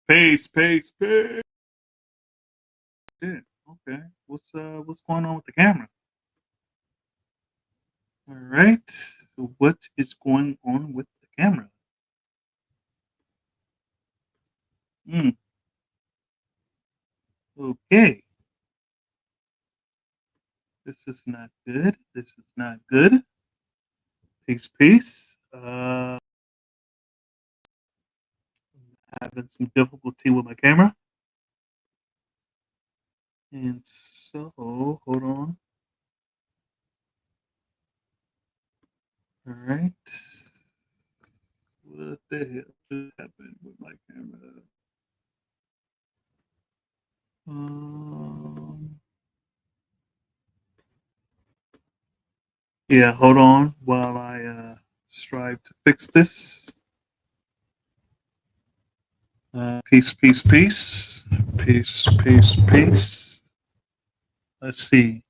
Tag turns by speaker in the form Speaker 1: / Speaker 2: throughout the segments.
Speaker 1: Pace. Yeah, okay. What's going on with the camera? All right. What is going on with the camera? Hmm. Okay. This is not good. This is not good. Peace. Having some difficulty with my camera. And so, hold on. All right. What the hell just happened with my camera? Um, yeah, hold on while I strive to fix this. Peace. Let's see.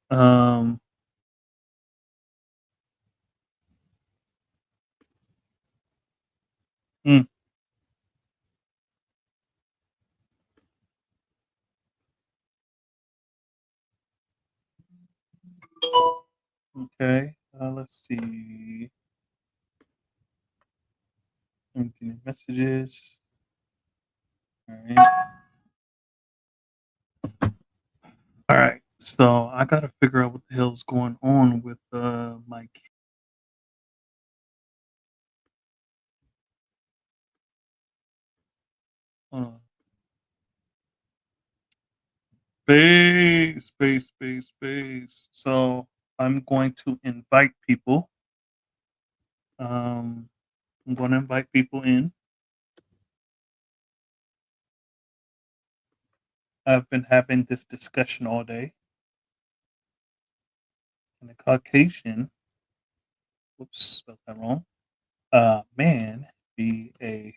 Speaker 1: Hmm, okay. Let's see. I'm getting messages. All right. All right. So I gotta figure out what the hell's going on with my uh, space. So I'm going to invite people. Um, I'm going to invite people in. I've been having this discussion all day. And the Caucasian, whoops, spelled that wrong. Man be a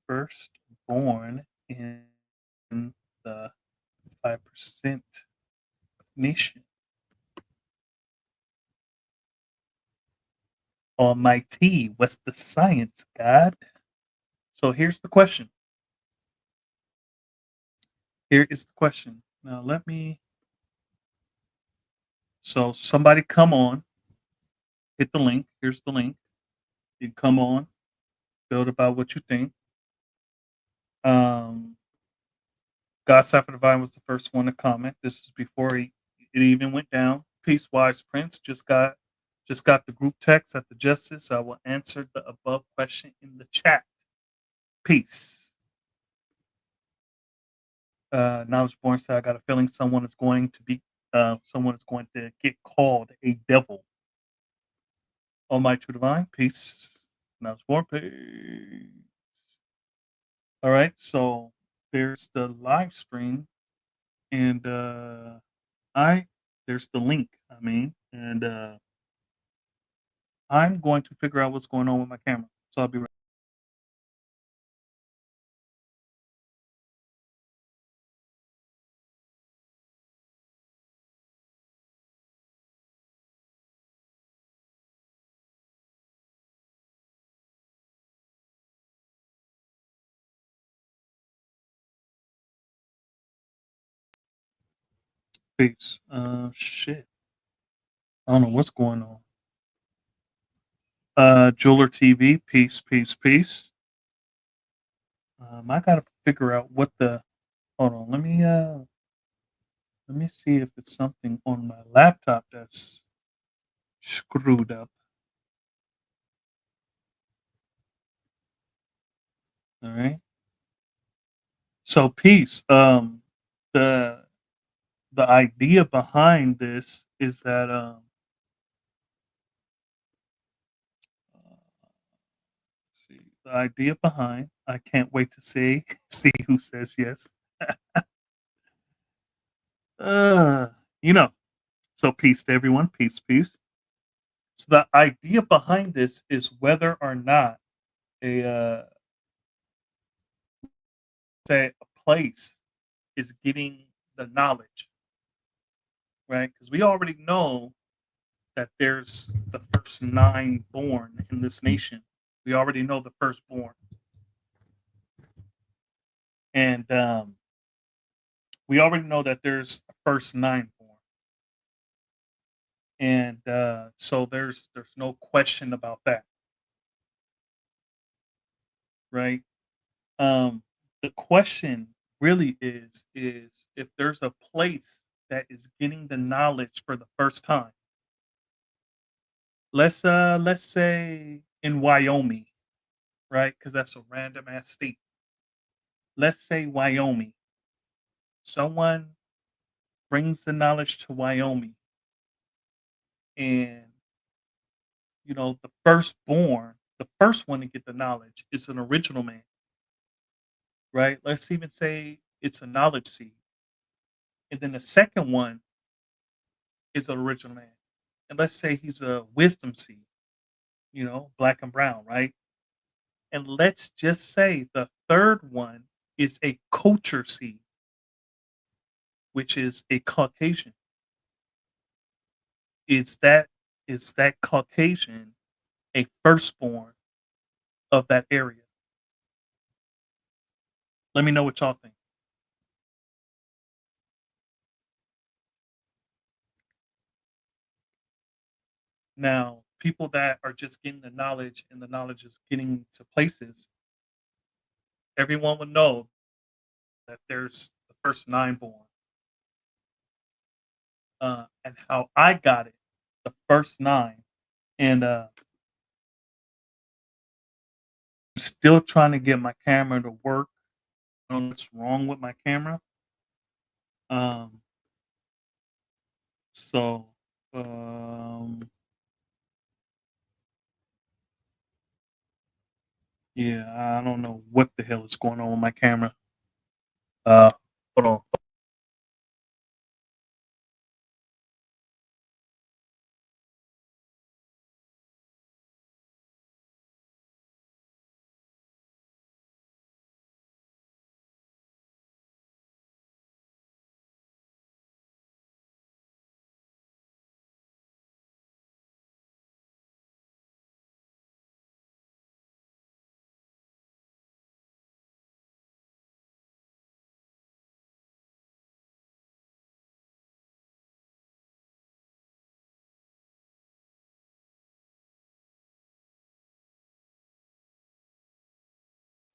Speaker 1: firstborn in the 5% nation. Almighty, what's the science, God? So here's the question. Here is the question. Now let me. So somebody come on, hit the link. Here's the link. You come on, build about what you think. Um, God Sapphire Divine was the first one to comment. This is before it even went down. Peace, Wise Prince. Just got the group text at the Justice. I will answer the above question in the chat. Peace. Knowledge Born said, I got a feeling someone is going to get called a devil. Oh my true divine, peace. Knowledge Born, peace. All right, so there's the live stream, and I there's the link. I mean, and I'm going to figure out what's going on with my camera. So I'll be right. Peace. Shit. I don't know what's going on. Jeweler TV. Peace. I gotta figure out what the. Hold on. Let me see if it's something on my laptop that's screwed up. All right. So peace. The the idea behind this is that see, the idea behind. I can't wait to see see who says yes. Uh, you know. So peace to everyone. Peace. So the idea behind this is whether or not a say a place is getting the knowledge, right? Because we already know that there's the first nine born in this nation. We already know the firstborn. And we already know that there's a first nine born, and so there's no question about that, right? Um, the question really is if there's a place that is getting the knowledge for the first time. Let's say in Wyoming, right? Because that's a random ass state. Let's say Wyoming. Someone brings the knowledge to Wyoming, and the firstborn, the first one to get the knowledge is an original man, right? Let's even say it's a knowledge seed. And then the second one is an original man. And let's say he's a wisdom seed, black and brown, right? And let's just say the third one is a culture seed, which is a Caucasian. Is that is that Caucasian a firstborn of that area? Let me know what y'all think. Now, people that are just getting the knowledge and the knowledge is getting to places, everyone would know that there's the first nine born. And how I got it, the first nine. And I'm still trying to get my camera to work. I don't know what's wrong with my camera. Um, so um, yeah, I don't know what the hell is going on with my camera. Uh, hold on.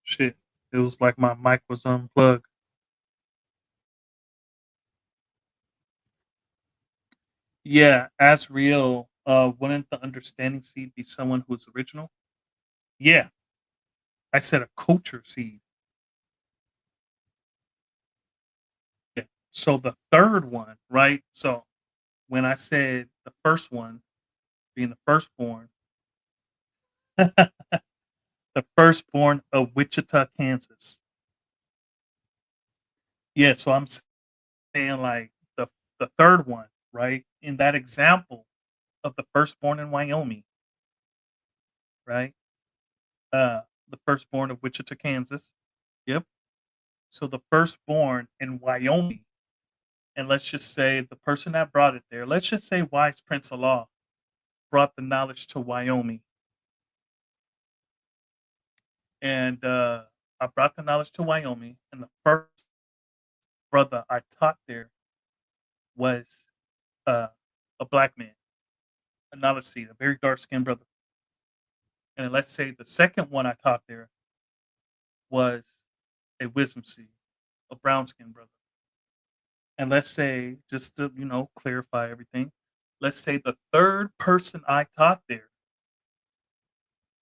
Speaker 1: Shit, it was like my mic was unplugged. Yeah, as real. Wouldn't the understanding seed be someone who's original? Yeah, I said a culture seed. Yeah. So the third one, right? So when I said the first one being the firstborn, the firstborn of Wichita, Kansas. Yeah, so I'm saying like the third one, right? In that example of the firstborn in Wyoming, right? Uh, the firstborn of Wichita, Kansas. Yep. So the firstborn in Wyoming, and let's just say the person that brought it there, let's just say Wise Prince of Law brought the knowledge to Wyoming, and I brought the knowledge to Wyoming, and the first brother I taught there was uh, a black man, a knowledge seed, a very dark skinned brother. And let's say the second one I taught there was a wisdom seed, a brown skinned brother. And let's say, just to clarify everything, let's say the third person I taught there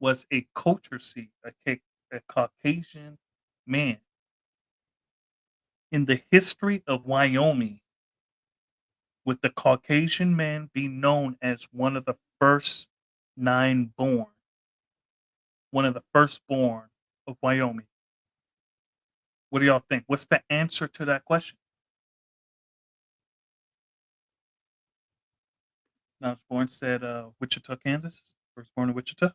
Speaker 1: was a culture seed, a Caucasian man. In the history of Wyoming, would the Caucasian man be known as one of the first nine born, one of the firstborn of Wyoming? What do y'all think? What's the answer to that question? Now, I was born said Wichita, Kansas. First born in Wichita.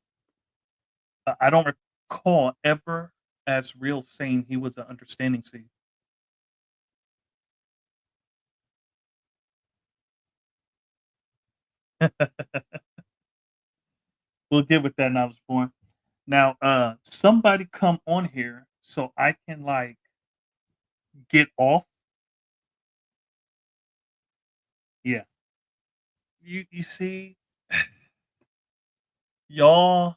Speaker 1: I don't recall ever as real saying he was an understanding seed. We'll get with that knowledge born. Now, somebody come on here so I can like get off. Yeah. You see, y'all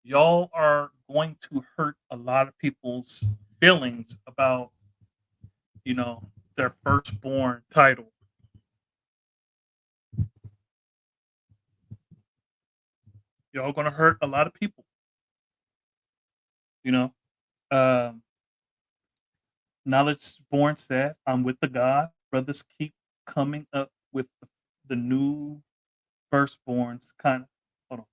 Speaker 1: y'all are going to hurt a lot of people's feelings about, you know, their firstborn title. Y'all gonna hurt a lot of people, you know. Um, Knowledge born said, I'm with the God. Brothers keep coming up with the new firstborns kind of hold on.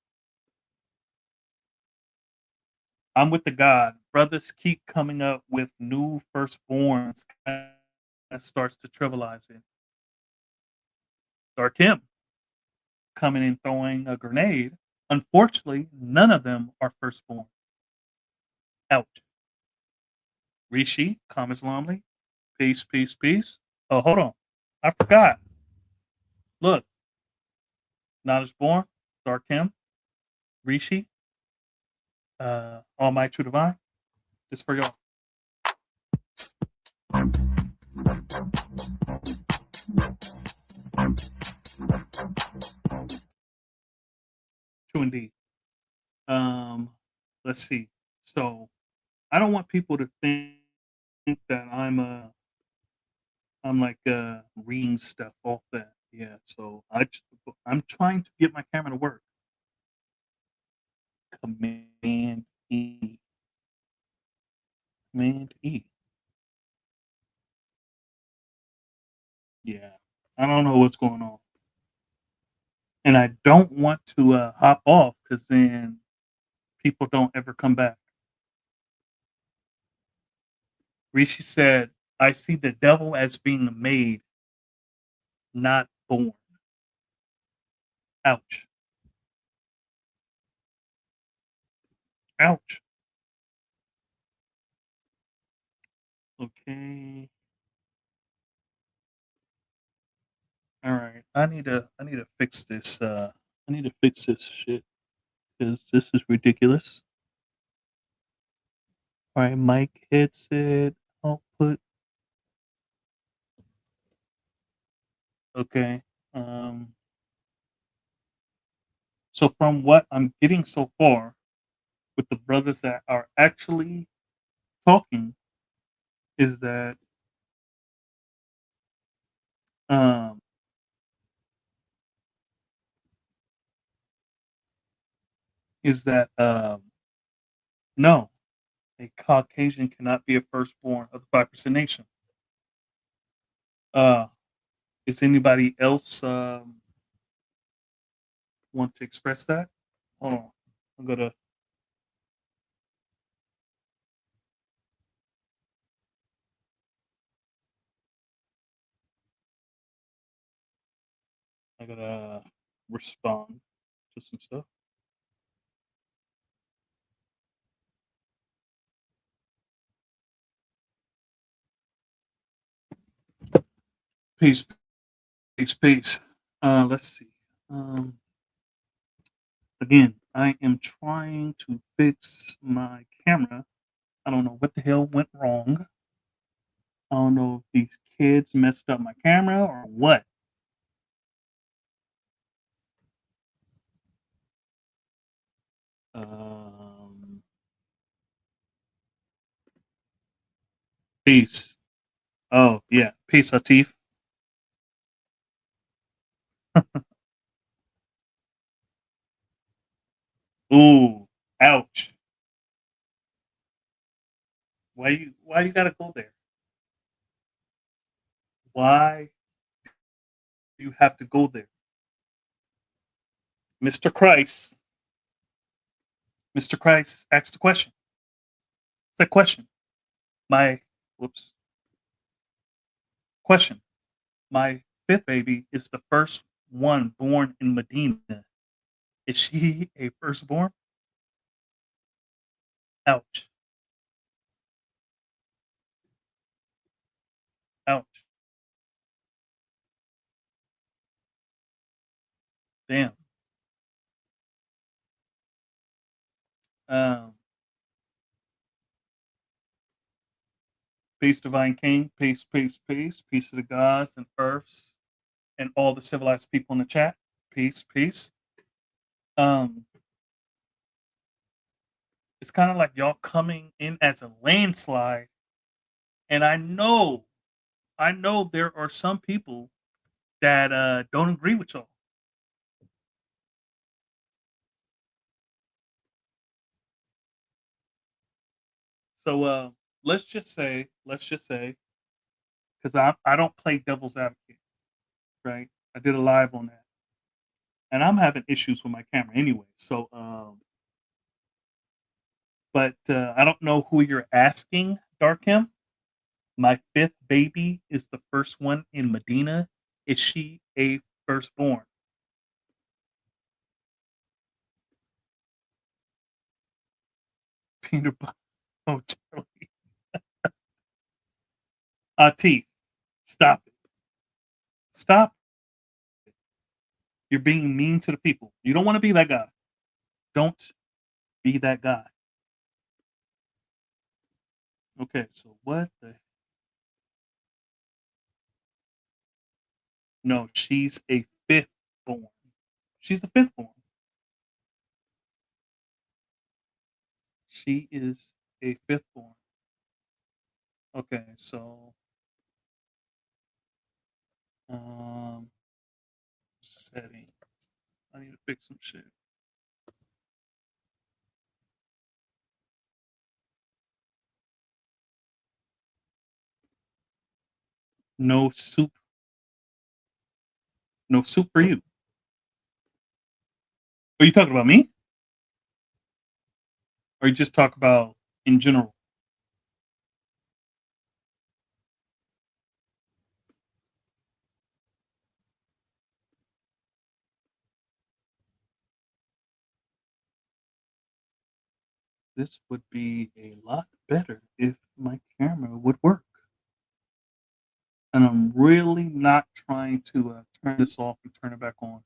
Speaker 1: I'm with the God. Brothers keep coming up with new firstborns that starts to trivialize it. Dark him coming and throwing a grenade. Unfortunately, none of them are firstborn. Ouch. Rishi, Kamis Lamley, peace, peace, peace. Oh, hold on. I forgot. Look, Knowledge Born, Dark Him, Rishi, All My True Divine. Just for y'all. True indeed. Um, let's see. So I don't want people to think that I'm like reading stuff off that. Yeah. So I'm trying to get my camera to work. Command E. Command E. Yeah. I don't know what's going on. And I don't want to hop off because then people don't ever come back. Rishi said, I see the devil as being made, not born. Ouch. Ouch. Okay. All right. I need to fix this. I need to fix this shit because this is ridiculous. All right, mic headset output. Okay. Um, so from what I'm getting so far with the brothers that are actually talking is that um is that no, a Caucasian cannot be a firstborn of the 5% nation. Uh, is anybody else want to express that? Hold on, I'm gonna I gotta respond to some stuff. Peace, peace, peace. Let's see. Um, Again, I am trying to fix my camera. I don't know what the hell went wrong. I don't know if these kids messed up my camera or what. Um, Peace. Oh yeah, peace, Atif. Ooh, ouch. Why you gotta go there? Why do you have to go there? Mr. Christ, Mr. Christ asked the question. It's a question. My whoops. Question. My fifth baby is the first one born in Medina. Is she a firstborn? Ouch. Ouch. Damn. Um, Peace, Divine King. Peace, peace, peace. Peace to the gods and earths and all the civilized people in the chat. Peace, peace. Um, it's kind of like y'all coming in as a landslide, and I know there are some people that don't agree with y'all. So let's just say, because I don't play devil's advocate, right? I did a live on that, and I'm having issues with my camera anyway. So, but I don't know who you're asking, Darkham. My fifth baby is the first one in Medina. Is she a firstborn? Peter Oh, Charlie. Atif, stop it. Stop. You're being mean to the people. You don't want to be that guy. Don't be that guy. Okay, so what the No, she's a fifth born. She's the fifth born. She is a fifth born. Okay, so um setting. I need to fix some shit. No soup. No soup for you. Are you talking about me? Or you just talk about in general? This would be a lot better if my camera would work. And I'm really not trying to turn this off and turn it back on.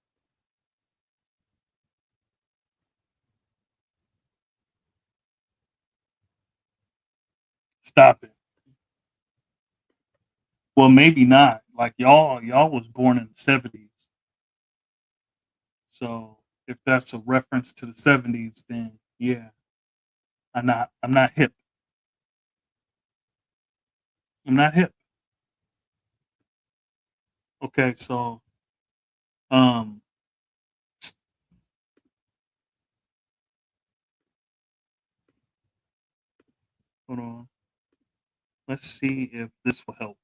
Speaker 1: Stop it. Well, maybe not. Like y'all was born in the 70s. So if that's a reference to the 70s, then yeah, I'm not hip. I'm not hip. Okay, so um hold on. Let's see if this will help.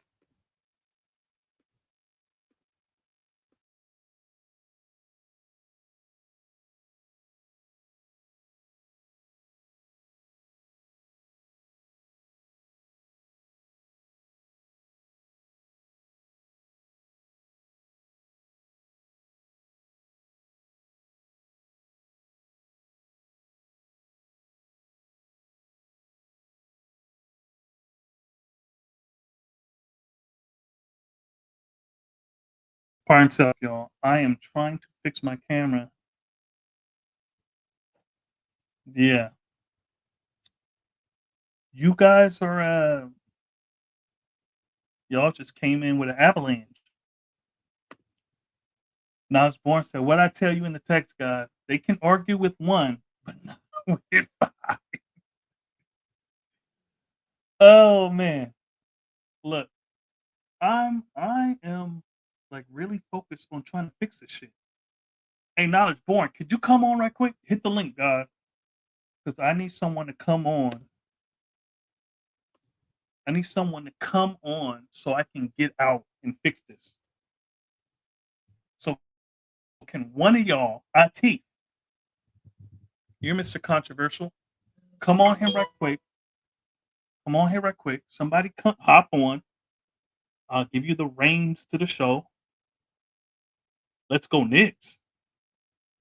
Speaker 1: Pardon self, y'all. I am trying to fix my camera. Yeah. You guys are y'all just came in with an avalanche. Nas Born said, "What I tell you in the text, guys, they can argue with one, but not with five." Oh man, look, I am like really focused on trying to fix this shit. Hey, Knowledge Born, could you come on right quick? Hit the link, guys, because I need someone to come on. I need someone to come on so I can get out and fix this. So can one of y'all, IT, you're Mr. Controversial, come on here right quick. Come on here right quick. Somebody come, hop on. I'll give you the reins to the show. Let's go Knicks.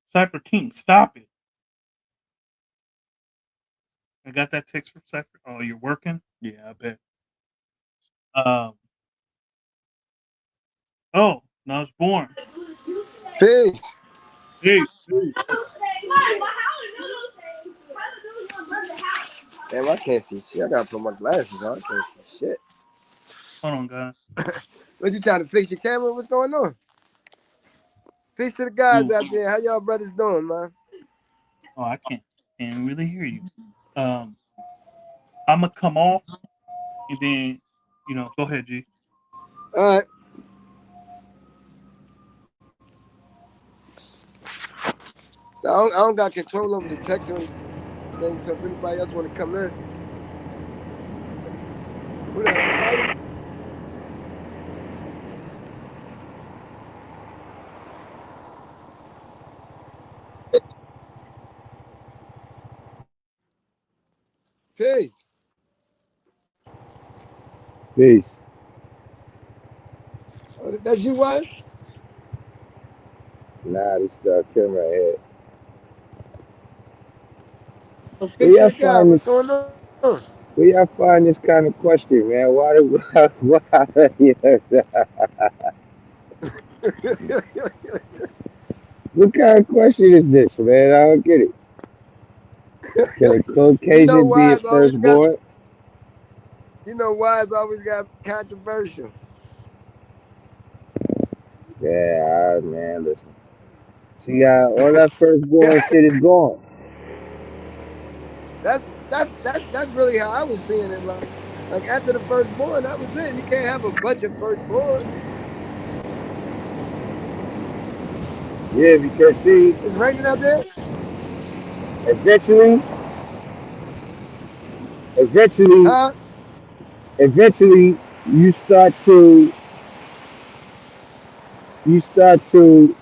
Speaker 1: Cypher King, stop it. I got that text from Cypher. Oh, you're working? Yeah, I bet. Um, oh, now it's born.
Speaker 2: Peace.
Speaker 1: Hey, hey.
Speaker 2: Damn, I can't see shit. I gotta put my glasses on. I can't see shit.
Speaker 1: Hold on, guys.
Speaker 2: What you trying to fix your camera? What's going on? Peace to the guys
Speaker 1: Mm.
Speaker 2: out there. How y'all brothers doing, man?
Speaker 1: Oh, I can't really hear you. Um, I'm gonna come off and then go ahead, G.
Speaker 2: All right. So I don't got control over the text or anything. So if anybody else want to come in, who that Almighty? Peace.
Speaker 3: Peace.
Speaker 2: Oh, that's you, was?
Speaker 3: Nah, this camera head.
Speaker 2: Oh,
Speaker 3: Where
Speaker 2: peace to
Speaker 3: y'all
Speaker 2: the guys.
Speaker 3: find
Speaker 2: What's
Speaker 3: this?
Speaker 2: going on?
Speaker 3: Where y'all find this kind of question, man? Why? Why? What kind of question is this, man? I don't get it. Can a
Speaker 2: you know
Speaker 3: Caucasian be a
Speaker 2: wise always got.
Speaker 3: firstborn?
Speaker 2: You know wise always got controversial.
Speaker 3: Yeah, man. Listen. See, all that firstborn shit is gone.
Speaker 2: That's really how I was seeing it. Like after the firstborn, that was it. You can't have a bunch of firstborns.
Speaker 3: Yeah, because see,
Speaker 2: It's raining out there,
Speaker 3: eventually, eventually,
Speaker 2: huh?
Speaker 3: eventually, you start to, you start to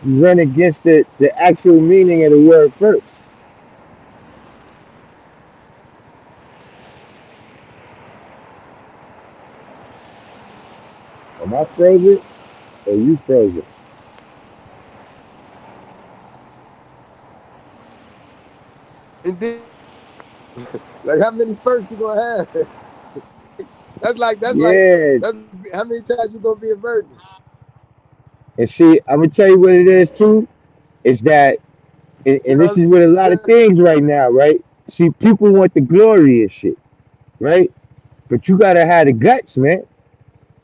Speaker 3: run against the actual meaning of the word first. Am I frozen or you frozen?
Speaker 2: Indeed. Like how many firsts you gonna have? that's like
Speaker 3: Yeah,
Speaker 2: that's how many times you gonna be a virgin?
Speaker 3: and see, I'm gonna tell you what it is too. Is that,
Speaker 2: You
Speaker 3: and
Speaker 2: know
Speaker 3: this
Speaker 2: what
Speaker 3: is
Speaker 2: I'm
Speaker 3: with a lot of
Speaker 2: saying?
Speaker 3: things right now, right? See, people want the glory and shit, right? But you gotta have the guts, man.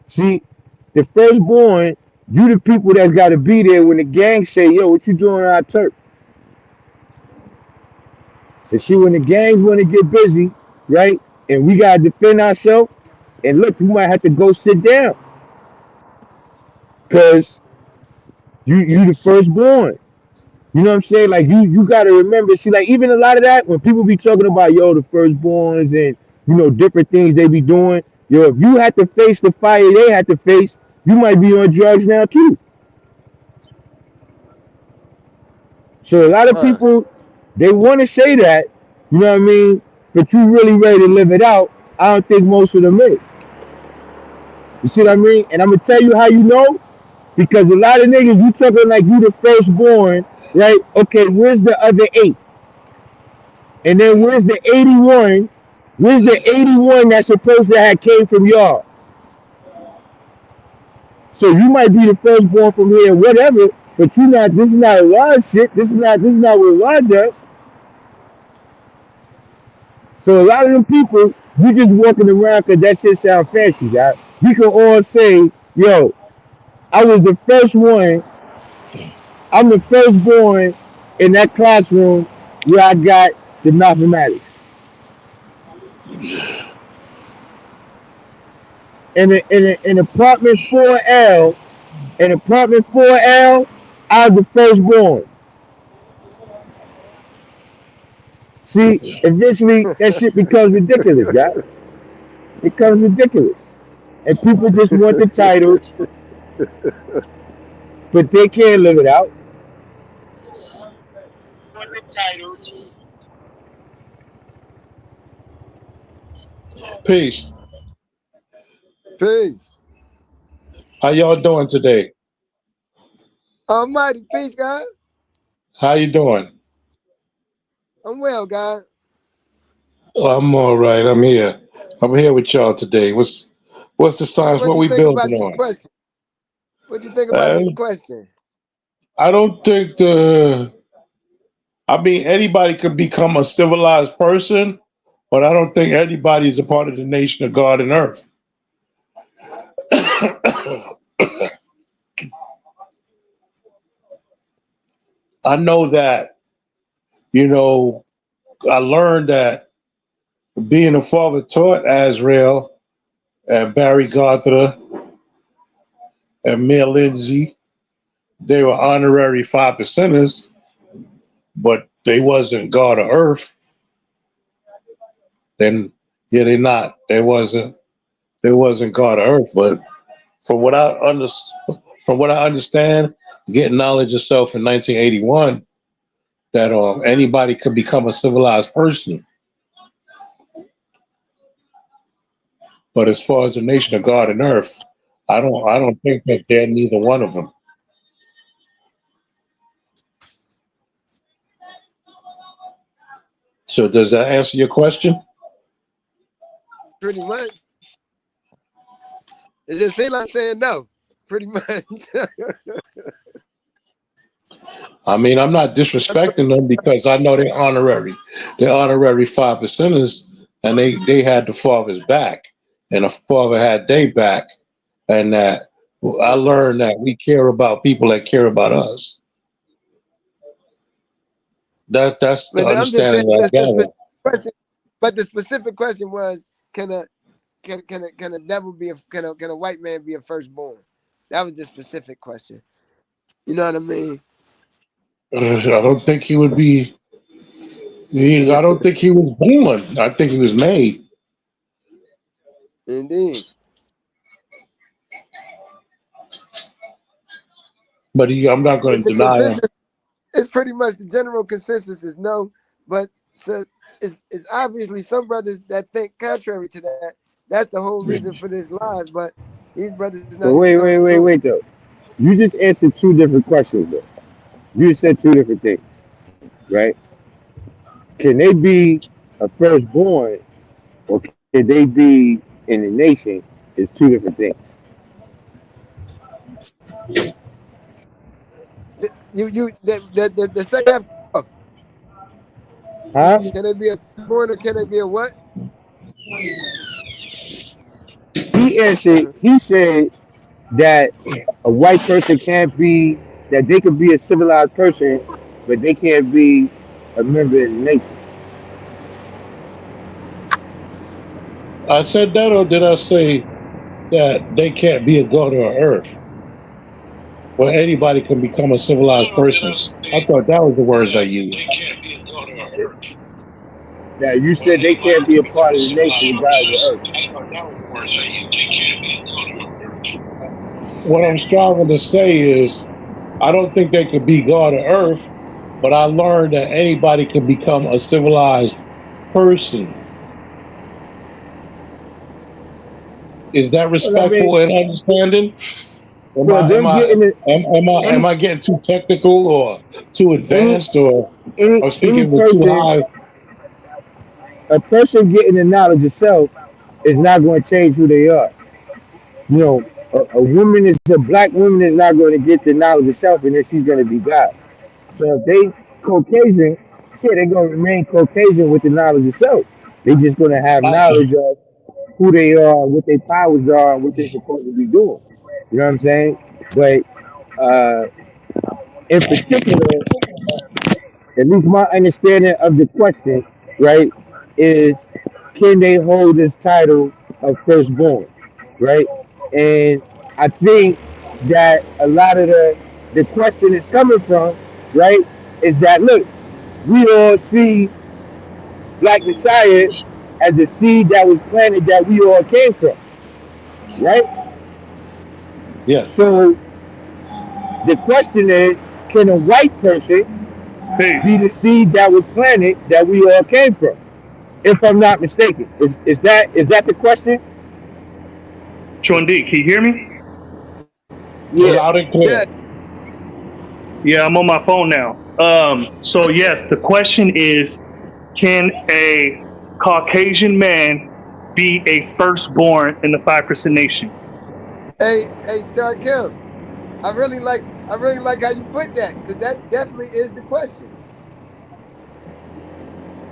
Speaker 3: See, the firstborn, you the people that's gotta be there when the gang say, "Yo, what you doing on our turf?" And see, when the gangs want to get busy, right, and we gotta defend ourselves, and look, you might have to go sit down, cause you the firstborn. You know what I'm saying? Like you gotta remember, see, like even a lot of that when people be talking about the firstborns and different things they be doing. If you had to face the fire they had to face, you might be on drugs now too. So a lot of
Speaker 2: Huh.
Speaker 3: people they want to say that, you know what I mean? But you really ready to live it out? I don't think most of them is. You see what I mean? And I'm gonna tell you how you know because a lot of niggas you talking like you the firstborn, right? Okay, where's the other eight? And then where's the 81? Where's the 81 that's supposed to have came from y'all? So you might be the firstborn from here, whatever, but you not. This is not a large shit. This is not what large does. So a lot of them people, you just walking around because that shit sound fancy, guys. We can all say, yo, I was the first one. I'm the firstborn in that classroom where I got the mathematics. In apartment 4L, in apartment 4L, I was the firstborn. See, eventually that shit becomes ridiculous, guys. It becomes ridiculous. And people just want the titles, but they can't live it out.
Speaker 4: Peace.
Speaker 2: Peace.
Speaker 4: How y'all doing today?
Speaker 2: Almighty, peace, God.
Speaker 4: How you doing?
Speaker 2: I'm well, God.
Speaker 4: Oh, I'm all right. I'm here. I'm here with y'all today. What's the
Speaker 2: So
Speaker 4: science?
Speaker 2: what
Speaker 4: What
Speaker 2: you
Speaker 4: we
Speaker 2: think
Speaker 4: building
Speaker 2: about this
Speaker 4: on?
Speaker 2: question? What you think about
Speaker 4: Uh,
Speaker 2: this question?
Speaker 4: I don't think the. I mean, anybody could become a civilized person, but I don't think anybody is a part of the nation of God and Earth. I know that, you know, I learned that being a father taught Azrael and Barry Gardner and Mayor Lindsay, they were honorary 5%ers, but they wasn't God of Earth. Then yeah, they wasn't God of Earth. But from what I under, from what I understand, getting knowledge of self in 1981, that anybody could become a civilized person. But as far as the nation of God and Earth, I don't think that they're neither one of them. So does that answer your question?
Speaker 2: Pretty much. It just seemed like saying no. Pretty much.
Speaker 4: I mean, I'm not disrespecting them because I know they're honorary. They're honorary 5%ers, and they had the father's back, and the father had their back, and that I learned that we care about people that care about us. That's the
Speaker 2: But I'm just saying
Speaker 4: understanding that I
Speaker 2: the
Speaker 4: gather.
Speaker 2: specific question. But the specific question was, can a devil be can a white man be a firstborn? That was the specific question. You know what I mean?
Speaker 4: I don't think he would be. I don't think he was born. I think he was made.
Speaker 2: Indeed.
Speaker 4: But I'm not going to
Speaker 2: The
Speaker 4: deny him.
Speaker 2: consensus is pretty much the general consensus is no, but so it's obviously some brothers that think contrary to that. That's the whole reason for this live. But these brothers not
Speaker 3: But
Speaker 2: in the room.
Speaker 3: wait though. You just answered two different questions though. You said two different things, right? Can they be a firstborn or can they be in the nation? Is two different things.
Speaker 2: The second half. Oh,
Speaker 3: Huh?
Speaker 2: can they be a firstborn or can they be a what?
Speaker 3: He answered, he said that a white person can't be, that they could be a civilized person, but they can't be a member of the nation.
Speaker 4: I said that, or did I say that they can't be a god on earth where anybody can become a civilized person? I thought that was the words I used.
Speaker 3: Now, you said they can't be a part of the nation regardless of earth.
Speaker 4: What I'm striving to say is, I don't think they could be God of earth, but I learned that anybody can become a civilized person. Is that
Speaker 3: Well, I mean,
Speaker 4: respectful and understanding? Am
Speaker 3: well,
Speaker 4: I am
Speaker 3: them
Speaker 4: I
Speaker 3: getting it,
Speaker 4: am
Speaker 3: any,
Speaker 4: I getting too technical or too
Speaker 3: any,
Speaker 4: advanced or
Speaker 3: any
Speaker 4: speaking with too
Speaker 3: person,
Speaker 4: high?
Speaker 3: a person getting the knowledge of self is not going to change who they are. You know, a woman is a black woman is not going to get the knowledge of self, and then she's going to be God. So if they Caucasian, yeah, they're going to remain Caucasian with the knowledge of self. They're just going to have
Speaker 4: I,
Speaker 3: knowledge of who they are, what their powers are, and what they're supposed to be doing. You know what I'm saying? But in particular, at least my understanding of the question, right, is can they hold this title of firstborn, right? And I think that a lot of the question is coming from, right, is that look, we all see Black Messiah as the seed that was planted that we all came from, right?
Speaker 4: yeah,
Speaker 3: So the question is, can a white person
Speaker 1: Peace.
Speaker 3: be the seed that was planted that we all came from? If I'm not mistaken, is that the question?
Speaker 1: Chundi, can you hear me?
Speaker 3: Yeah.
Speaker 4: loud and clear.
Speaker 2: Yeah.
Speaker 1: Yeah, I'm on my phone now. So yes, the question is, can a Caucasian man be a firstborn in the 5% nation?
Speaker 2: Hey, Dark Hill. I really like how you put that because that definitely is the question.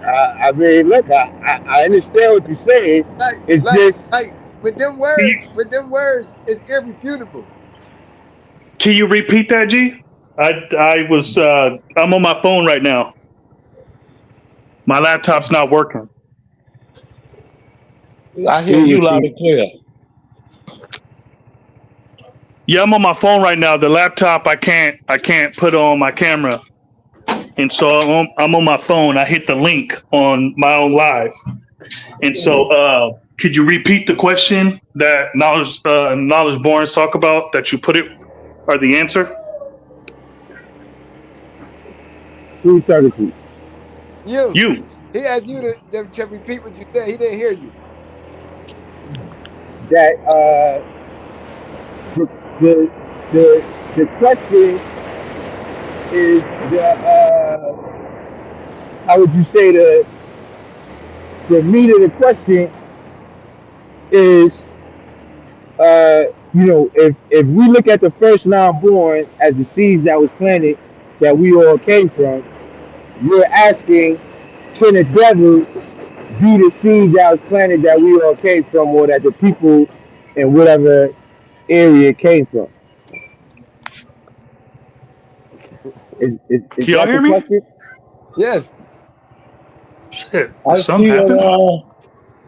Speaker 3: I mean, look, I understand what you're saying.
Speaker 2: Like,
Speaker 3: It's
Speaker 2: like,
Speaker 3: just
Speaker 2: like. with them words, it's irrefutable.
Speaker 1: Can you repeat that, G? I was I'm on my phone right now. My laptop's not working.
Speaker 4: I hear
Speaker 3: Cool
Speaker 4: you
Speaker 3: with
Speaker 4: loud
Speaker 3: you.
Speaker 4: and clear.
Speaker 1: Yeah, I'm on my phone right now. The laptop I can't put on my camera, and so I'm on my phone. I hit the link on my own live, and so could you repeat the question that knowledge borns talk about that you put it or the answer?
Speaker 3: Who you talking to?
Speaker 2: You.
Speaker 1: You.
Speaker 2: He asked you to repeat what you said. He didn't hear you.
Speaker 3: That the the the the question is the how would you say the meat of the question is you know, if we look at the first non-born as the seeds that was planted that we all came from, you're asking, can a devil do the seeds that was planted that we all came from, or that the people in whatever area came from? Is
Speaker 1: Can y'all
Speaker 3: that the
Speaker 1: hear me?
Speaker 3: question?
Speaker 2: Yes.
Speaker 1: Shit, did
Speaker 4: I
Speaker 1: something
Speaker 4: see
Speaker 1: happen?
Speaker 4: that.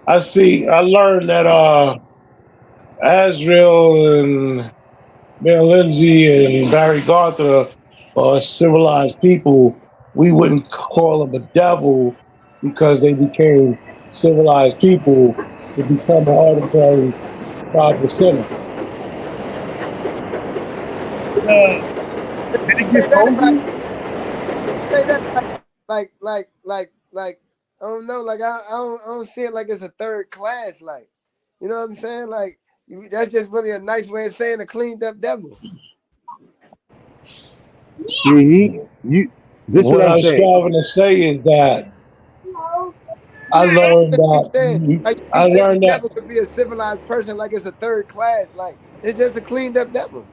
Speaker 4: I learned that Azrael and Mayor Lindsay and Barry Garther are civilized people. We wouldn't call them a devil because they became civilized people to become an arbitrary 5%.
Speaker 1: Did it
Speaker 2: Say
Speaker 1: get
Speaker 2: that like
Speaker 1: frozen?
Speaker 2: say that like I don't know, like I don't see it like it's a third class, like you know what I'm saying? Like that's just really a nice way of saying a cleaned up devil.
Speaker 3: See, you. This is what
Speaker 4: What
Speaker 3: I'm
Speaker 4: I'm
Speaker 3: saying.
Speaker 4: striving to say is that I learned
Speaker 2: Just keep saying
Speaker 4: that
Speaker 2: like you
Speaker 4: I
Speaker 2: keep saying the
Speaker 4: learned that
Speaker 2: devil could be a civilized person like it's a third class. Like it's just a cleaned up devil.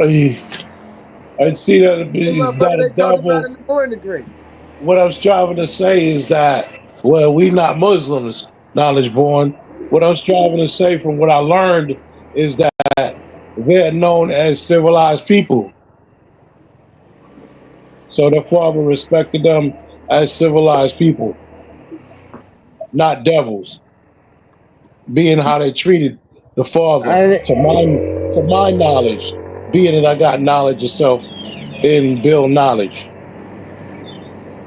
Speaker 4: I see that
Speaker 2: Hey
Speaker 4: it's
Speaker 2: motherfucker,
Speaker 4: not a
Speaker 2: they talk about
Speaker 4: devil.
Speaker 2: in the morning degree.
Speaker 4: What I'm striving to say is that, well, we not Muslims, knowledge born. What I'm striving to say from what I learned is that they're known as civilized people. So the Father respected them as civilized people, not devils, being how they treated the Father.
Speaker 3: I,
Speaker 4: To my knowledge, being that I got knowledge of self in Bill Knowledge,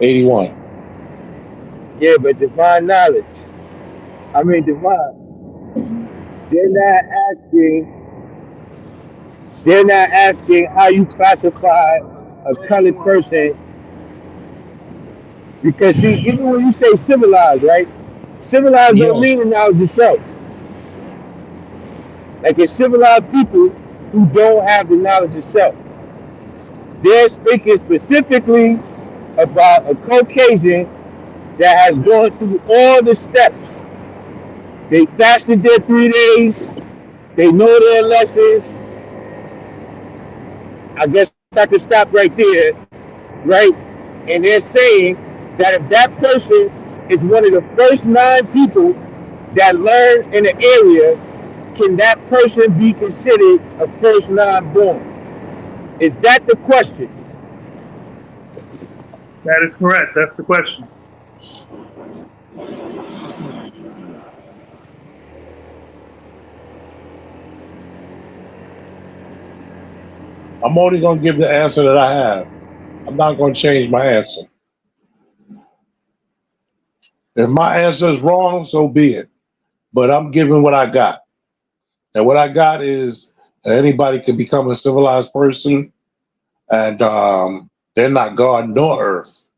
Speaker 4: 81.
Speaker 3: yeah, but divine knowledge. I mean, divine. They're not asking. They're not asking how you classify a colored person because see, even when you say civilized, right? Civilized don't
Speaker 4: Yeah,
Speaker 3: mean the knowledge of self. Like it's civilized people who don't have the knowledge of self. They're speaking specifically about a Caucasian that has gone through all the steps. They fasted their 3 days. They know their lessons. I guess I could stop right there, right? And they're saying that if that person is one of the first 9 people that learn in the area, can that person be considered a first non-born? Is that the question?
Speaker 1: That is correct. That's the question.
Speaker 4: I'm only going to give the answer that I have. I'm not going to change my answer. If my answer is wrong, so be it. But I'm giving what I got. And what I got is anybody can become a civilized person, and they're not God nor earth.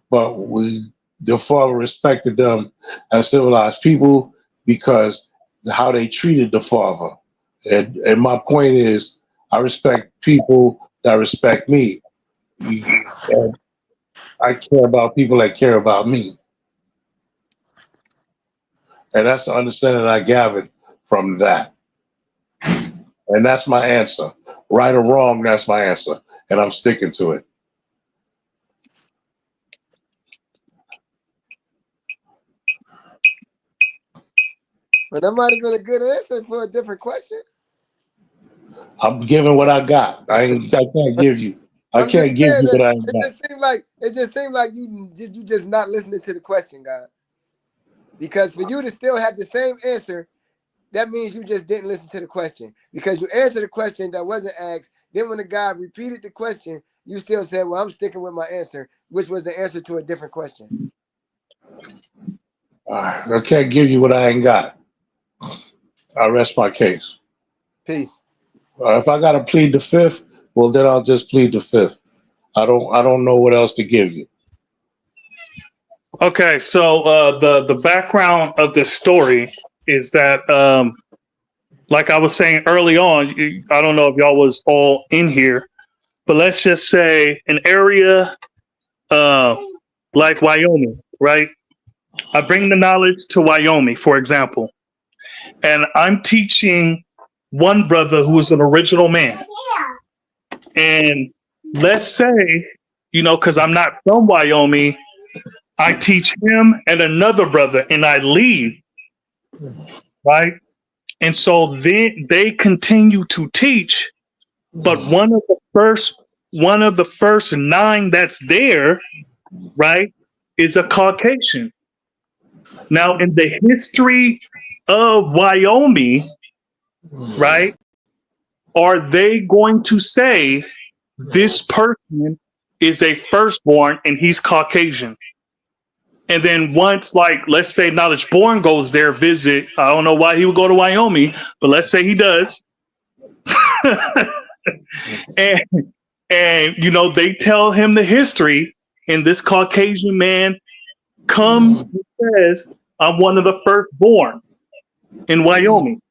Speaker 4: But the Father respected them as civilized people because how they treated the Father. And my point is, I respect people that respect me. And I care about people that care about me. And that's the understanding I gathered from that. And that's my answer. Right or wrong, that's my answer. And I'm sticking to it.
Speaker 2: But that might have been a good answer for a different question.
Speaker 4: I'm giving what I got. I can't give you. I
Speaker 2: I'm just
Speaker 4: can't give
Speaker 2: saying
Speaker 4: you
Speaker 2: that
Speaker 4: what I ain't
Speaker 2: it
Speaker 4: got.
Speaker 2: just seemed like you just not listening to the question, God. Because for you to still have the same answer, that means you just didn't listen to the question. Because you answered a question that wasn't asked. Then when the guy repeated the question, you still said, "Well, I'm sticking with my answer," which was the answer to a different question.
Speaker 4: I can't give you what I ain't got. I rest my case.
Speaker 2: Peace.
Speaker 4: If I gotta plead the fifth, well then I'll just plead the fifth. I don't know what else to give you.
Speaker 1: Okay, so the background of this story is that, like I was saying early on, I don't know if y'all was all in here, but let's just say an area uh, like Wyoming, right? I bring the knowledge to Wyoming, for example, and I'm teaching one brother who is an original man, and let's say, because I'm not from Wyoming, I teach him and another brother, and I leave, right? And so then they continue to teach, but one of the first nine that's there, right, is a Caucasian. Now, in the history of Wyoming, right, are they going to say this person is a firstborn and he's Caucasian? And then once, like, let's say Knowledge Born goes there, visit, I don't know why he would go to Wyoming, but let's say he does. and they tell him the history, and this Caucasian man comes and says, I'm one of the firstborn in Wyoming.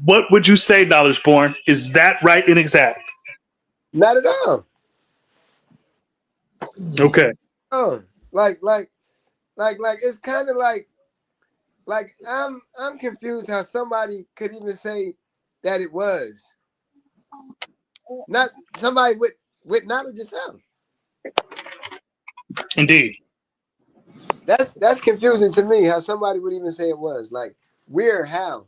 Speaker 1: What would you say, Knowledge Born? Is that right and exact?
Speaker 2: Not at all.
Speaker 1: Okay.
Speaker 2: Oh, like it's kind of like I'm confused how somebody could even say that it was not somebody with knowledge itself.
Speaker 1: Indeed.
Speaker 2: That's confusing to me how somebody would even say it was. Like where, how,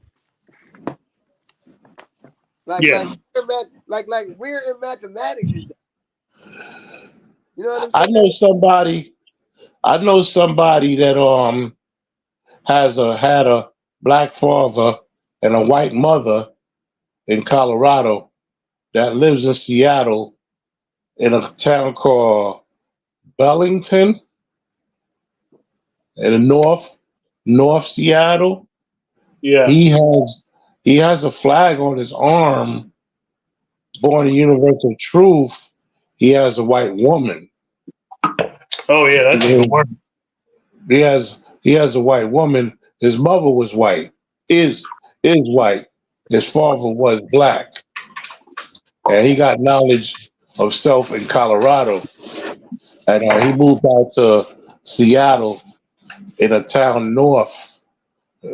Speaker 1: Yeah.
Speaker 2: like where in mathematics is that? You know what I'm
Speaker 4: I
Speaker 2: saying?
Speaker 4: know somebody. I know somebody that had a black father and a white mother in Colorado that lives in Seattle in a town called Bellington in the North Seattle.
Speaker 1: Yeah.
Speaker 4: He has a flag on his arm, born in universal truth. He has a white woman.
Speaker 1: Oh, yeah. That's even worse.
Speaker 4: He has a white woman. His mother was white. Is white. His father was black, and he got knowledge of self in Colorado. And he moved out to Seattle in a town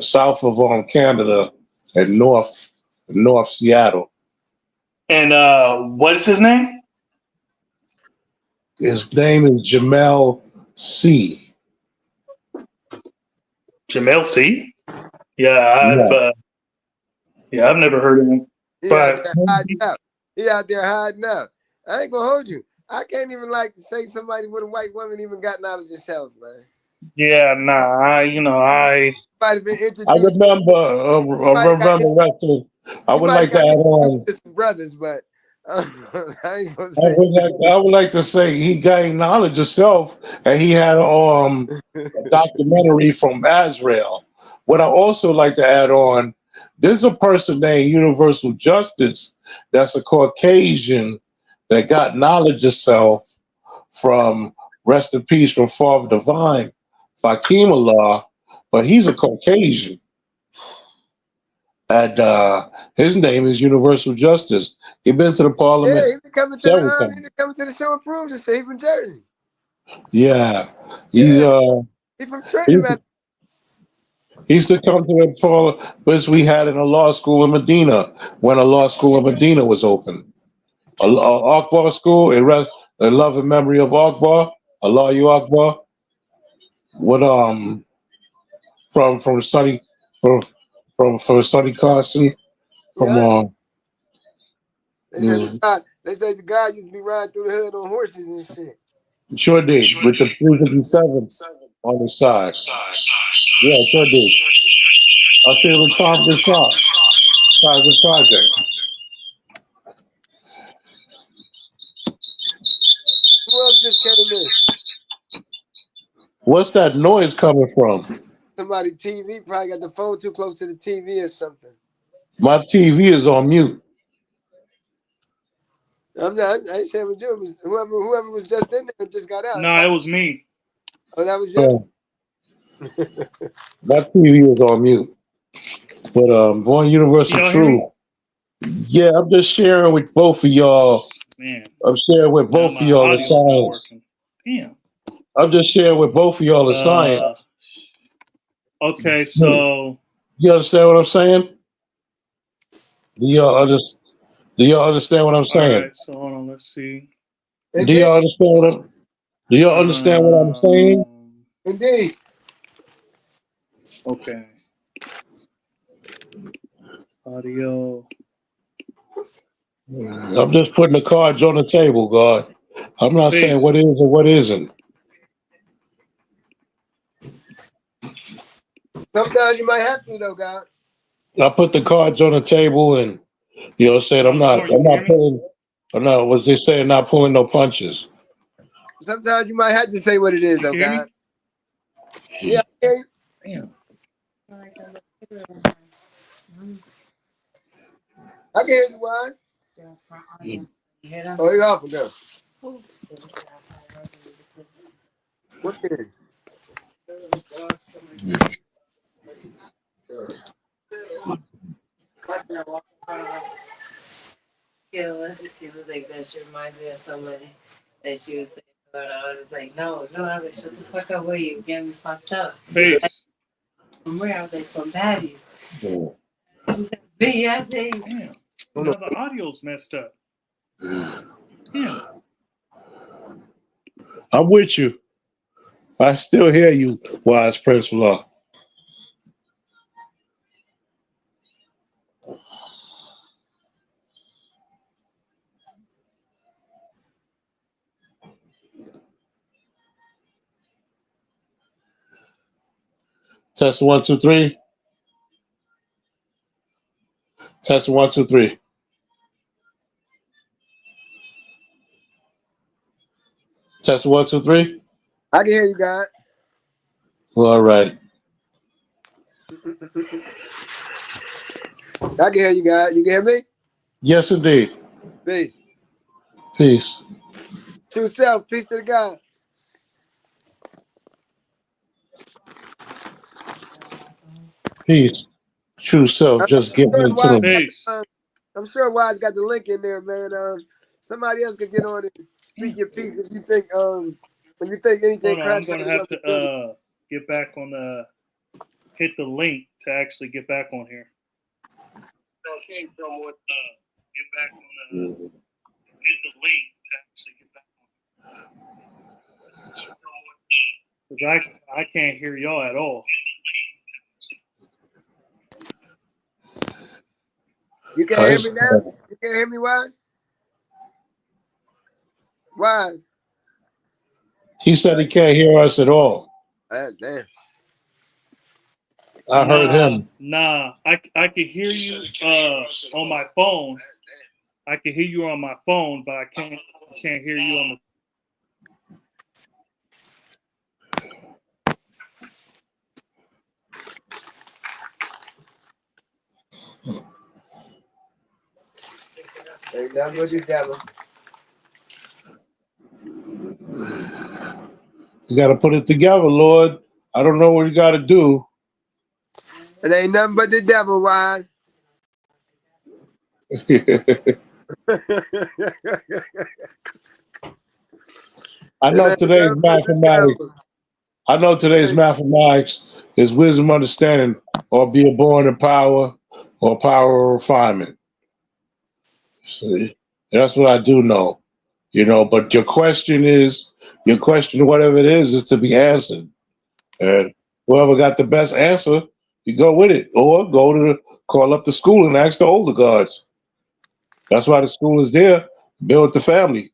Speaker 4: south of Canada, and North Seattle.
Speaker 1: And what is his name?
Speaker 4: His name is Jamel C.
Speaker 1: Jamel C. Yeah,
Speaker 4: Yeah,
Speaker 1: I've never heard of him.
Speaker 2: He out
Speaker 1: But
Speaker 2: there hiding out. He out there hiding out. I ain't gonna hold you. I can't even like to say somebody with a white woman even got knowledge themselves, man.
Speaker 1: yeah, nah, I
Speaker 2: Might have been
Speaker 4: I
Speaker 2: introduced.
Speaker 4: remember.
Speaker 2: You might have got,
Speaker 4: Rector. I
Speaker 2: you
Speaker 4: would
Speaker 2: might have
Speaker 4: like to
Speaker 2: got
Speaker 4: add
Speaker 2: introduced
Speaker 4: on.
Speaker 2: to some brothers, but I ain't gonna
Speaker 4: I
Speaker 2: say.
Speaker 4: would like to say he gained knowledge himself, and he had a documentary from Azrael. What I also like to add on, there's a person named Universal Justice that's a Caucasian that got knowledge himself from, rest in peace, from Father Divine, Fakim Allah, but he's a Caucasian. And his name is Universal Justice. He's been to the
Speaker 2: Yeah,
Speaker 4: parliament several
Speaker 2: he
Speaker 4: times.
Speaker 2: been coming to the show and proves it. He from Jersey.
Speaker 4: Yeah, he's
Speaker 2: Yeah, he from
Speaker 4: he
Speaker 2: Trenton, man.
Speaker 4: he used to come to the parliament, which we had in a law school in Medina when a law school in Medina was open. A Akbar school in love and memory of Akbar, Allah you Akbar. What from Sonny from from Sonny Carson from
Speaker 2: Yeah. They say the guy used to be riding through the hood on horses and shit.
Speaker 4: sure did with the 357 on the side. Yeah, sure did. I see it with Compton Park, Private Project.
Speaker 2: Who else just came in?
Speaker 4: What's that noise coming from?
Speaker 2: Somebody TV probably got the phone too close to the TV or something.
Speaker 4: My TV is on mute.
Speaker 2: I'm not. I ain't saying with you. It was whoever was just in there and just got out.
Speaker 1: No, it was me.
Speaker 2: Oh, that was you.
Speaker 4: So my TV is on mute. But Born Universal
Speaker 1: Y'all hear me?
Speaker 4: Truth. Yeah, I'm just sharing with both of y'all.
Speaker 1: Man,
Speaker 4: I'm sharing with
Speaker 1: now
Speaker 4: both of
Speaker 1: my
Speaker 4: y'all the
Speaker 1: audio's not
Speaker 4: science.
Speaker 1: working. Damn.
Speaker 4: I'm just sharing with both of y'all the science.
Speaker 1: Okay, so
Speaker 4: You understand what I'm saying? Do y'all understand what I'm
Speaker 1: all
Speaker 4: saying?
Speaker 1: right, so hold on, let's see.
Speaker 4: Do y'all understand what I'm Do y'all understand what I'm saying?
Speaker 2: Indeed.
Speaker 1: Okay. Audio.
Speaker 4: I'm just putting the cards on the table, God. I'm not saying
Speaker 1: Peace.
Speaker 4: what is and what isn't.
Speaker 2: Sometimes you might have to though, God.
Speaker 4: I put the cards on the table, and you know, said I'm not pulling. I'm not. What's they saying? Not pulling no punches.
Speaker 2: Sometimes you might have to say what it is,
Speaker 1: You
Speaker 2: though,
Speaker 1: hear me?
Speaker 2: God. Yeah, I hear you.
Speaker 1: Damn.
Speaker 2: I can hear you, Wise. Oh, you off again. What is?
Speaker 5: It was like that. She reminds me of somebody that she was saying, and I was like, no, I was like, shut the fuck up, where you get me fucked up.
Speaker 1: Peace.
Speaker 5: From where? I was like, from baddies.
Speaker 4: Yeah.
Speaker 5: B, I say,
Speaker 1: Damn. Now the audio's messed up. Damn.
Speaker 4: I'm with you. I still hear you, Wise Prince Law. Test 1, 2, 3. Test 1, 2, 3. Test 1, 2, 3.
Speaker 2: I can hear you, God.
Speaker 4: All right.
Speaker 2: I can hear you, God. You can hear me?
Speaker 4: Yes, indeed.
Speaker 2: Peace.
Speaker 4: Peace.
Speaker 2: True self. Peace to the God.
Speaker 4: Peace. True self. Just getting
Speaker 2: Sure
Speaker 4: into
Speaker 2: Wise
Speaker 4: them.
Speaker 2: got
Speaker 1: Peace.
Speaker 2: I'm sure Wise got the link in there, man. Somebody else could get on and speak your piece if you think anything
Speaker 1: Hold on, I'm
Speaker 2: cracks
Speaker 1: gonna have to get back on the hit the link to actually get back on here. Okay, so what get back on the hit the link to actually get back on. Because I can't hear y'all at all.
Speaker 2: You can't hear me now? You can't hear me, Wise? Wise.
Speaker 4: He said he can't hear us at all.
Speaker 2: Damn.
Speaker 4: I heard him.
Speaker 1: Nah. I can hear you on my phone. I can hear you on my phone, but I can't hear you on the.
Speaker 2: Ain't nothing but the devil.
Speaker 4: You got to put it together, Lord. I don't know what you got to do.
Speaker 2: It ain't nothing but the devil, Wise.
Speaker 4: I know today's mathematics. I know today's mathematics is wisdom, understanding, or be born in power, or power of refinement. See, that's what I do know. You know, but your question, whatever it is to be answered. And Whoever got the best answer, you go with it, or call up the school and ask the older guards. That's why the school is there. Build the family.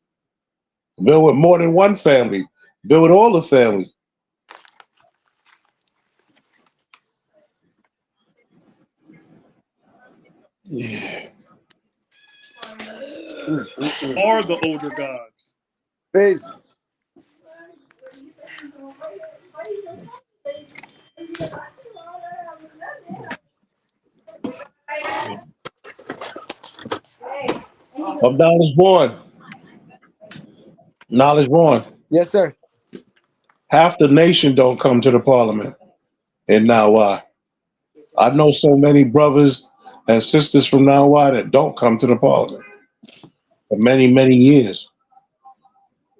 Speaker 4: Build with more than one family. Build with all the family. Yeah.
Speaker 1: Are the older gods.
Speaker 2: Peace.
Speaker 4: Of knowledge born. Knowledge born.
Speaker 2: Yes, sir.
Speaker 4: Half the nation don't come to the parliament. And now why? I know so many brothers and sisters from now why that don't come to the parliament for many, many years.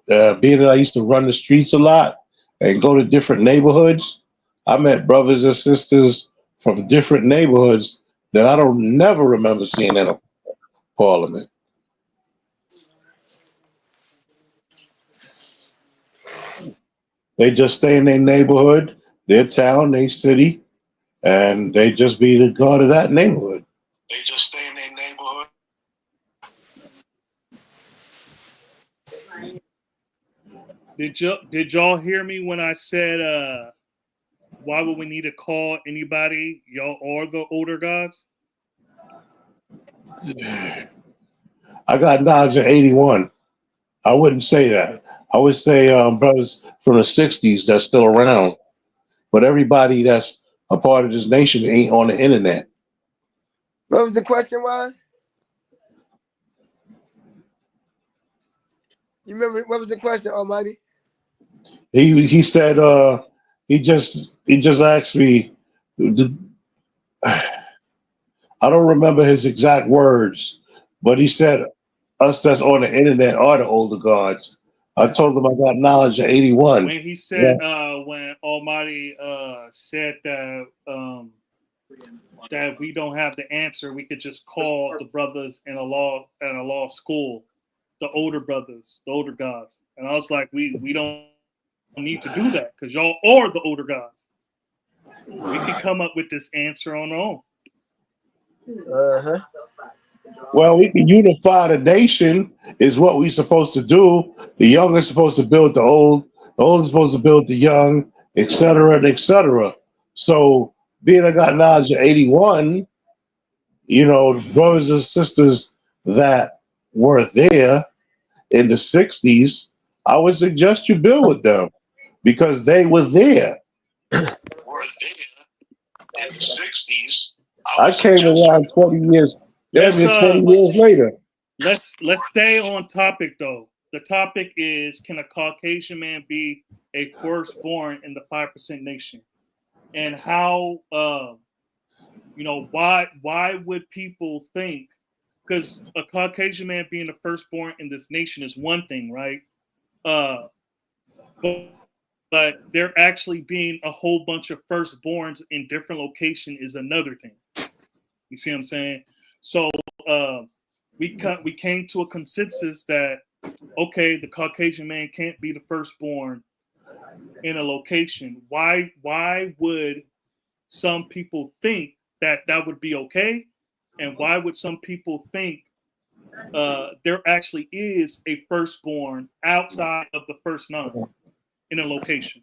Speaker 4: Being that I used to run the streets a lot and go to different neighborhoods, I met brothers and sisters from different neighborhoods that I don't never remember seeing in a parliament. They just stay in their neighborhood, their town, their city, and they just be the god of that neighborhood. They just stay in their neighborhood.
Speaker 1: Did y'all hear me when I said why would we need to call anybody? Y'all are the older gods?
Speaker 4: I got knowledge of 81. I wouldn't say that. I would say brothers from the 60s that's still around. But everybody that's a part of this nation ain't on the internet.
Speaker 2: What was the question was? You remember what was the question, Almighty?
Speaker 4: He said he just asked me. I don't remember his exact words, but he said us that's on the internet are the older gods. I told him I got knowledge of 81.
Speaker 1: When he said when Almighty said that that we don't have the answer, we could just call the brothers in a law school, the older brothers, the older gods. And I was like, we don't need to do that because y'all are the older gods. We can come up with this answer on our own.
Speaker 2: Uh-huh.
Speaker 4: Well, we can unify the nation is what we're supposed to do. The young are supposed to build the old is supposed to build the young, etc., and etc. So being I got knowledge of 81, brothers and sisters that were there in the 60s, I would suggest you build with them because they were there. Were there in the 60s. I came around 20 years.
Speaker 1: Let's
Speaker 4: 20 years later.
Speaker 1: Let's stay on topic though. The topic is: can a Caucasian man be a firstborn in the 5% nation? And how why would people think? Because a Caucasian man being the firstborn in this nation is one thing, right? But there actually being a whole bunch of firstborns in different locations is another thing. You see what I'm saying? So we came to a consensus that okay, the Caucasian man can't be the firstborn in a location. Why would some people think that would be okay? And why would some people think there actually is a firstborn outside of the first 9 in a location?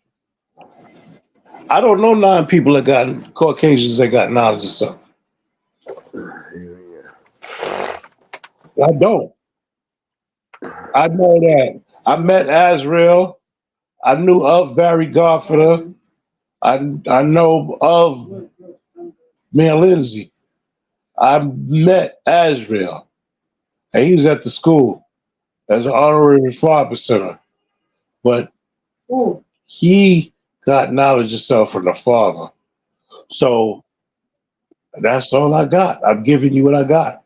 Speaker 4: I don't know 9 people that got Caucasians that got knowledge of stuff. I don't. I know that. I met Azrael. I knew of Barry Garfield. I know of Mayor Lindsay. I met Azrael. And he was at the school as an honorary 5%er. But he got knowledge of self from the father. So that's all I got. I'm giving you what I got.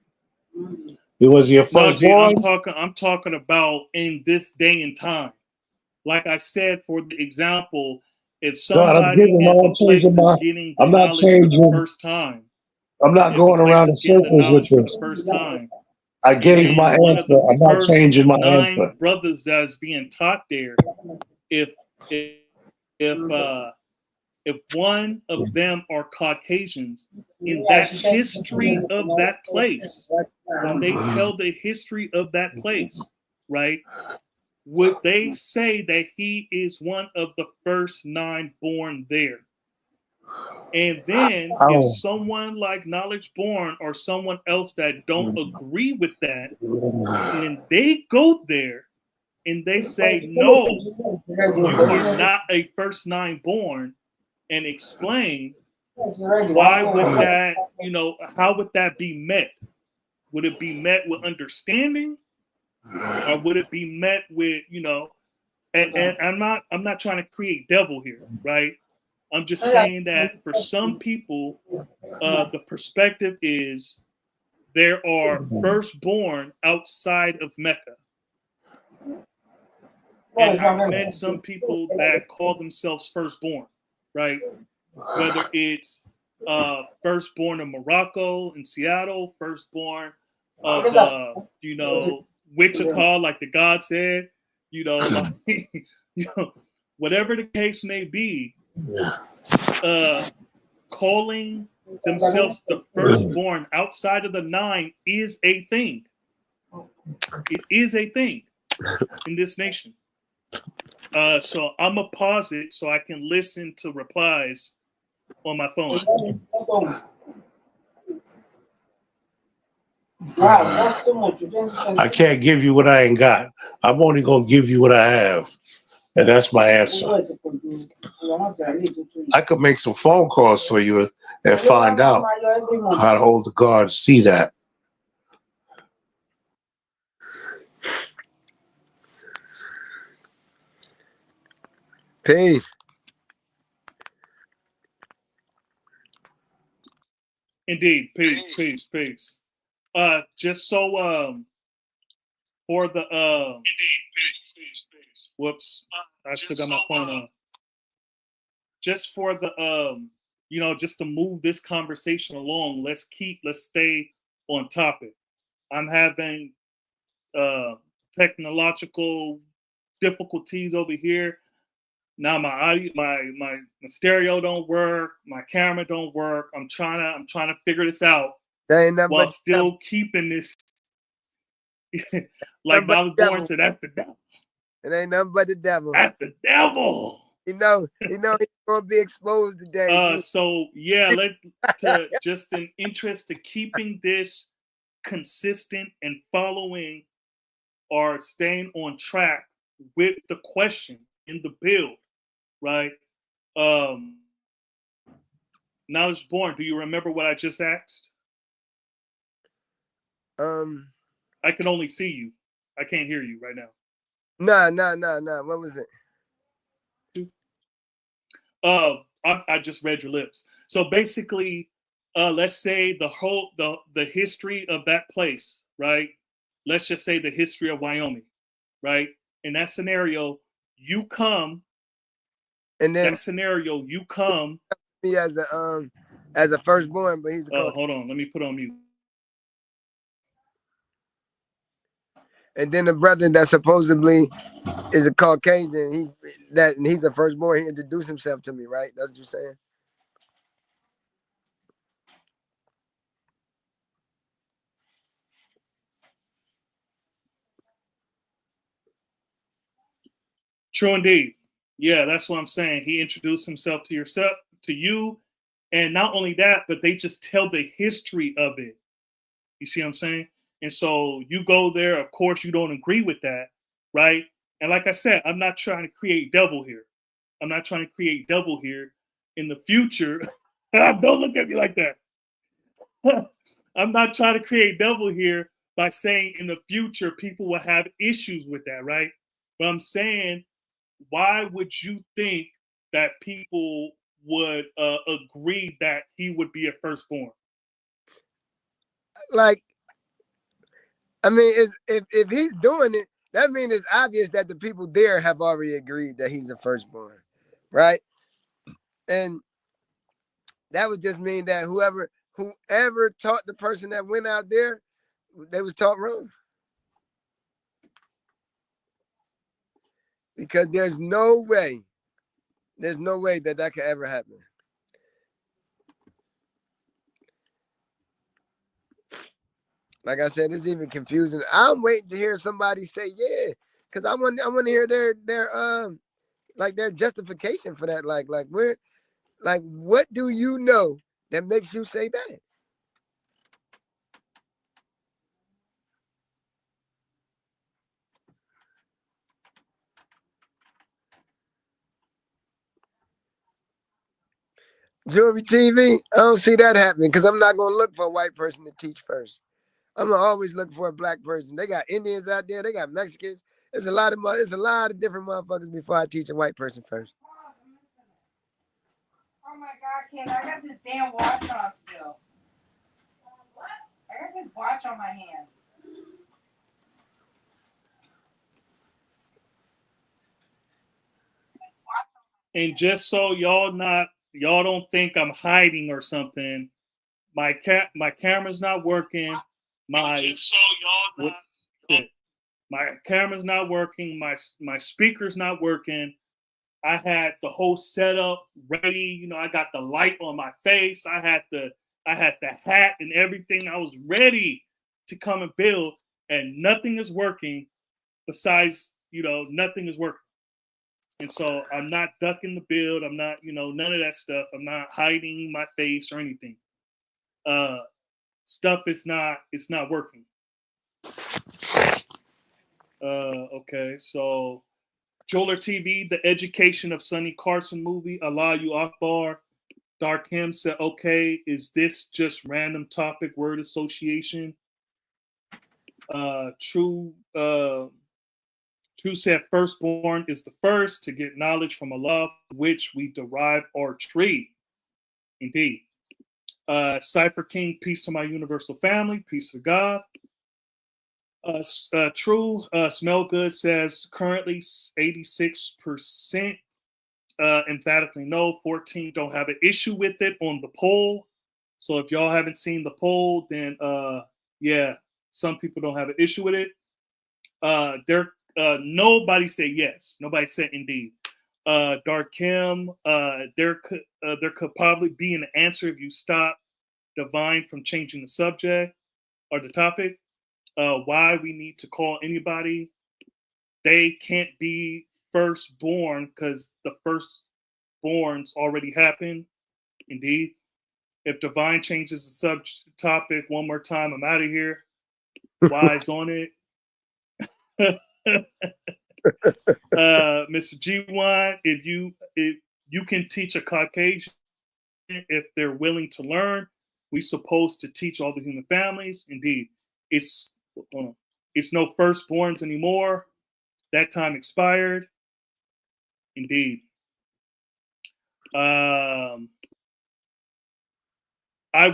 Speaker 4: It was your firstborn.
Speaker 1: I'm talking about in this day and time. Like I said, for the example, if somebody in a place is getting the knowledge for the first time,
Speaker 4: I'm not going around in circles with this.
Speaker 1: The first time,
Speaker 4: I gave my answer. I'm not changing my
Speaker 1: 9
Speaker 4: answer.
Speaker 1: brothers that's being taught there, if if one of them are Caucasians, in that history of that place, when they tell the history of that place, right, would they say that he is one of the first 9 born there? And then if
Speaker 4: Oh.
Speaker 1: someone like Knowledge Born or someone else that don't agree with that, and then they go there and they say, no, you are not a first 9 born, and explain why would that, how would that be met? Would it be met with understanding, or would it be met with, and I'm not trying to create devil here, right? I'm just saying that for some people, the perspective is there are firstborn outside of Mecca. And I've met some people that call themselves firstborn, right? Whether it's firstborn of Morocco in Seattle, firstborn of Wichita, like the God said, like whatever the case may be, calling themselves the firstborn outside of the 9 is a thing. It is a thing in this nation. So I'm gonna pause it so I can listen to replies on my phone.
Speaker 4: I can't give you what I ain't got. I'm only gonna give you what I have, and that's my answer. I could make some phone calls for you and find out how to hold the guards see that.
Speaker 2: Peace.
Speaker 1: Indeed, peace. Just so for the whoops, I still got my phone on. Just for the just to move this conversation along, let's stay on topic. I'm having technological difficulties over here. Now my audio, my stereo don't work, my camera don't work. I'm trying to figure this out
Speaker 2: That ain't nothing
Speaker 1: while
Speaker 2: but
Speaker 1: still keeping this. Like Knowledge Born said, that's the devil.
Speaker 2: it ain't nothing but the devil.
Speaker 1: That's the devil.
Speaker 2: He's gonna be exposed today.
Speaker 1: So yeah, just in interest to keeping this consistent and following or staying on track with the question in the build, right? Knowledge Born, do you remember what I just asked? I can only see you. I can't hear you right now.
Speaker 2: No. What was it?
Speaker 1: I just read your lips. So basically, let's say the history of that place, right? Let's just say the history of Wyoming, right? In that scenario, you come.
Speaker 2: And then
Speaker 1: that scenario, you come.
Speaker 2: Me as a firstborn, but he's a Caucasian.
Speaker 1: Hold on, let me put on mute.
Speaker 2: And then the brother that supposedly is a Caucasian, he's a firstborn. He introduced himself to me, right? That's what you're saying.
Speaker 1: True indeed. Yeah, that's what I'm saying. He introduced himself to you, and not only that, but they just tell the history of it. You see what I'm saying? And so you go there. Of course, you don't agree with that, right? And like I said, I'm not trying to create devil here. I'm not trying to create devil here. In the future, don't look at me like that. I'm not trying to create devil here by saying in the future people will have issues with that, right? But I'm saying, why would you think that people would agree that he would be a firstborn?
Speaker 2: Like, I mean, if he's doing it, that means it's obvious that the people there have already agreed that he's a firstborn, right? And that would just mean that whoever taught the person that went out there, they was taught wrong. Because there's no way There's no way that could ever happen. Like I said, it's even confusing. I'm waiting to hear somebody say yeah, because I want to hear their justification for that. Like what do you know that makes you say that? Jewelry TV, I don't see that happening because I'm not gonna look for a white person to teach first. I'm gonna always look for a black person. They got Indians out there, they got Mexicans. There's a lot of different motherfuckers before I teach a white person first.
Speaker 6: Oh my God, kid, I got this damn watch on still. What? I got this watch on my hand.
Speaker 1: And just so y'all don't think I'm hiding or something, my camera's not working. My camera's not working. My speaker's not working. I had the whole setup ready. You know, I got the light on my face. I had the hat and everything. I was ready to come and build, and nothing is working. Besides, nothing is working. And so I'm not ducking the build. I'm not, none of that stuff. I'm not hiding my face or anything. Stuff it's not working. Okay, so Joler TV, the education of Sonny Carson movie, Allahu Akbar. Dark Him said, okay, is this just random topic word association? True said, firstborn is the first to get knowledge from Allah, which we derive our tree. Indeed. Cypher King, peace to my universal family, peace to God. True Smell Good says currently 86% emphatically no, 14 don't have an issue with it on the poll. So if y'all haven't seen the poll, then yeah, some people don't have an issue with it. Nobody said yes. Nobody said indeed. Dark Kim, there could probably be an answer if you stop Divine from changing the subject or the topic. Why we need to call anybody. They can't be firstborn because the firstborns already happened. Indeed. If Divine changes the subject topic one more time, I'm out of here. Wise on it. Mr. G1, if you can teach a Caucasian if they're willing to learn, we supposed to teach all the human families. Indeed, it's no firstborns anymore. That time expired. Indeed. I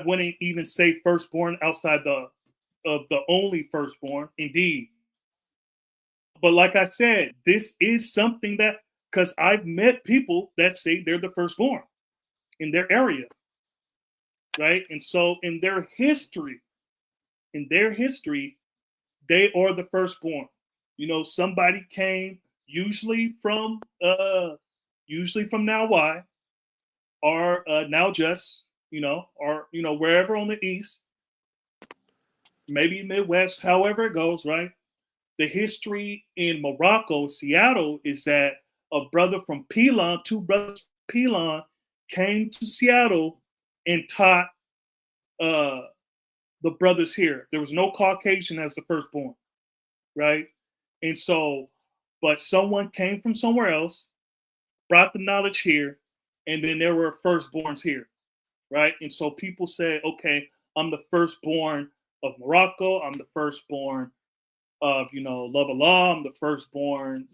Speaker 1: wouldn't even say firstborn outside of the only firstborn. Indeed. But like I said, this is something that, because I've met people that say they're the firstborn in their area, right? And so in their history, they are the firstborn. Somebody came usually from Now Why, or Now Just, or wherever on the east, maybe Midwest, however it goes, right? The history in Morocco, Seattle, is that a brother from Pilon, two brothers from Pilon, came to Seattle and taught the brothers here. There was no Caucasian as the firstborn, right? And so, but someone came from somewhere else, brought the knowledge here, and then there were firstborns here, right? And so people say, okay, I'm the firstborn of Morocco. I'm the firstborn of, love Allah. I'm the firstborn,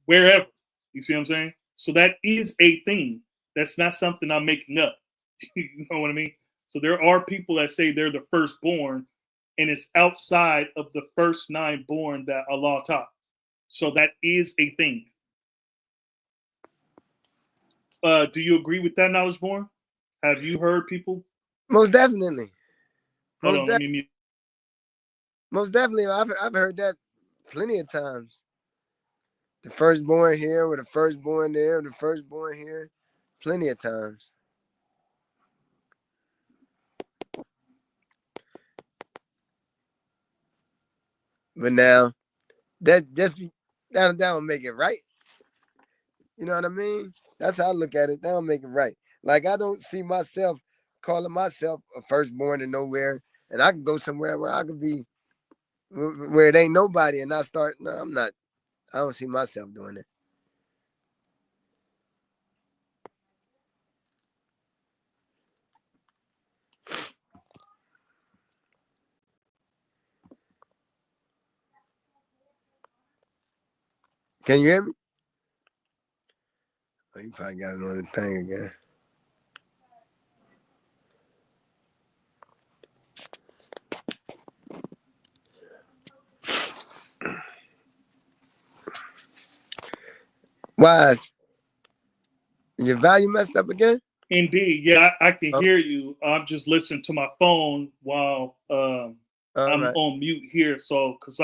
Speaker 1: wherever. You see what I'm saying? So that is a thing. That's not something I'm making up. You know what I mean? So there are people that say they're the firstborn, and it's outside of the first 9 born that Allah taught. So that is a thing. Do you agree with that, Knowledge Born? Have you heard people?
Speaker 2: Most definitely.
Speaker 1: Hold on, let me mute.
Speaker 2: Most definitely. I've heard that plenty of times. The firstborn here, or the firstborn there, or the firstborn here. Plenty of times. But now, that don't make it right. You know what I mean? That's how I look at it. That don't make it right. Like, I don't see myself calling myself a firstborn in nowhere, and I can go somewhere where I could be where it ain't nobody, and I start. No, I'm not. I don't see myself doing it. Can you hear me? Oh, you probably got another thing again. Wise, is your value messed up again?
Speaker 1: Indeed, yeah, I can
Speaker 2: Oh,
Speaker 1: hear you. I'm just listening to my phone while
Speaker 2: all
Speaker 1: I'm
Speaker 2: right.
Speaker 1: on mute here. So, cause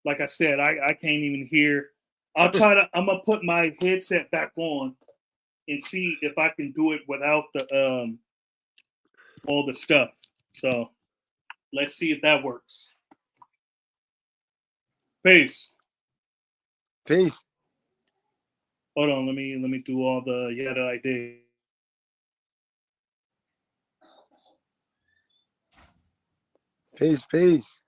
Speaker 1: like I said, I can't even hear. I'll try to. I'm gonna put my headset back on and see if I can do it without the all the stuff. So let's see if that works. Peace.
Speaker 2: Peace.
Speaker 1: Hold on, let me do all the yeah that I did.
Speaker 2: Peace. Peace.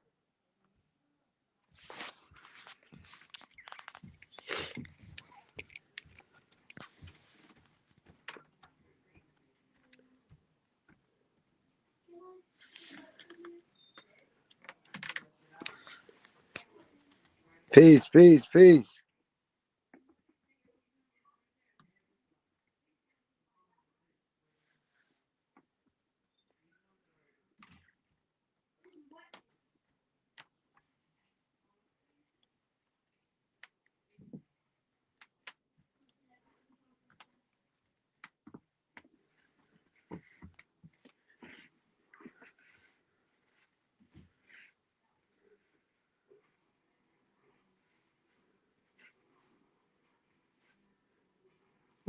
Speaker 2: Peace. Peace. Peace.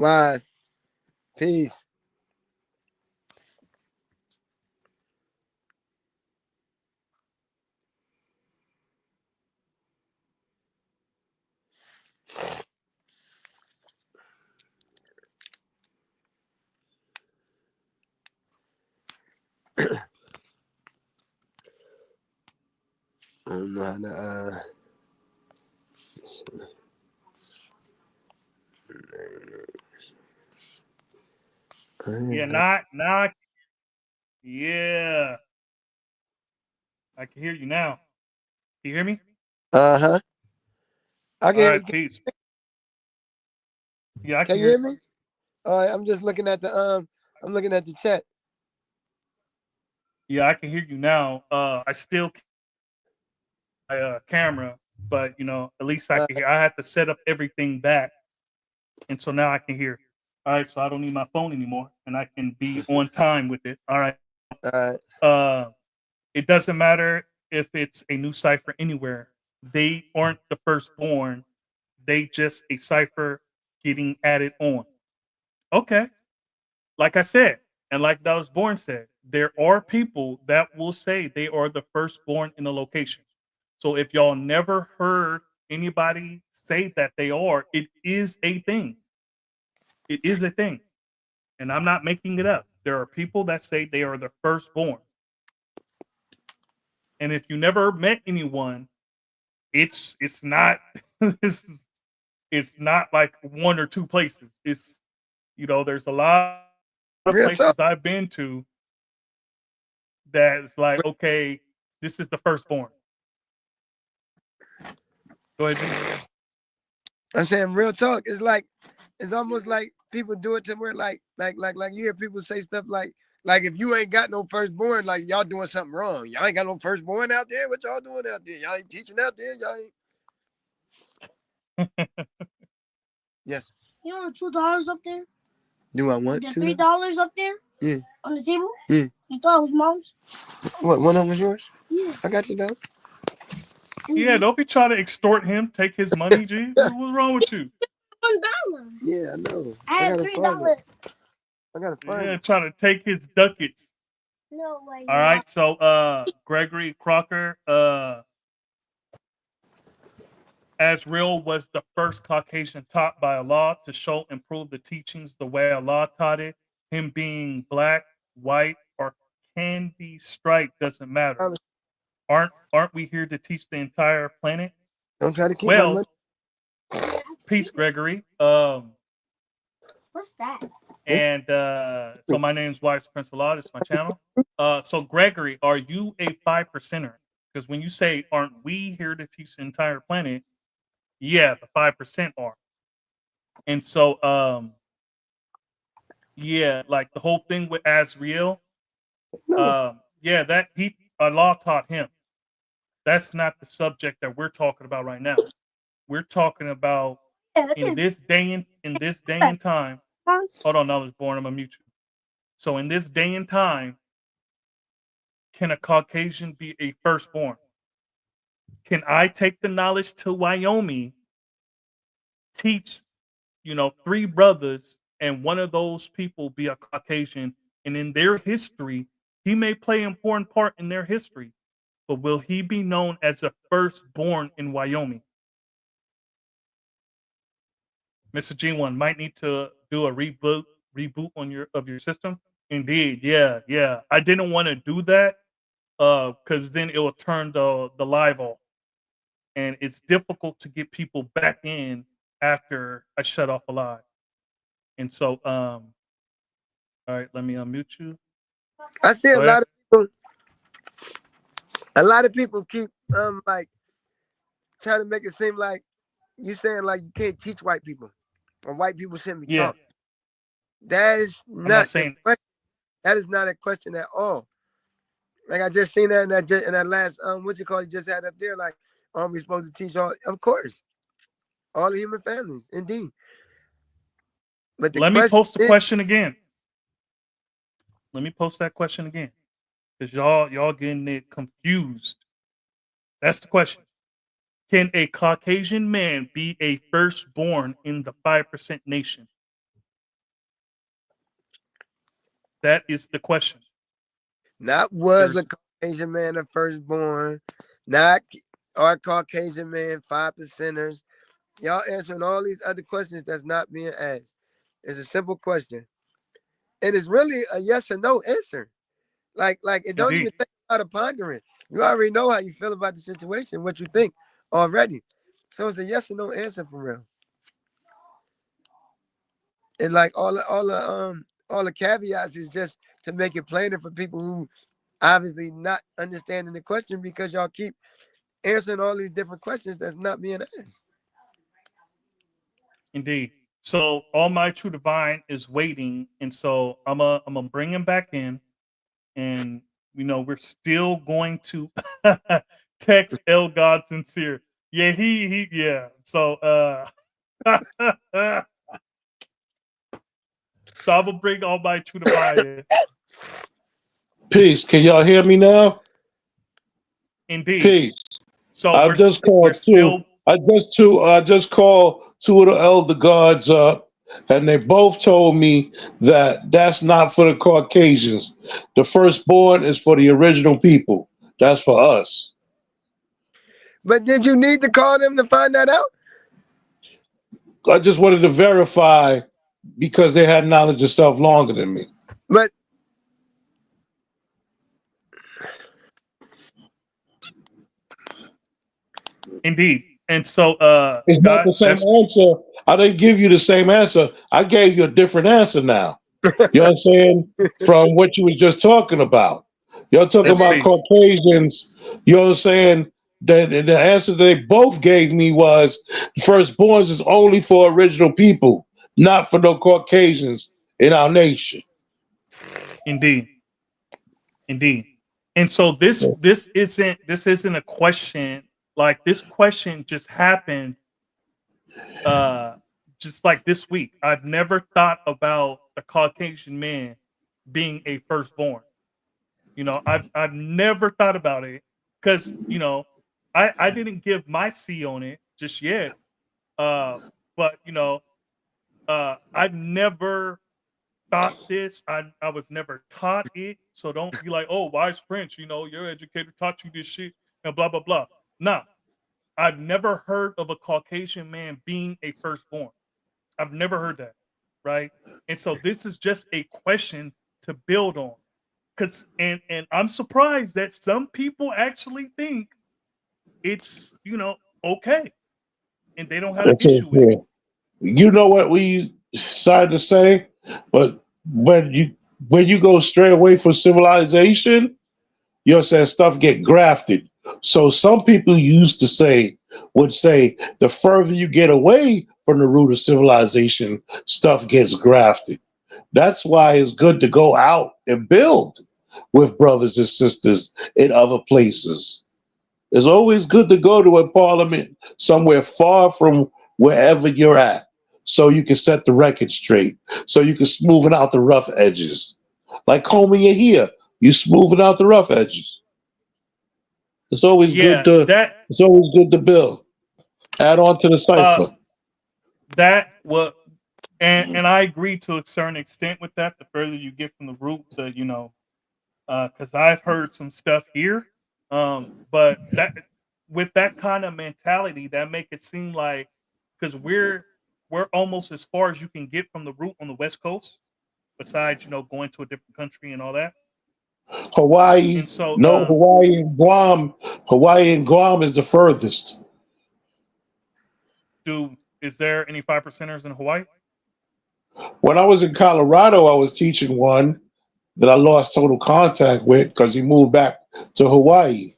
Speaker 2: Wise. Peace. I don't know how to.
Speaker 1: Yeah, now. Yeah, I can hear you now. Can you hear me?
Speaker 2: Uh-huh. I can
Speaker 1: All
Speaker 2: hear
Speaker 1: right,
Speaker 2: you.
Speaker 1: peace. Yeah, I
Speaker 2: Can
Speaker 1: can
Speaker 2: you hear
Speaker 1: hear.
Speaker 2: me? All right. I'm just looking at the. I'm looking at the chat.
Speaker 1: Yeah, I can hear you now. I still my camera, but at least I
Speaker 2: Uh,
Speaker 1: can hear. I have to set up everything back, and so now I can hear. All right, so I don't need my phone anymore, and I can be on time with it. All right.
Speaker 2: uh,
Speaker 1: Uh, it doesn't matter if it's a new cipher anywhere. They aren't the firstborn. They just a cipher getting added on. Okay, like I said, and like that was born said, there are people that will say they are the firstborn in a location. So if y'all never heard anybody say that they are, it is a thing. It is a thing. And I'm not making it up. There are people that say they are the firstborn. And if you never met anyone, it's not it's not like one or two places. It's there's a lot of
Speaker 2: real talk.
Speaker 1: places I've been to that's like, okay, this is the firstborn. Go ahead, G.
Speaker 2: I'm saying real talk. It's almost like people do it to where like you hear people say stuff like if you ain't got no firstborn, like y'all doing something wrong. Y'all ain't got no firstborn out there. What y'all doing out there? Y'all ain't teaching out there. Y'all ain't. Yes. You know the $2 up there? Do I want the $3 up there? Yeah. On the table? Yeah. You thought it was mom's? What? One of them was yours? Yeah. I got you, dog.
Speaker 1: Yeah, don't be trying to extort him, take his money, G. What's wrong with you?
Speaker 2: $1. Yeah, I know. I had $3. I gotta find
Speaker 1: Yeah,
Speaker 2: it.
Speaker 1: trying to take his ducats.
Speaker 2: No way.
Speaker 1: All right, so Gregory Crocker, Azrael was the first Caucasian taught by Allah to show and prove the teachings the way Allah taught it. Him being black, white, or can be striped doesn't matter. Aren't we here to teach the entire planet?
Speaker 2: Don't try to keep my
Speaker 1: Well,
Speaker 2: money.
Speaker 1: peace, Gregory.
Speaker 2: What's that?
Speaker 1: And so my name's Wife's Prince Allah. This is my channel. So Gregory, are you a 5%er? Because when you say, aren't we here to teach the entire planet? Yeah, the 5% are. And so yeah, like the whole thing with Azrael,
Speaker 2: No.
Speaker 1: yeah, that Allah taught him. That's not the subject that we're talking about right now. We're talking about in this day and time. Hold on, I was born. I'm gonna mute you. So in this day and time, can a Caucasian be a firstborn? Can I take the knowledge to Wyoming, teach, 3 brothers, and one of those people be a Caucasian, and in their history, he may play an important part in their history, but will he be known as a firstborn in Wyoming? Mr. G1 might need to do a reboot on your system. Indeed, yeah. I didn't want to do that because then it will turn the live off, and it's difficult to get people back in after I shut off a live. And so, all right, let me unmute you.
Speaker 2: I see
Speaker 1: Go ahead.
Speaker 2: a lot of people keep like trying to make it seem like you saying like you can't teach white people or white people shouldn't be
Speaker 1: Yeah,
Speaker 2: taught. That is
Speaker 1: I'm not
Speaker 2: not the
Speaker 1: saying
Speaker 2: question. That is not a question at all. Like I just seen that in that last what you call you just had up there. Like, are we supposed to teach all? Of course, all the human families, indeed. But the
Speaker 1: let me
Speaker 2: question
Speaker 1: post the
Speaker 2: is,
Speaker 1: question again. Let me post that question again. Because y'all getting it confused. That's the question. Can a Caucasian man be a firstborn in the 5% nation? That is the question.
Speaker 2: not was a Caucasian man a firstborn, not are Caucasian man 5%ers. Y'all answering all these other questions that's not being asked. It's a simple question. And it's really a yes or no answer. Like it don't even
Speaker 1: Indeed.
Speaker 2: take a lot of pondering. You already know how you feel about the situation, what you think already. So it's a yes or no answer for real. And like all the caveats is just to make it plainer for people who obviously not understanding the question because y'all keep answering all these different questions that's not being asked.
Speaker 1: Indeed. So all my true divine is waiting, and so I'm gonna bring him back in, and we're still going to text El God Sincere. Yeah, he yeah. So so I'm gonna bring all my true divine in.
Speaker 4: Peace. Can y'all hear me now?
Speaker 1: Indeed.
Speaker 4: Peace.
Speaker 1: So
Speaker 4: I just called two. I just called two of the elder gods up, and they both told me that that's not for the Caucasians. The firstborn is for the original people. That's for us.
Speaker 2: But did you need to call them to find that out?
Speaker 4: I just wanted to verify because they had knowledge of stuff longer than me.
Speaker 2: But
Speaker 1: Indeed. And so
Speaker 4: It's not
Speaker 1: God,
Speaker 4: the same
Speaker 1: that's
Speaker 4: answer. I didn't give you the same answer. I gave you a different answer now. You know what I'm saying? From what you were just talking about. You're talking
Speaker 1: that's
Speaker 4: about
Speaker 1: peace.
Speaker 4: Caucasians. You know what I'm saying? The answer they both gave me was firstborns is only for original people, not for no Caucasians in our nation.
Speaker 1: Indeed. Indeed. And so this isn't a question. Like this question just happened uh just like this week. I've never thought about a Caucasian man being a firstborn. I've never thought about it because I didn't give my C on it just yet. But I've never thought this. I was never taught it. So don't be like, oh, why is French? Your educator taught you this shit and blah blah blah. No, I've never heard of a Caucasian man being a firstborn. I've never heard that, right? And so this is just a question to build on. Cause and I'm surprised that some people actually think it's okay and they don't have an
Speaker 4: It's
Speaker 1: issue with it.
Speaker 4: okay. You know what we decided to say, but when you go stray away from civilization, you're saying stuff get grafted. So some people would say the further you get away from the root of civilization, stuff gets grafted. That's why it's good to go out and build with brothers and sisters in other places. It's always good to go to a parliament somewhere far from wherever you're at so you can set the record straight, so you can smoothen out the rough edges. Like combing your hair, you smoothing out the rough edges. It's always good
Speaker 1: Yeah,
Speaker 4: to it's always good to build. Add on to the
Speaker 1: uh
Speaker 4: cipher.
Speaker 1: that what and I agree to a certain extent with that. The further you get from the root, because I've heard some stuff here. But that with that kind of mentality, that make it seem like because we're almost as far as you can get from the root on the West Coast, besides going to a different country and all that.
Speaker 4: Hawaii,
Speaker 1: And so,
Speaker 4: no, Hawaii and Guam. Hawaii and Guam is the furthest.
Speaker 1: is there any 5%ers in Hawaii?
Speaker 4: When I was in Colorado, I was teaching one that I lost total contact with because he moved back to Hawaii.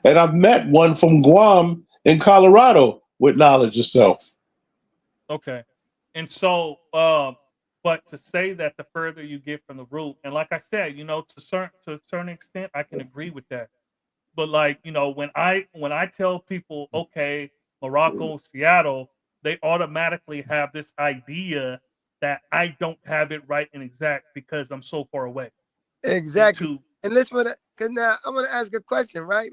Speaker 4: And I've met one from Guam in Colorado with knowledge of self.
Speaker 1: Okay. And so, but to say that the further you get from the root, and like I said, to a certain extent, I can agree with that. But like, when I tell people, okay, Morocco, Seattle, they automatically have this idea that I don't have it right and exact because I'm so far away. And
Speaker 2: Exactly.
Speaker 1: to
Speaker 2: And listen, because now I'm gonna ask a question, right?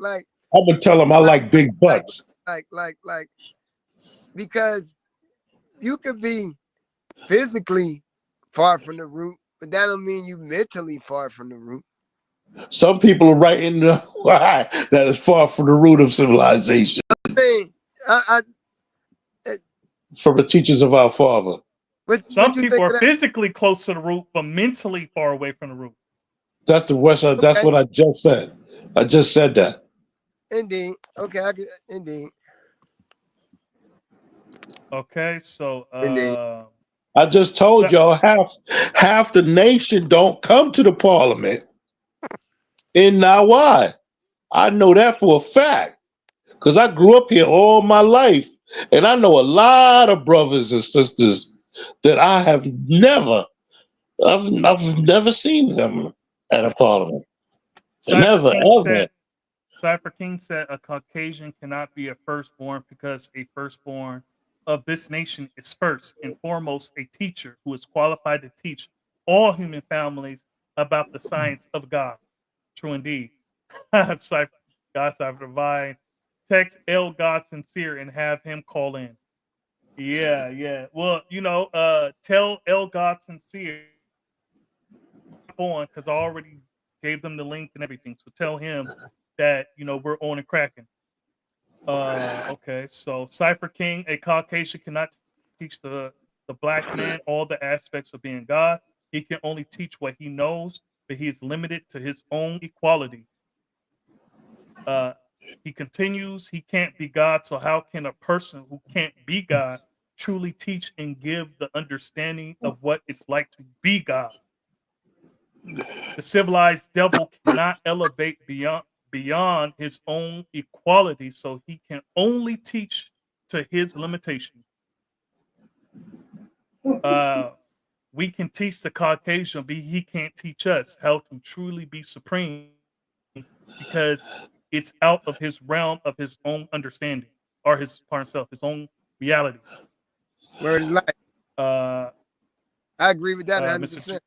Speaker 4: I'm gonna tell him I
Speaker 2: Like,
Speaker 4: like big
Speaker 2: like,
Speaker 4: butts.
Speaker 2: like, because you could be physically far from the root, but that don't mean you mentally far from the root.
Speaker 4: Some people are right in the that is far from the root of civilization,
Speaker 2: Hey, I
Speaker 4: from the teachers of our father.
Speaker 2: what
Speaker 1: some
Speaker 2: you
Speaker 1: people
Speaker 2: think
Speaker 1: are
Speaker 2: of that?
Speaker 1: physically close to the root, but mentally far away from the root.
Speaker 4: That's the West. That's
Speaker 2: Okay,
Speaker 4: what I just said. I just said that.
Speaker 2: indeed. Okay, indeed,
Speaker 1: Okay, so
Speaker 2: indeed.
Speaker 4: I just told
Speaker 1: so,
Speaker 4: y'all half the nation don't come to the parliament in Nawai. I know that for a fact because I grew up here all my life, and I know a lot of brothers and sisters that I've never seen them at a parliament.
Speaker 1: Cypher
Speaker 4: Never
Speaker 1: King
Speaker 4: ever.
Speaker 1: said Cypher King said a Caucasian cannot be a firstborn because a firstborn of this nation is first and foremost a teacher who is qualified to teach all human families about the science of God. True indeed. Cypher, God Cypher Divine. Text L God Sincere and have him call in. Yeah, yeah. Well, tell L God Sincere on because I already gave them the link and everything. So tell him that we're on and cracking. Okay. So Cypher King, a Caucasian cannot teach the black man all the aspects of being God. He can only teach what he knows, but he is limited to his own equality. Uh, he continues, he can't be God. So how can a person who can't be God truly teach and give the understanding of what it's like to be God? The civilized devil cannot elevate beyond his own equality, so he can only teach to his limitation. Uh, we can teach the Caucasian, but he can't teach us how to truly be supreme because it's out of his realm of his own understanding or his part self, his own reality.
Speaker 2: Word is life.
Speaker 1: Uh,
Speaker 2: I agree with that
Speaker 1: Mr. G,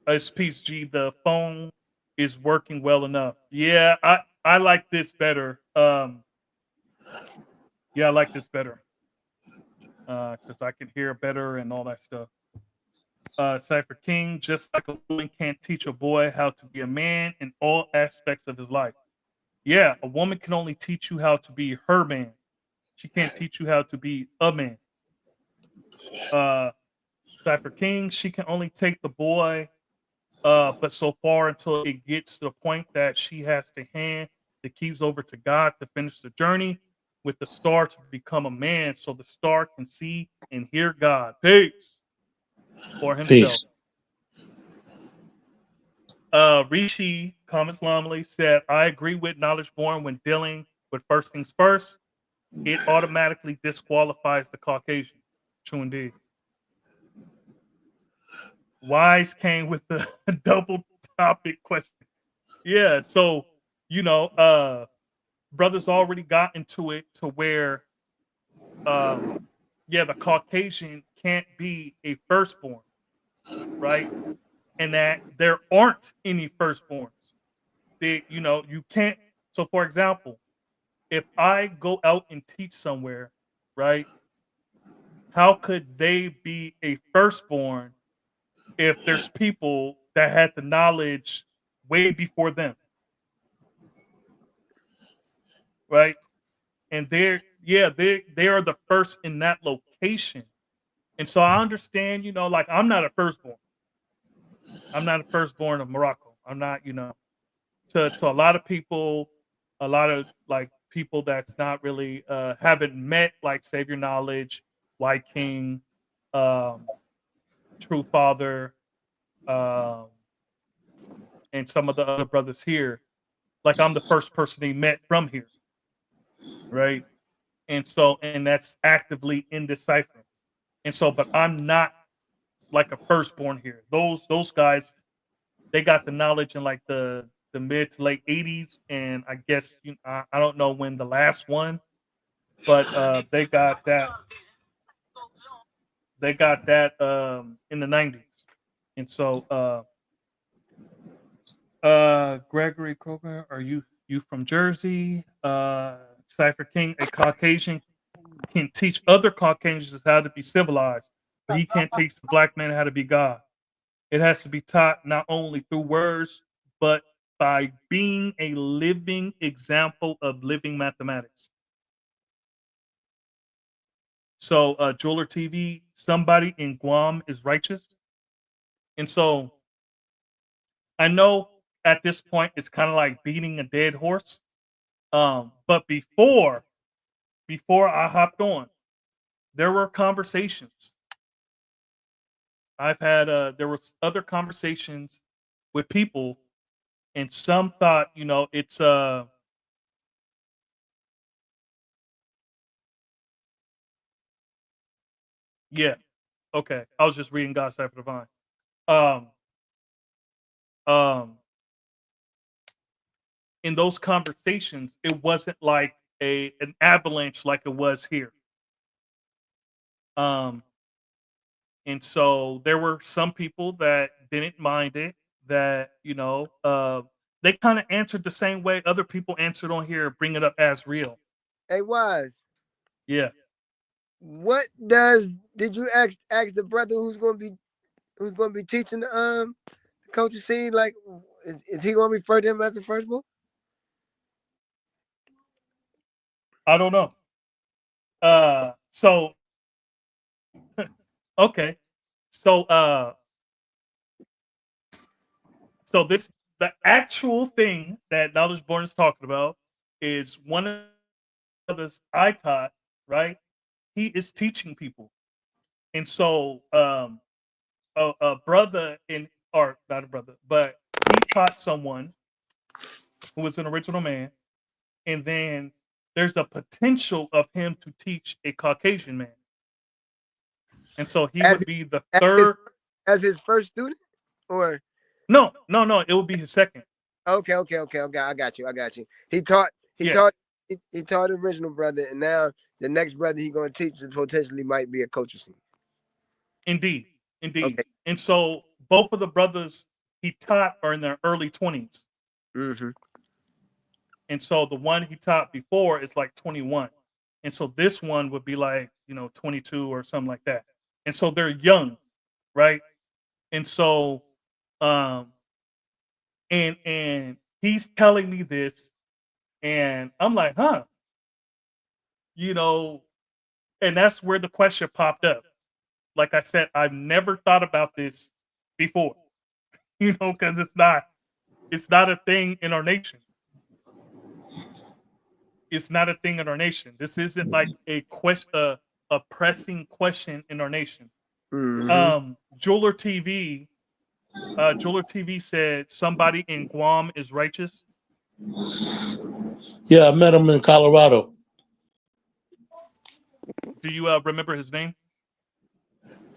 Speaker 2: 100%.
Speaker 1: Peace G, the phone is working well enough. Yeah, I like this better. Yeah, I like this better. Because I can hear better and all that stuff. Cypher King, just like a woman can't teach a boy how to be a man in all aspects of his life. Yeah, a woman can only teach you how to be her man. She can't teach you how to be a man. Uh, Cypher King, she can only take the boy, but so far until it gets to the point that she has to hand the keys over to God to finish the journey with the star to become a man so the star can see and hear God. Peace for himself.
Speaker 4: Peace.
Speaker 1: Rishi Kamaslamali said, I agree with knowledge born when dealing with first things first. It automatically disqualifies the Caucasian. True indeed. Wise came with the double topic question. Yeah, so you know, brothers already got into it to where um yeah, the Caucasian can't be a firstborn, right? And that there aren't any firstborns. You can't. So for example, if I go out and teach somewhere, right? How could they be a firstborn if there's people that had the knowledge way before them, right? And they are the first in that location. And so I understand, like I'm not a firstborn. I'm not a firstborn of Morocco. I'm not, to a lot of people, a lot of like people that's not really haven't met like Savior Knowledge, White King, um, True Father, um, and some of the other brothers here. Like I'm the first person they met from here, right? And that's actively in deciphering. And so, but I'm not like a firstborn here. Those guys, they got the knowledge in like the mid to late '80s, and I guess I don't know when the last one, but they got that in the '90s, and so Gregory Kroger, are you from Jersey? Cypher King, a Caucasian can teach other Caucasians how to be civilized, but he can't teach the black man how to be God. It has to be taught not only through words, but by being a living example of living mathematics. So, Jeweler TV, somebody in Guam is righteous. And so I know at this point it's kind of like beating a dead horse. But before I hopped on, there were conversations. There was other conversations with people, and some thought, it's yeah, okay. I was just reading God's Cipher Divine. Um, um, in those conversations, it wasn't like an avalanche like it was here. Um, and so there were some people that didn't mind it, that they kind of answered the same way other people answered on here, bring it up as real.
Speaker 2: Hey, Wise,
Speaker 1: Yeah.
Speaker 2: what did you ask the brother who's gonna be teaching the coaching scene? Like, is he gonna refer to him as the firstborn?
Speaker 1: I don't know. So okay. So so this the actual thing that Knowledge Born is talking about is one of the I taught, right? He is teaching people. And so a brother in or not a brother, but he taught someone who was an original man, and then there's a potential of him to teach a Caucasian man. And so he
Speaker 2: As
Speaker 1: would be the
Speaker 2: as his
Speaker 1: third.
Speaker 2: as his first student, or
Speaker 1: No, no, no, it would be his second.
Speaker 2: okay. I got you. He taught he
Speaker 1: Yeah,
Speaker 2: taught he taught the original brother, and now the next brother he gonna teach potentially might be a coaching scene.
Speaker 1: indeed. Indeed.
Speaker 2: Okay.
Speaker 1: And so both of the brothers he taught are in their early 20s.
Speaker 2: Mm-hmm.
Speaker 1: And so the one he taught before is like 21. And so this one would be like, 22 or something like that. And so they're young, right? And so um and he's telling me this and I'm like, "Huh." You know, and that's where the question popped up. Like I said, I've never thought about this before, because it's not a thing in our nation. It's not a thing in our nation. This isn't like a question, a pressing question in our nation.
Speaker 2: Mm-hmm.
Speaker 1: Jeweler TV said somebody in Guam is righteous.
Speaker 4: Yeah, I met him in Colorado.
Speaker 1: Do you remember his name?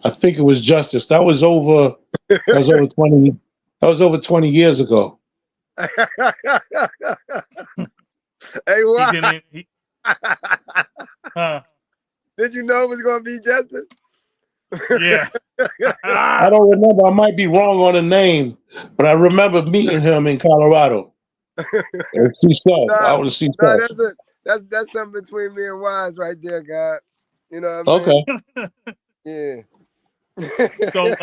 Speaker 4: I think it was Justice. That was over. That was over 20. That was over 20 years ago.
Speaker 2: Hey,
Speaker 1: He
Speaker 2: why?
Speaker 1: didn't.
Speaker 2: Did you know it was going to be Justice?
Speaker 1: Yeah.
Speaker 4: I don't remember. I might be wrong on the name, but I remember meeting him in Colorado. I was see
Speaker 2: No, that's something between me and Wise right there, God. You know what I mean?
Speaker 4: Okay.
Speaker 2: Yeah.
Speaker 1: So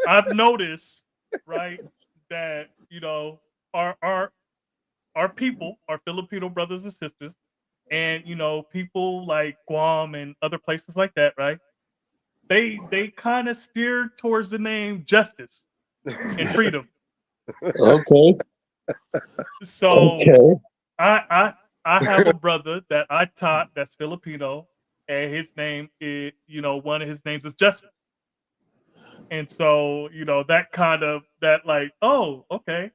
Speaker 1: I've noticed, right, that our people, our Filipino brothers and sisters, and people like Guam and other places like that, right? They kind of steer towards the name justice and freedom.
Speaker 4: Okay.
Speaker 1: So
Speaker 4: Okay.
Speaker 1: I have a brother that I taught that's Filipino, and his name is one of his names is Justice. And so, that like, oh, okay.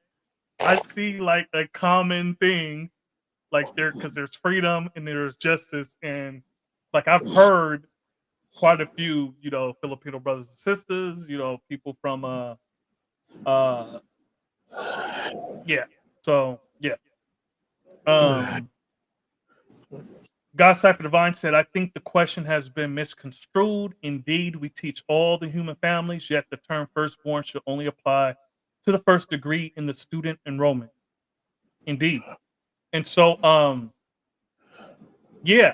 Speaker 1: I see like a common thing, like because there's freedom and there's justice. And like I've heard quite a few, Filipino brothers and sisters, people from yeah. So yeah. Um God Cypher Divine said, I think the question has been misconstrued. Indeed, we teach all the human families, yet the term firstborn should only apply to the first degree in the student enrollment. Indeed. And so, yeah,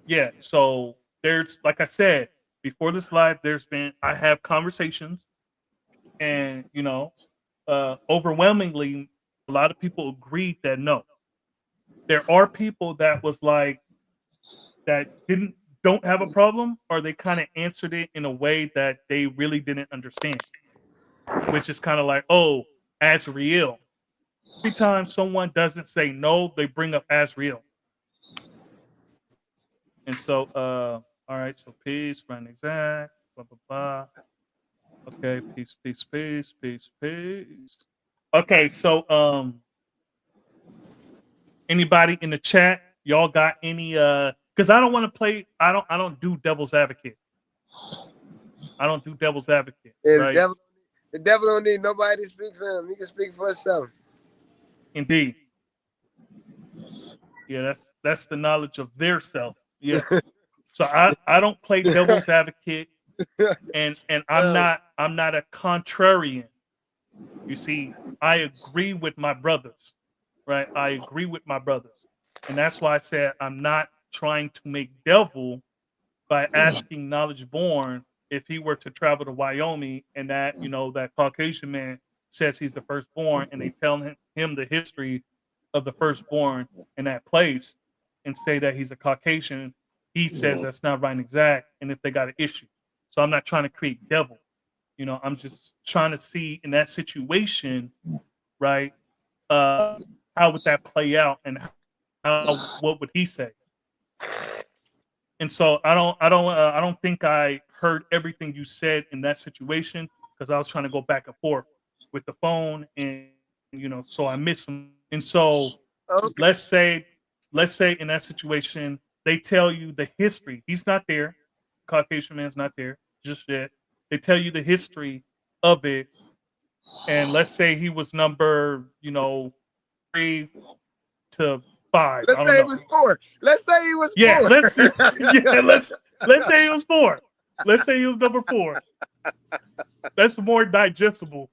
Speaker 1: yeah. So there's, like I said, before this live, I have conversations and, overwhelmingly, a lot of people agreed that no. There are people that was like, that don't have a problem, or they kind of answered it in a way that they really didn't understand, which is kind of like, oh, as real. Every time someone doesn't say no, they bring up as real. And so, all right, so peace, run exact, blah blah blah. Okay, peace, peace, peace, peace, peace. Okay, so anybody in the chat, y'all got any because I don't want to play, I don't do devil's advocate. I don't do devil's advocate,
Speaker 2: Yeah,
Speaker 1: right?
Speaker 2: the devil don't need nobody to speak for him. He can speak for himself.
Speaker 1: Indeed. Yeah, that's the knowledge of their self. Yeah. So I don't play devil's advocate, and I'm not a contrarian. You see, I agree with my brothers, right? I agree with my brothers. And that's why I said I'm not trying to make devil by asking Knowledge Born if he were to travel to Wyoming and that Caucasian man says he's the firstborn and they tell him the history of the firstborn in that place and say that he's a Caucasian, he says that's not right and exact, and if they got an issue. So I'm not trying to create devil. I'm just trying to see in that situation, right? How would that play out, and what would he say? And so I don't think I heard everything you said in that situation because I was trying to go back and forth with the phone, and so I missed some. And so
Speaker 2: Okay.
Speaker 1: let's say in that situation they tell you the history. He's not there. Caucasian man's not there just yet. They tell you the history of it, and let's say he was number 3 to 5.
Speaker 2: Let's
Speaker 1: I don't
Speaker 2: say it
Speaker 1: know.
Speaker 2: was 4. Let's say he was
Speaker 1: Yeah,
Speaker 2: 4.
Speaker 1: let's say he was 4. Let's say he was number 4. That's more digestible.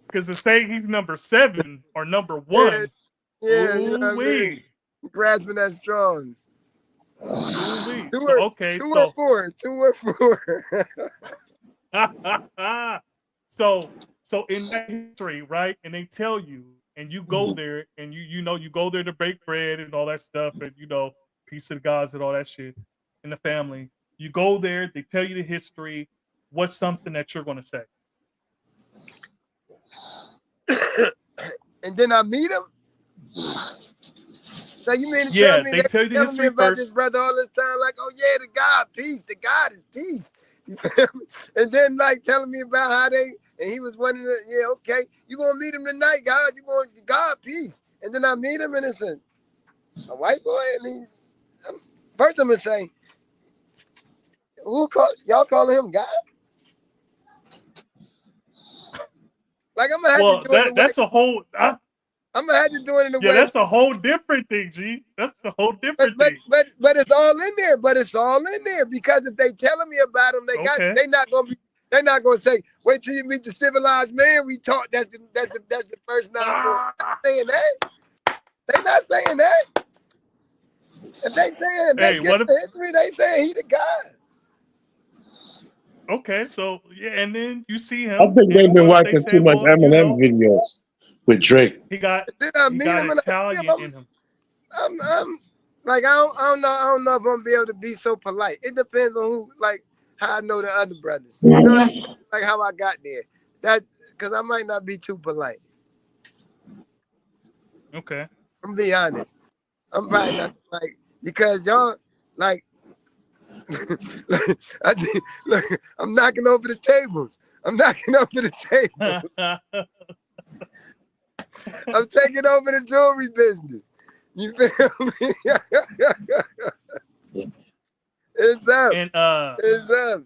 Speaker 1: Because to say he's number 7 or number
Speaker 2: Yeah,
Speaker 1: 1,
Speaker 2: yeah, you know
Speaker 1: ooh
Speaker 2: what I mean?
Speaker 1: wee,
Speaker 2: Grasping at straws.
Speaker 1: ooh wee.
Speaker 2: Two
Speaker 1: So
Speaker 2: or
Speaker 1: okay,
Speaker 2: two or
Speaker 1: so
Speaker 2: four. Two or four.
Speaker 1: so in that history, right? And they tell you, and you go there, and you go there to bake bread and all that stuff, and peace of the gods and all that shit in the family. You go there, they tell you the history. What's something that you're gonna say?
Speaker 2: And then I meet him. So you mean to tell
Speaker 1: Yeah,
Speaker 2: me
Speaker 1: they
Speaker 2: they
Speaker 1: tell you the
Speaker 2: telling me
Speaker 1: history
Speaker 2: about this
Speaker 1: first.
Speaker 2: brother all this time? Like, oh yeah, the God peace, the God is peace. You feel me? And then like telling me about how they and he was one of the okay, you gonna meet him tonight, God. You going to God peace. And then I meet him and it's a white boy. And first I'm gonna say, y'all calling him God? Like I'm gonna have to
Speaker 1: Well,
Speaker 2: do it the way
Speaker 1: that's a whole
Speaker 2: I'm gonna have to do it in the
Speaker 1: yeah,
Speaker 2: way.
Speaker 1: that's a whole different thing, G. That's a whole
Speaker 2: But
Speaker 1: different
Speaker 2: but
Speaker 1: thing.
Speaker 2: but but it's all in there. But it's all in there because if they telling me about them,
Speaker 1: Okay.
Speaker 2: they not gonna be. They're not gonna say, "Wait till you meet the civilized man." We taught that's the first 9 born.
Speaker 1: Ah,
Speaker 2: Saying that they not saying that. If they saying they
Speaker 1: hey,
Speaker 2: give
Speaker 1: what if
Speaker 2: the history, they saying he the God.
Speaker 1: okay, so yeah, and then you see
Speaker 4: I
Speaker 1: him,
Speaker 4: think they've
Speaker 1: and
Speaker 4: been
Speaker 1: what they
Speaker 4: watching
Speaker 1: say,
Speaker 4: too much
Speaker 1: well,
Speaker 4: Eminem videos with Drake.
Speaker 1: he got
Speaker 2: And then I
Speaker 1: he
Speaker 2: meet
Speaker 1: got
Speaker 2: him and I see
Speaker 1: Italian
Speaker 2: him.
Speaker 1: in him.
Speaker 2: I'm like I don't know if I'm gonna be able to be so polite. It depends on who like how I know the other brothers. You know what I'm saying? Like how I got there. That because I might not be too polite.
Speaker 1: Okay.
Speaker 2: I'm gonna be honest. I'm probably not like because y'all like look, I'm knocking over the tables. I'm knocking over the table. I'm taking over the jewelry business. You feel me? It's up.
Speaker 1: and
Speaker 2: It's up. No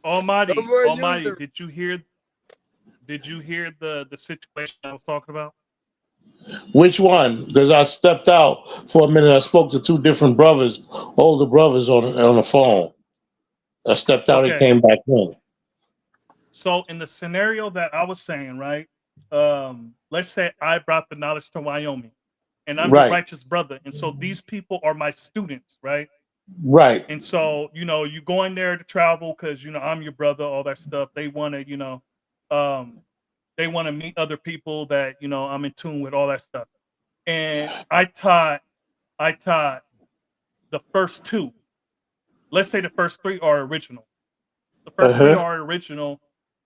Speaker 1: Almighty,
Speaker 2: more
Speaker 1: Almighty,
Speaker 2: user.
Speaker 1: did you hear the situation I was talking about?
Speaker 4: Which one? Because I stepped out for a minute. I spoke to two different brothers, older brothers on the phone. I stepped out and
Speaker 1: Okay.
Speaker 4: came back in.
Speaker 1: So in the scenario that I was saying, right? Let's say I brought the knowledge to Wyoming, and I'm your
Speaker 4: Right,
Speaker 1: righteous brother, and so these people are my students, right?
Speaker 4: right,
Speaker 1: And so you go in there to travel because I'm your brother, all that stuff. Um, they want to meet other people that I'm in tune with, all that stuff. And I taught the first two. Let's say the first three are original. The first three
Speaker 4: uh-huh,
Speaker 1: are original,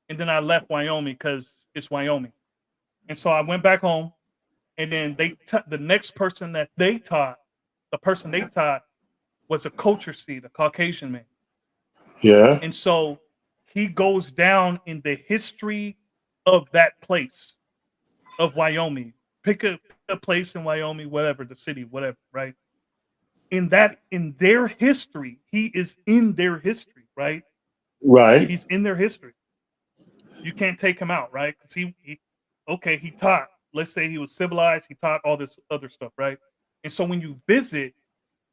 Speaker 1: and then I left Wyoming because it's Wyoming. And so I went back home, and then the next person that they taught, the person they taught was a culture seed, a Caucasian man.
Speaker 4: yeah,
Speaker 1: And so he goes down in the history of that place of Wyoming. Pick a place in Wyoming, whatever, the city, whatever, right? In their history, he is in their history, right?
Speaker 4: right,
Speaker 1: He's in their history. You can't take him out, right? Because okay, he taught. Let's say he was civilized. He taught all this other stuff, right? And so when you visit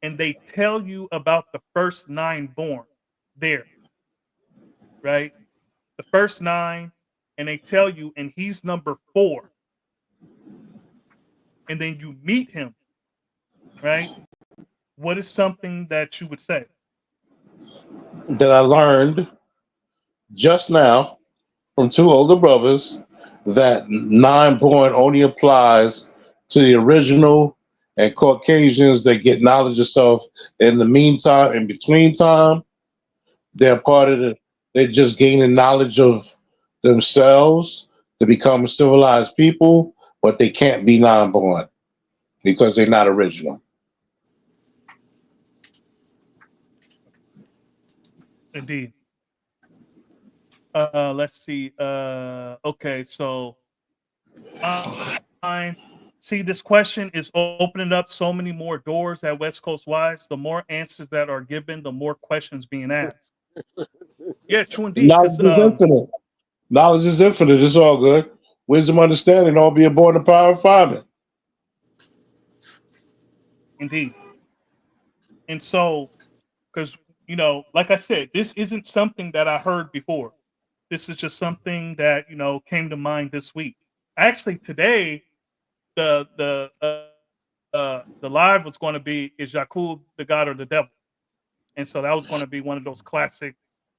Speaker 1: and they tell you about the first 9 born there, right? The first 9, and they tell you, and he's number 4, and then you meet him, right? What is something that you would say?
Speaker 4: that I learned just now from two older brothers that 9 born only applies to the original and Caucasians that get knowledge of self in the meantime, in between time, they're part of they're just gaining knowledge of themselves to become civilized people, but they can't be 9 born because they're not original.
Speaker 1: Indeed. Let's see. Okay, so fine. See, this question is opening up so many more doors at West Coast Wise. The more answers that are given, the more questions being asked. Yeah, true indeed.
Speaker 4: Knowledge
Speaker 1: Because
Speaker 4: is infinite. Knowledge is infinite. It's all good. Wisdom, understanding, all being born the power of five.
Speaker 1: indeed, and so because like I said, this isn't something that I heard before. This is just something that came to mind this week. actually today the live was going to be is Jakub the God or the devil, and so that was going to be one of those classic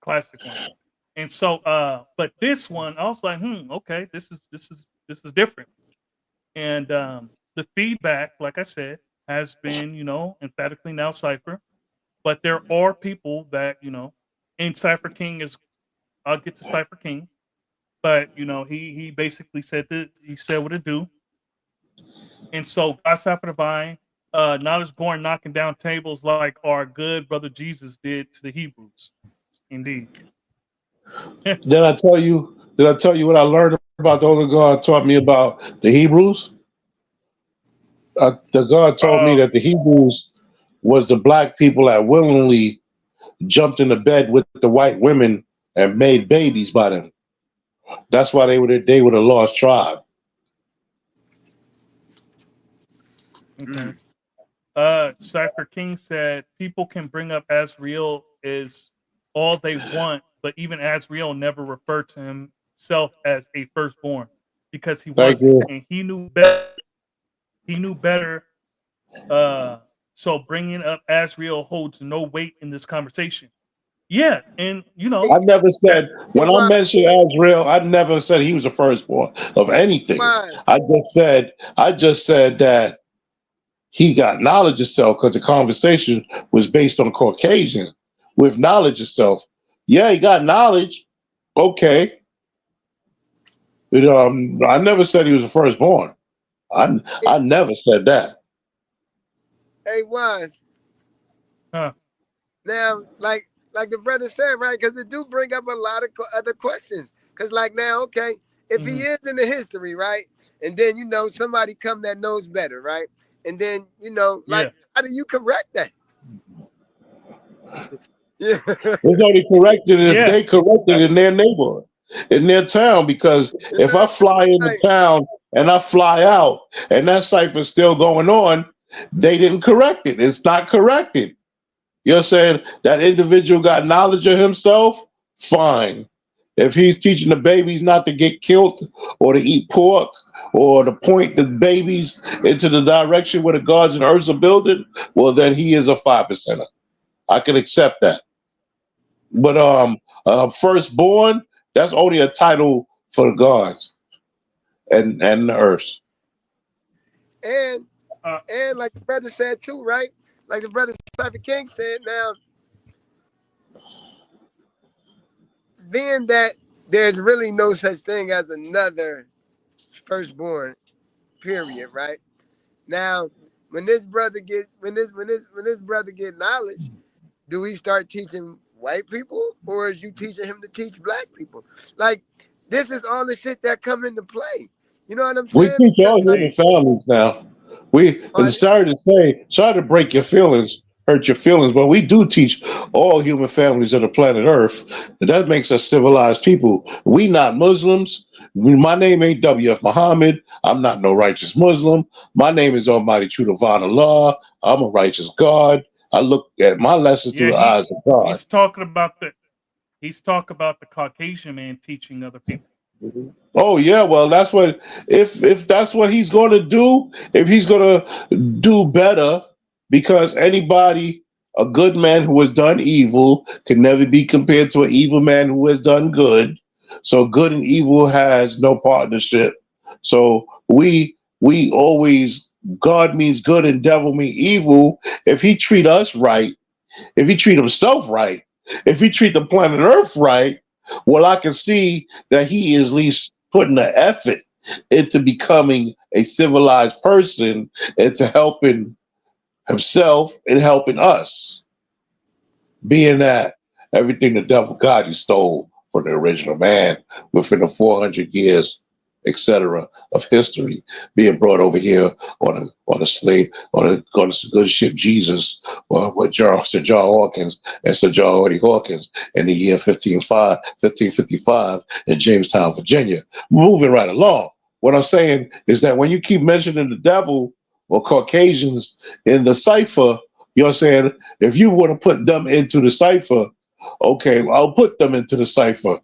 Speaker 1: ones. And so, but this one, I was like, okay, this is different. And the feedback, like I said, has been, emphatically now Cipher. But there are people that, and Cipher King is. I'll get to Cipher King, but he basically said that he said what to do. And so God Cipher Divine, not as born knocking down tables like our good brother Jesus did to the Hebrews. Indeed.
Speaker 4: Did I tell you? Did I tell you what I learned about the Holy God taught me about the Hebrews? The God told me
Speaker 1: uh,
Speaker 4: that the Hebrews was the black people that willingly jumped into bed with the white women and made babies by them. That's why they were the lost tribe.
Speaker 1: okay. Cypher King said people can bring up Asriel is all they want, but even Asriel never referred to himself as a firstborn because he
Speaker 4: Thank
Speaker 1: wasn't,
Speaker 4: you.
Speaker 1: and he knew better. He knew better. So bringing up Asriel holds no weight in this conversation. Yeah, and
Speaker 2: Hey,
Speaker 4: I never
Speaker 1: that.
Speaker 4: said
Speaker 2: hey,
Speaker 4: when I mentioned Azrael, I never said he was the firstborn of anything.
Speaker 2: Wise.
Speaker 4: I just said that he got knowledge of self because the conversation was based on Caucasian with knowledge of self. Yeah, he got knowledge. Okay. I never said he was the firstborn. I never said that.
Speaker 2: Hey, Wise.
Speaker 1: Huh.
Speaker 2: Now, like the brother said, right? Because it do bring up a lot of other questions. Because like now, okay, if he
Speaker 1: Mm-hmm.
Speaker 2: is in the history, right, and then somebody come that knows better, right, and then like
Speaker 1: Yeah.
Speaker 2: how do you correct that? Yeah,
Speaker 4: It's only corrected if
Speaker 1: Yeah.
Speaker 4: they corrected in
Speaker 1: That's
Speaker 4: their neighborhood, in their town. Because
Speaker 2: you
Speaker 4: if
Speaker 2: know,
Speaker 4: I fly into
Speaker 2: like,
Speaker 4: town and I fly out and that cipher's still going on, they didn't correct it. It's not corrected. You're saying that individual got knowledge of himself? Fine. If he's teaching the babies not to get killed or to eat pork or to point the babies into the direction where the gods and earths are building, well, then he is a 5%er. I can accept that. But firstborn, that's only a title for the gods and the earth.
Speaker 2: and
Speaker 1: uh,
Speaker 2: and like the brother said too, right? Like the brother Cypher King said. Now, being that there's really no such thing as another firstborn, period, right? Now, when this brother gets when this brother get knowledge, do we start teaching white people, or is you teaching him to teach black people? Like, this is all the shit that come into play. You know what I'm
Speaker 4: We
Speaker 2: saying?
Speaker 4: teach
Speaker 2: Because
Speaker 4: all
Speaker 2: like,
Speaker 4: human families now. We and
Speaker 2: pardon?
Speaker 4: sorry to break your feelings, hurt your feelings, but we do teach all human families of the planet Earth. And that makes us civilized people. We not Muslims. My name ain't W.F. Muhammad. I'm not no righteous Muslim. My name is Almighty True Divine Allah. I'm a righteous God. I look at my lessons through
Speaker 1: yeah,
Speaker 4: the eyes of God.
Speaker 1: he's talking about the Caucasian man teaching other people.
Speaker 4: Oh yeah, well that's what if that's what he's going to do, if he's going to do better, because anybody, a good man who has done evil can never be compared to an evil man who has done good. So good and evil has no partnership. So we always, God means good and devil mean evil. If he treat us right, if he treat himself right, if he treat the planet Earth right, well, I can see that he is at least putting the effort into becoming a civilized person and to helping himself and helping us, being that everything the devil got, he stole from the original man within the 400 years, etc., of history, being brought over here on a slave on a good ship Jesus, with Sir John Hawkins and Sir John Hardy Hawkins in the year 1555 in Jamestown, Virginia. Moving right along. What I'm saying is that when you keep mentioning the devil or Caucasians in the cipher, you're saying if you were to put them into the cipher, okay, well, I'll put them into the cipher.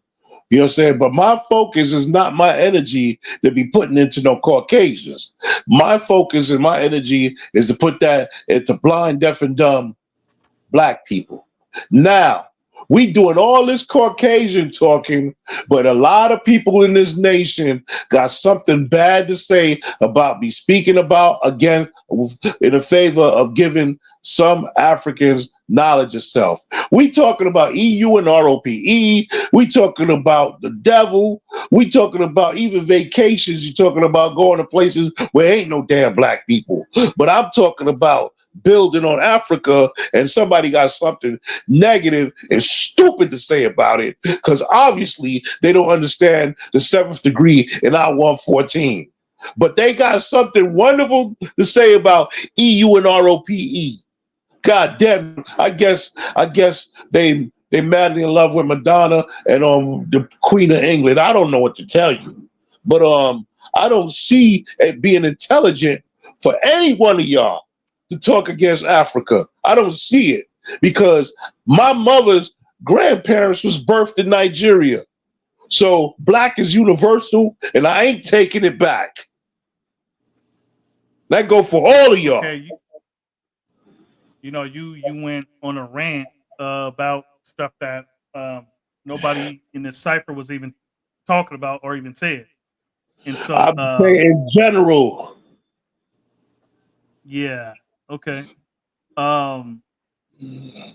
Speaker 4: You know what I'm saying? But my focus is not my energy to be putting into no Caucasians. My focus and my energy is to put that into blind, deaf, and dumb black people. Now, we doing all this Caucasian talking, but a lot of people in this nation got something bad to say about me speaking about again in a favor of giving some Africans knowledge of self. We talking about EU and ROPE. We talking about the devil. We talking about even vacations. You're talking about going to places where ain't no damn black people. But I'm talking about building on Africa, and somebody got something negative and stupid to say about it because obviously they don't understand the seventh degree in our 114. But they got something wonderful to say about EU and ROPE. God damn, I guess they madly in love with Madonna and the Queen of England. I don't know what to tell you. But I don't see it being intelligent for any one of y'all to talk against Africa. I don't see it because my mother's grandparents was birthed in Nigeria. So black is universal and I ain't taking it back. That go for all of y'all.
Speaker 1: Okay, you went on a rant about stuff that nobody in the cipher was even talking about or even said. And so,
Speaker 4: I'm saying in general.
Speaker 1: yeah, okay, um,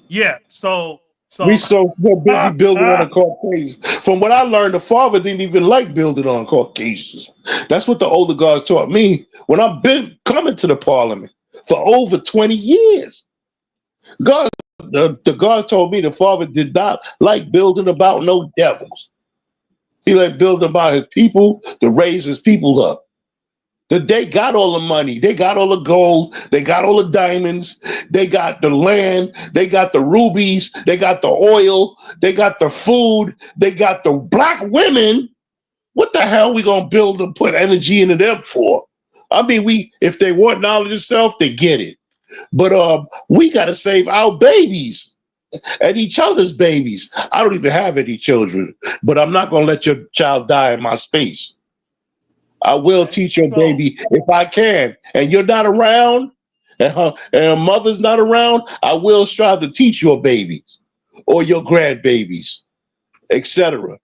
Speaker 1: yeah. So,
Speaker 4: We
Speaker 1: so,
Speaker 4: so busy building on the Caucasians. From what I learned, the father didn't even like building on Caucasians. That's what the older guards taught me when I've been coming to the parliament for over 20 years. God, the guards told me the father did not like building about no devils. He liked building about his people to raise his people up. That they got all the money, they got all the gold, they got all the diamonds, they got the land, they got the rubies, they got the oil, they got the food, they got the black women. What the hell we gonna build and put energy into them for? I mean, if they want knowledge of self, they get it. But we gotta save our babies and each other's babies. I don't even have any children, but I'm not gonna let your child die in my space. I will
Speaker 1: okay,
Speaker 4: teach your
Speaker 1: so
Speaker 4: baby if I can. And you're not around, and her mother's not around, I will strive to teach your babies or your grandbabies, etc.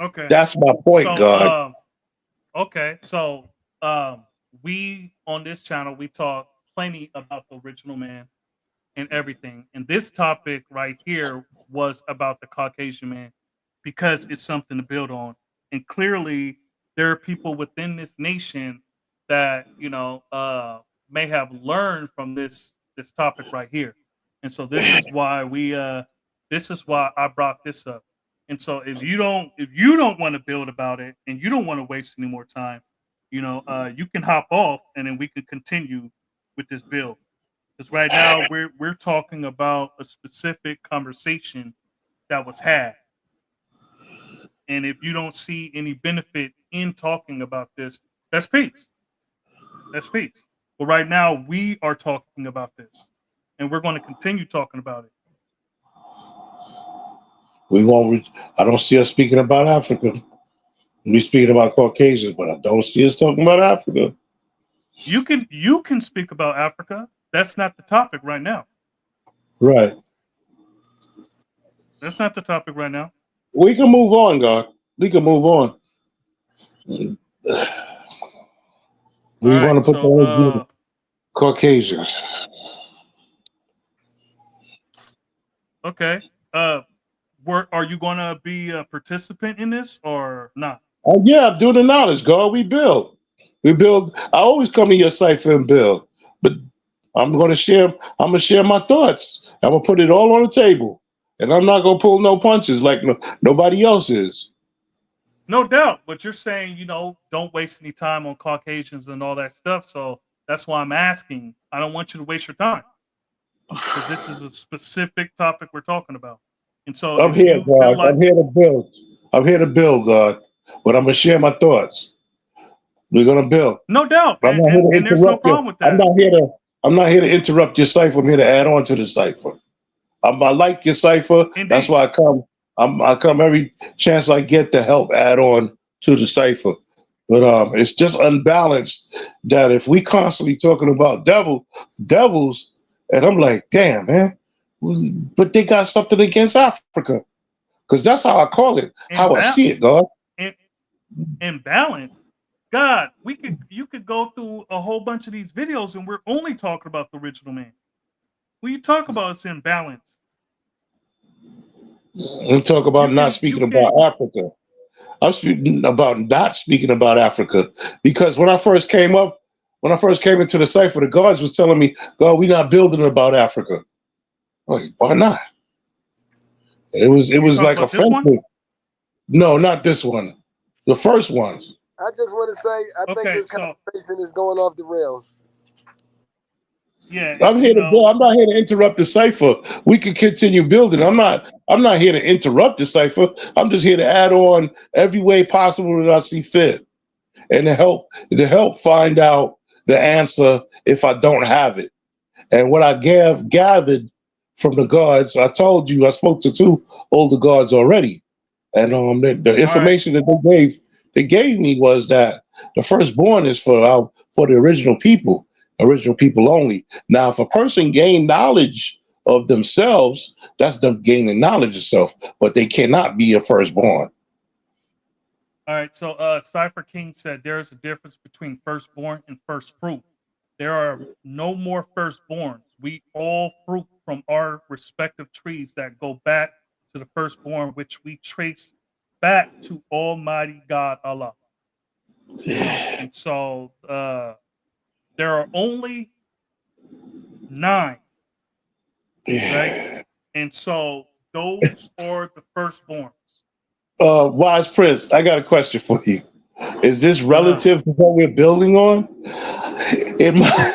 Speaker 1: okay,
Speaker 4: That's my point,
Speaker 1: so
Speaker 4: God.
Speaker 1: okay, so we on this channel we talk plenty about the original man and everything. And this topic right here was about the Caucasian man because it's something to build on. And clearly, there are people within this nation that may have learned from this topic right here. And so this is why I brought this up. And so if you don't want to build about it and you don't want to waste any more time, you can hop off and then we can continue with this build. Because right now we're talking about a specific conversation that was had. And if you don't see any benefit in talking about this, that's peace. That's peace. But right now we are talking about this. And we're going to continue talking about it.
Speaker 4: We won't. I don't see us speaking about Africa. We speaking about Caucasians, but I don't see us talking about Africa.
Speaker 1: You can speak about Africa. That's not the topic right now.
Speaker 4: Right.
Speaker 1: That's not the topic right now.
Speaker 4: We can move on, God. We can move on. We
Speaker 1: All
Speaker 4: want
Speaker 1: right.
Speaker 4: to put the
Speaker 1: So
Speaker 4: energy in Caucasians.
Speaker 1: okay. Were are you going to be a participant in this or not?
Speaker 4: Yeah, I'm doing the knowledge, God. We build. We build. I always come to your cipher and build. But I'm gonna share my thoughts. I'm gonna put it all on the table. And I'm not gonna pull no punches like nobody else is.
Speaker 1: No doubt, but you're saying, don't waste any time on Caucasians and all that stuff. So that's why I'm asking. I don't want you to waste your time because this is a specific topic we're talking about. And so
Speaker 4: I'm
Speaker 1: if
Speaker 4: here,
Speaker 1: you feel
Speaker 4: God.
Speaker 1: like,
Speaker 4: I'm here to build. I'm here to build, God. But I'm gonna share my thoughts. We're gonna build.
Speaker 1: no doubt,
Speaker 4: I'm
Speaker 1: and,
Speaker 4: not here
Speaker 1: and,
Speaker 4: to
Speaker 1: and there's no
Speaker 4: interrupt you.
Speaker 1: problem with that.
Speaker 4: I'm not here to interrupt your cipher. I'm here to add on to the cipher. I like your cipher. That's
Speaker 1: Indeed.
Speaker 4: why I come. I come every chance I get to help add on to the cipher. But it's just unbalanced that if we constantly talking about devils, and I'm like, damn, man, but they got something against Africa. Because that's how I call it,
Speaker 1: In
Speaker 4: how I
Speaker 1: ba-
Speaker 4: see it, God.
Speaker 1: in, in balance. God, you could go through a whole bunch of these videos and we're only talking about the original man. When you talk about it's in balance,
Speaker 4: We talk about not
Speaker 1: you
Speaker 4: speaking
Speaker 1: can
Speaker 4: about Africa. I'm speaking about not speaking about Africa. Because when I first came into the cipher, the guards was telling me, God, we're not building about Africa. Like, why not? It
Speaker 1: you
Speaker 4: was
Speaker 1: talk
Speaker 4: like
Speaker 1: about this one?
Speaker 4: offensive. No, not this one. The first ones.
Speaker 2: I just want to say, I think
Speaker 1: Okay,
Speaker 2: this
Speaker 1: so
Speaker 2: conversation is going off the rails.
Speaker 1: yeah,
Speaker 4: I'm here
Speaker 1: you
Speaker 4: to build.
Speaker 1: know,
Speaker 4: I'm not here to interrupt the cipher. We can continue building. I'm not here to interrupt the cipher. I'm just here to add on every way possible that I see fit, and to help find out the answer if I don't have it. And what I gathered from the guards, I told you I spoke to two older guards already, and the
Speaker 1: all right,
Speaker 4: information that they gave me was that the firstborn is for the original people only. Now, if a person gain knowledge of themselves, that's them gaining knowledge of self, but they cannot be a firstborn.
Speaker 1: all right. So Cypher King said there's a difference between firstborn and first fruit. There are no more firstborns. We all fruit from our respective trees that go back to the firstborn, which we trace back to Almighty God Allah. You know, and so there are only 9, right? And so those are the firstborns.
Speaker 4: Wise Prince, I got a question for you. Is this
Speaker 1: Uh-huh.
Speaker 4: relative to what we're building on? In my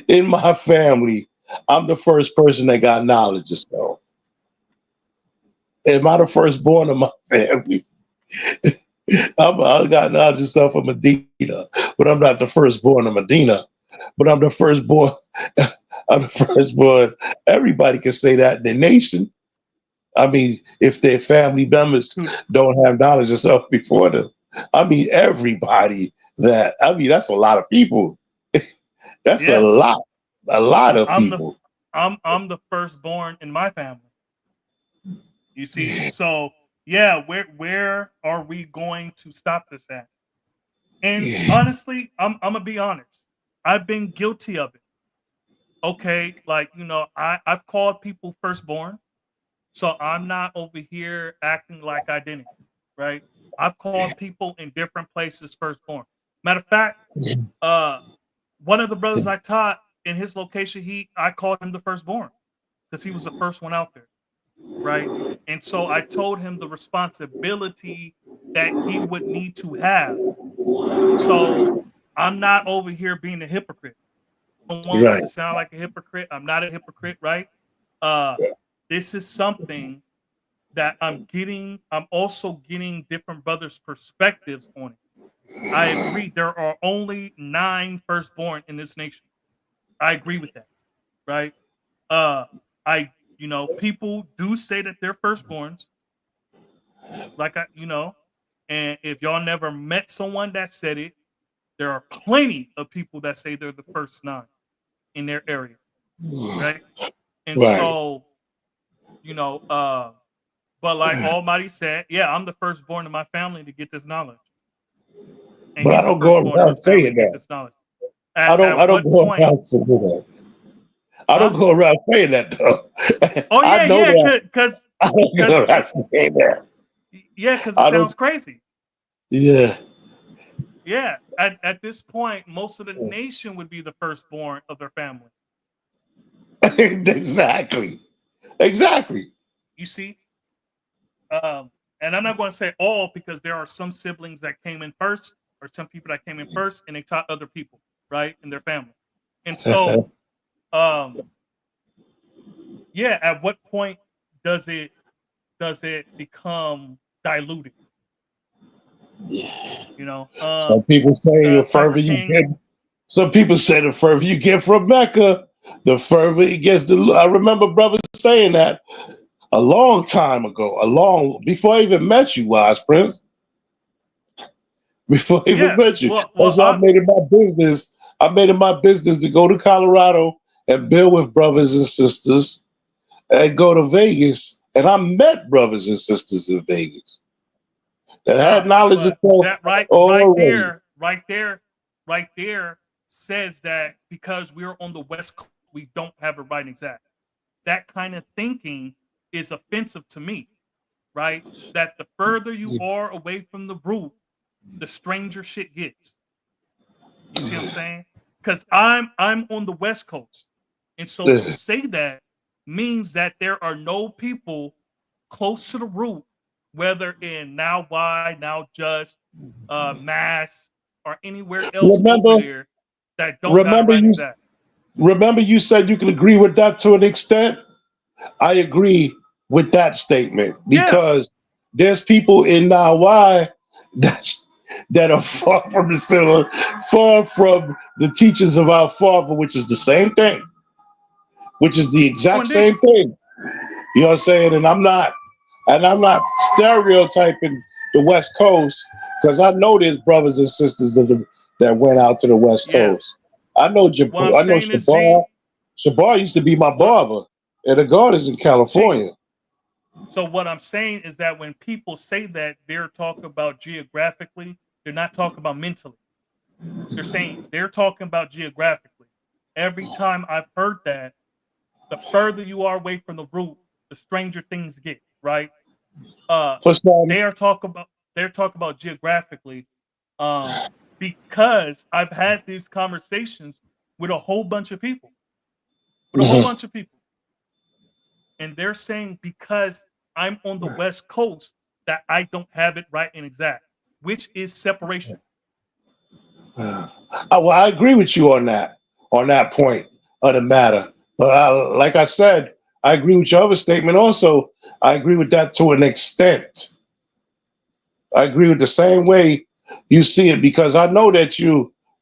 Speaker 4: in my family, I'm the first person that got knowledge of self. Am I the firstborn of my family? I got knowledge of self of Medina, but I'm not the firstborn of Medina. But I'm the firstborn. I'm the firstborn. Everybody can say that in their nation. I mean, if their family members
Speaker 1: Dude,
Speaker 4: don't have knowledge of self before them, I mean, everybody that's a lot of people. That's
Speaker 1: yeah,
Speaker 4: a lot of
Speaker 1: I'm the
Speaker 4: people.
Speaker 1: I'm the firstborn in my family. You see, so yeah, where are we going to stop this at? And honestly, I'm gonna be honest. I've been guilty of it. Okay, like I've called people firstborn, so I'm not over here acting like I didn't. Right? I've called people in different places firstborn. Matter of fact, uh, one of the brothers I taught in his location, I called him the firstborn because he was the first one out there. Right? And so I told him the responsibility that he would need to have. So I'm not over here being a hypocrite. I don't want
Speaker 4: Right.
Speaker 1: to sound like a hypocrite. I'm not a hypocrite, right? Uh, this is something that I'm also getting different brothers' perspectives on it. I agree. There are only 9 firstborn in this nation. I agree with that, right? Uh, people do say that they're firstborns, like and if y'all never met someone that said it, there are plenty of people that say they're the first 9 in their area, right? And
Speaker 4: Right.
Speaker 1: so, you know, uh, but like Almighty said, yeah, I'm the firstborn in my family to get this knowledge, and
Speaker 4: But I
Speaker 1: he's the
Speaker 4: don't go
Speaker 1: firstborn in
Speaker 4: around
Speaker 1: his family to
Speaker 4: saying
Speaker 1: get
Speaker 4: that.
Speaker 1: this knowledge.
Speaker 4: I
Speaker 1: At
Speaker 4: don't
Speaker 1: what
Speaker 4: go
Speaker 1: point?
Speaker 4: around saying that. I don't
Speaker 1: Huh?
Speaker 4: go around saying that though.
Speaker 1: Oh
Speaker 4: I
Speaker 1: yeah,
Speaker 4: know
Speaker 1: yeah,
Speaker 4: that. I don't
Speaker 1: cause
Speaker 4: go around saying that.
Speaker 1: yeah, cause it
Speaker 4: I don't.
Speaker 1: sounds crazy.
Speaker 4: Yeah.
Speaker 1: Yeah, at this point, most of the nation would be the firstborn of their family.
Speaker 4: Exactly. Exactly.
Speaker 1: You see, and I'm not going to say all because there are some siblings that came in first, or some people that came in first, and they taught other people, right, in their family. And so, um, yeah, at what point does it become diluted? You know,
Speaker 4: Some people say the
Speaker 1: Cipher
Speaker 4: further you
Speaker 1: King.
Speaker 4: get. Some people say the further you get from Mecca, the further it gets. I remember brothers saying that. a long time ago, before I even met you, Wise Prince. Before I even
Speaker 1: Yeah.
Speaker 4: met you.
Speaker 1: Well,
Speaker 4: That's why I made it my business. I made it my business to go to Colorado and build with brothers and sisters and go to Vegas. And I met brothers and sisters in Vegas that had knowledge of
Speaker 1: but
Speaker 4: self
Speaker 1: that right,
Speaker 4: already.
Speaker 1: right there says that because we're on the West Coast, we don't have it right and exact. That kind of thinking is offensive to me, right? That the further you are away from the root, the stranger shit gets. You see what I'm saying? Because I'm on the West Coast, and so to say that means that there are no people close to the root, whether in now why now just mass or anywhere else over
Speaker 4: Remember,
Speaker 1: there that don't got it
Speaker 4: remember
Speaker 1: right
Speaker 4: you
Speaker 1: exact.
Speaker 4: remember you said you can agree with that to an extent? I agree with that statement
Speaker 1: Yeah,
Speaker 4: because there's people in Now Why that's that are far from the center, far from the teachings of our Father, which is the same thing, which is the
Speaker 1: true
Speaker 4: exact
Speaker 1: indeed.
Speaker 4: same thing. You know what I'm saying? And I'm not stereotyping the West Coast because I know there's brothers and sisters that went out to the West
Speaker 1: Yeah.
Speaker 4: Coast. I know
Speaker 1: What I'm
Speaker 4: I know
Speaker 1: saying is, G,
Speaker 4: Shabar. Shabar used to be my
Speaker 1: what
Speaker 4: barber, and the God is in
Speaker 1: G.
Speaker 4: California.
Speaker 1: So what I'm saying is that when people say that they're talking about geographically, they're not talking about mentally. They're talking about geographically. Every time I've heard that, the further you are away from the root, the stranger things get, right? Uh
Speaker 4: For some,
Speaker 1: they are talking about geographically, um, because I've had these conversations with a whole bunch of people, with a whole
Speaker 4: mhm.
Speaker 1: bunch of people, and they're saying because I'm on the West Coast that I don't have it right and exact, which is separation.
Speaker 4: Well, I agree with you on that point of the matter. But like I said, I agree with your other statement also. I agree with that to an extent. I agree with the same way you see it because I know that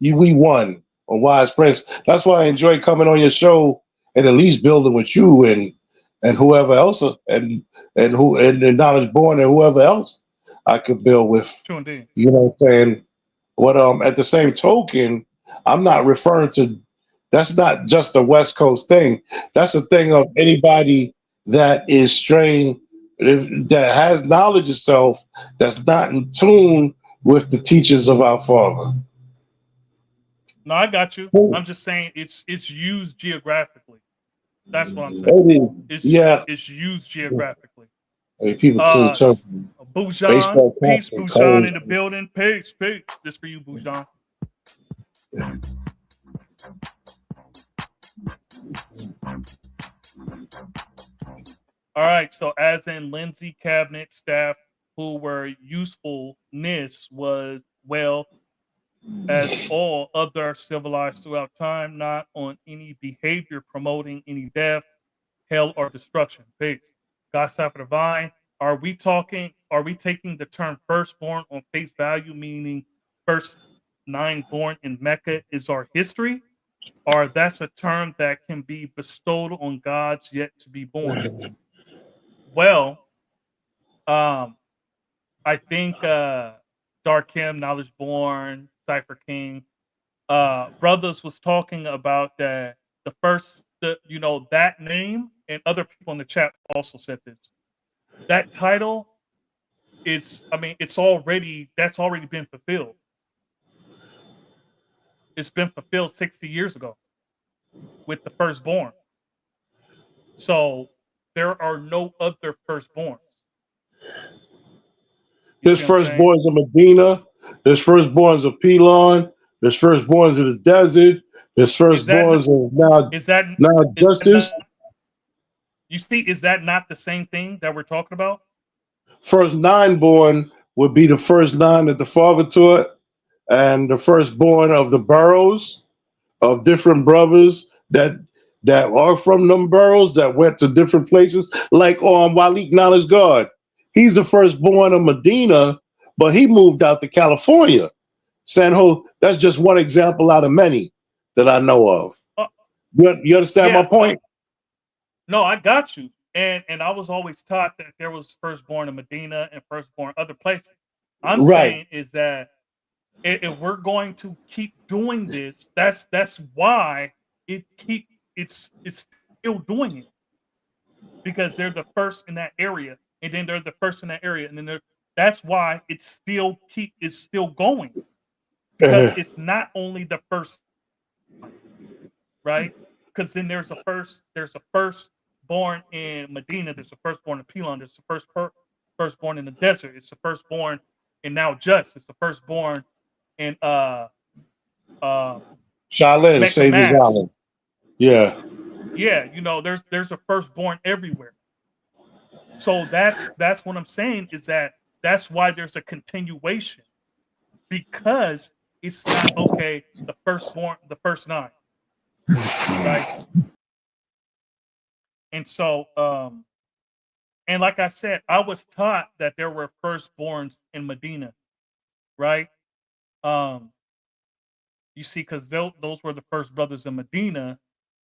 Speaker 4: we won on Wise Prince. That's why I enjoy coming on your show and at least building with you and whoever else and Knowledge Born and whoever else I could build with.
Speaker 1: True indeed.
Speaker 4: You know what I'm saying? What at the same token, I'm not referring to that's not just a West Coast thing. That's a thing of anybody that is straying, that has knowledge of self, that's not in tune with the teachings of our Father.
Speaker 1: No, I got you. I'm just saying it's used geographically. That's what I'm saying.
Speaker 4: Maybe, yeah,
Speaker 1: It's used geographically.
Speaker 4: hey, people can't
Speaker 1: Uh,
Speaker 4: jump.
Speaker 1: s- Bujan,
Speaker 4: Baseball
Speaker 1: peace,
Speaker 4: caps and
Speaker 1: Bujan in the
Speaker 4: cold.
Speaker 1: building. Peace, peace. This for you, Bujan. All right. So, as in Lindsay cabinet staff who were usefulness was well as all other civilized throughout time, not on any behavior promoting any death, hell, or destruction. Peace. God suffer divine. Are we taking the term firstborn on face value, meaning first nine born in Mecca is our history? Or that's a term that can be bestowed on gods yet to be born? Well, um, I think Dark Kim, Knowledge Born, Cypher King, brothers was talking about that that name, and other people in the chat also said this. That title is, I mean, that's already been fulfilled. It's been fulfilled 60 years ago with the firstborn. So there are no other firstborns. You
Speaker 4: There's
Speaker 1: see what I'm saying?
Speaker 4: firstborns of Medina. There's firstborns of Pelon. There's firstborns of the desert. There's
Speaker 1: Is that
Speaker 4: firstborns of
Speaker 1: is that
Speaker 4: now
Speaker 1: is that not,
Speaker 4: justice.
Speaker 1: you see, is that not the same thing that we're talking about?
Speaker 4: First nine born would be the first nine that the father taught, and the firstborn of the boroughs of different brothers that are from them boroughs that went to different places, like Walik Knowledge God. He's the firstborn of Medina, but he moved out to California. San Ho, that's just one example out of many that I know of.
Speaker 1: Uh,
Speaker 4: You understand my
Speaker 1: yeah.
Speaker 4: point?
Speaker 1: No, I got you. And I was always taught that there was firstborn in Medina and firstborn other places. I'm
Speaker 4: Right.
Speaker 1: saying is that if we're going to keep doing this, that's why it's still doing it because they're the first in that area, and then they're the first in that area, and then that's why it's still going because
Speaker 4: Uh-huh.
Speaker 1: it's not only the first, right? Because then there's a firstborn in Medina, there's a firstborn in Pelon, there's the firstborn in the desert, it's the firstborn in now just, it's the firstborn in um
Speaker 4: Shaolin,
Speaker 1: Mecca
Speaker 4: Savior's
Speaker 1: Mass.
Speaker 4: Island. Yeah.
Speaker 1: Yeah, there's a firstborn everywhere. So that's what I'm saying is that that's why there's a continuation because it's not okay. The first nine, right? And so, and like I said, I was taught that there were firstborns in Medina, right? Um, you see, because those were the first brothers in Medina,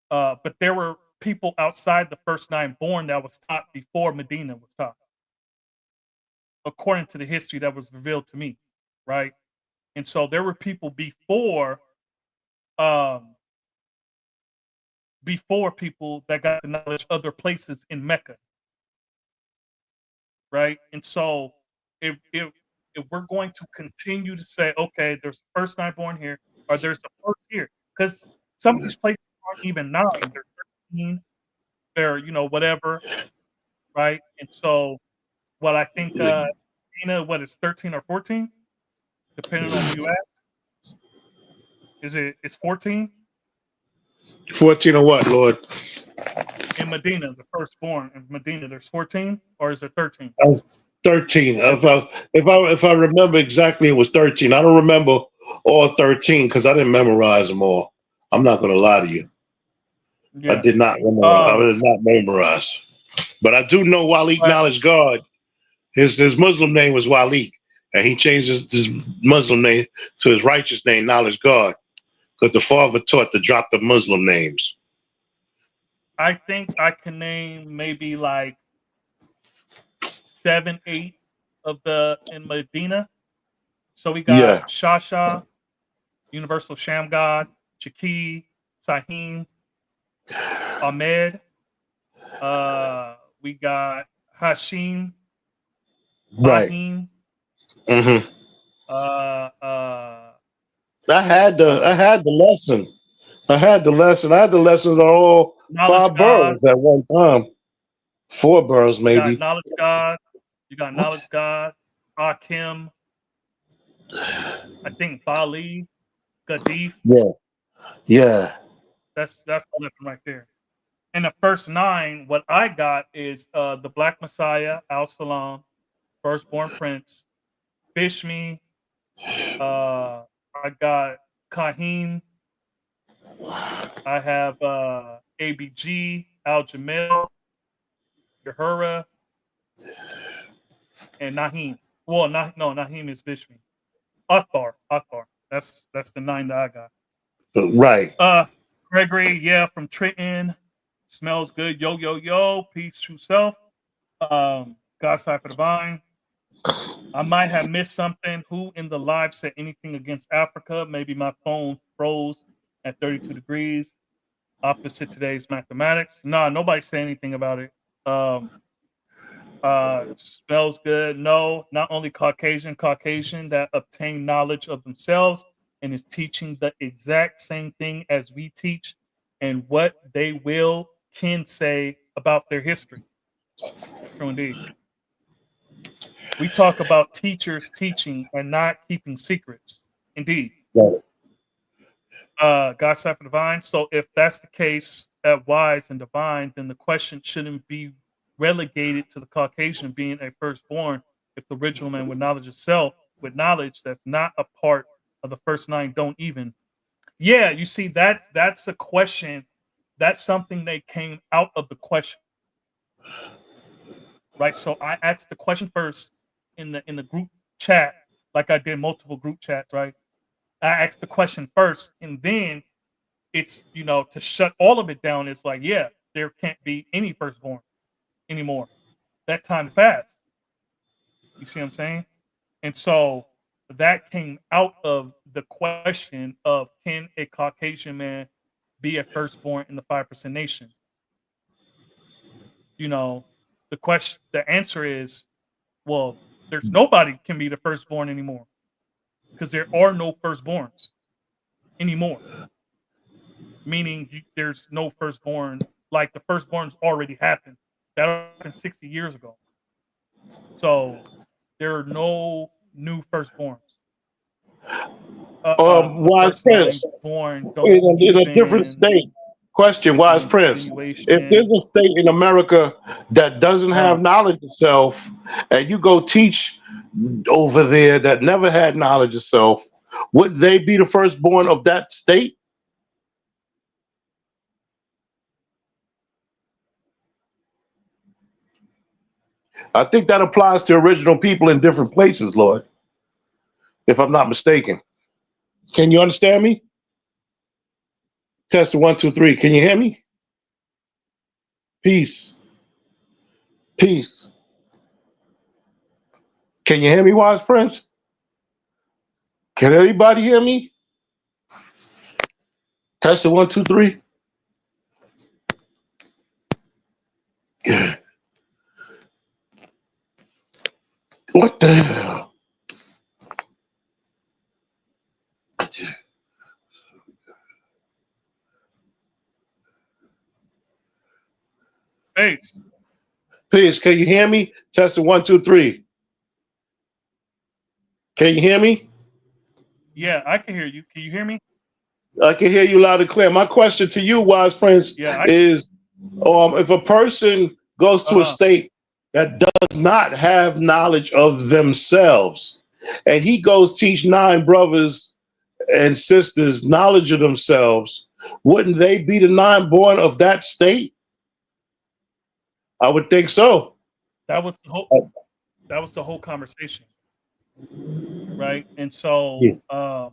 Speaker 1: but there were people outside the first nine born that was taught before Medina was taught, according to the history that was revealed to me, right? And so there were people um, before people that got the knowledge other places in Mecca, right? And so if we're going to continue to say, okay, there's the first nine born here, or there's the first here, because some of these places aren't even nine, they're 13, they're whatever, right? And so what I think what is 13 or 14, depending on who you ask. It's 14
Speaker 4: 14 or what, Lord?
Speaker 1: in Medina, the firstborn in Medina, there's 14, or is it 13?
Speaker 4: That's 13.
Speaker 1: Is
Speaker 4: If I remember exactly, it was 13. I don't remember all 13 because I didn't memorize them all. I'm not gonna lie to you. I
Speaker 1: yeah.
Speaker 4: did not memorize. I
Speaker 1: Um
Speaker 4: did not memorize. But I do know Walik
Speaker 1: but
Speaker 4: Knowledge God. His Muslim name was Walik, and he changed his Muslim name to his righteous name, Knowledge God, because the father taught to drop the Muslim names.
Speaker 1: I think I can name maybe like 7, 8 of the in Medina. So we got
Speaker 4: Yeah,
Speaker 1: Shasha, Universal Sham God, Chaki, Sahim, Ahmed. We got Hashim,
Speaker 4: right.
Speaker 1: Fahim,
Speaker 4: hmm
Speaker 1: uh, uh,
Speaker 4: I
Speaker 1: uh,
Speaker 4: had the lesson. I had the lesson. I had the lessons on all
Speaker 1: Knowledge
Speaker 4: 5
Speaker 1: God.
Speaker 4: boroughs at one time. 4 boroughs,
Speaker 1: You got
Speaker 4: maybe.
Speaker 1: Knowledge God. You got
Speaker 4: What?
Speaker 1: Knowledge God, Hakim, I think Bali, Gadif.
Speaker 4: Yeah, yeah.
Speaker 1: That's the lesson right there. And the first nine, what I got is the Black Messiah, Al Salam, Firstborn Prince, Bishmi, I got Kahim, I have ABG, Al Jamil, Yahura, and Nahim. Well, not no, Nahim is Bishmi. Akbar. That's the nine that I got.
Speaker 4: Right.
Speaker 1: Gregory, yeah, from Trenton. Smells good. Yo, yo, yo. Peace, true self. God's side for the vine. I might have missed something. Who in the live said anything against Africa? Maybe my phone froze at 32 degrees. Opposite today's mathematics. Nah, nobody said anything about it. Um, smells good. No, not only Caucasian that obtain knowledge of themselves and is teaching the exact same thing as we teach and what they can say about their history. True indeed. We talk about teachers teaching and not keeping secrets. Indeed.
Speaker 4: Right.
Speaker 1: God side for divine. So if that's the case at wise and divine, then the question shouldn't be relegated to the Caucasian being a firstborn if the original man with knowledge itself, with knowledge that's not a part of the first nine, don't even. Yeah, you see, that's a question. That's something that came out of the question, right? So I asked the question first in the group chat, like I did multiple group chats, right? I asked the question first, and then it's to shut all of it down. It's like, yeah, there can't be any firstborn. anymore. That time is past. You see what I'm saying? And so that came out of the question of, can a Caucasian man be a firstborn in the 5% nation? You know, the answer is, well, there's nobody can be the firstborn anymore because there are no firstborns anymore. Meaning there's no firstborn, like the firstborns already happened. That happened 60 years ago. So there are no new firstborns. The
Speaker 4: Wise
Speaker 1: first nine
Speaker 4: Prince,
Speaker 1: born don't
Speaker 4: in a different
Speaker 1: even
Speaker 4: state. Question, Wise Prince. If there's
Speaker 1: continuation.
Speaker 4: a state in America that doesn't
Speaker 1: Uh,
Speaker 4: have knowledge of self, and you go teach over there that never had knowledge of self, would they be the firstborn of that state? I think that applies to original people in different places, Lord, if I'm not mistaken. Can you understand me? Test it, 1, 2, 3. Can you hear me? Peace. Peace. Can you hear me, Wise Prince? Can anybody hear me? Test it, 1, 2, 3. What the hell?
Speaker 1: Hey,
Speaker 4: Peace. Can you hear me? Test it, 1, 2, 3. Can you hear me?
Speaker 1: yeah, I can hear you. Can you hear me?
Speaker 4: I can hear you loud and clear. My question to you, Wise Prince,
Speaker 1: Yeah, I
Speaker 4: is if a person goes to a
Speaker 1: uh-huh.
Speaker 4: state that does not have knowledge of themselves, and he goes teach 9 brothers and sisters knowledge of themselves, wouldn't they be the 9 born of that state? I would think so.
Speaker 1: That was the whole that was the whole conversation, right? And so
Speaker 4: Yeah.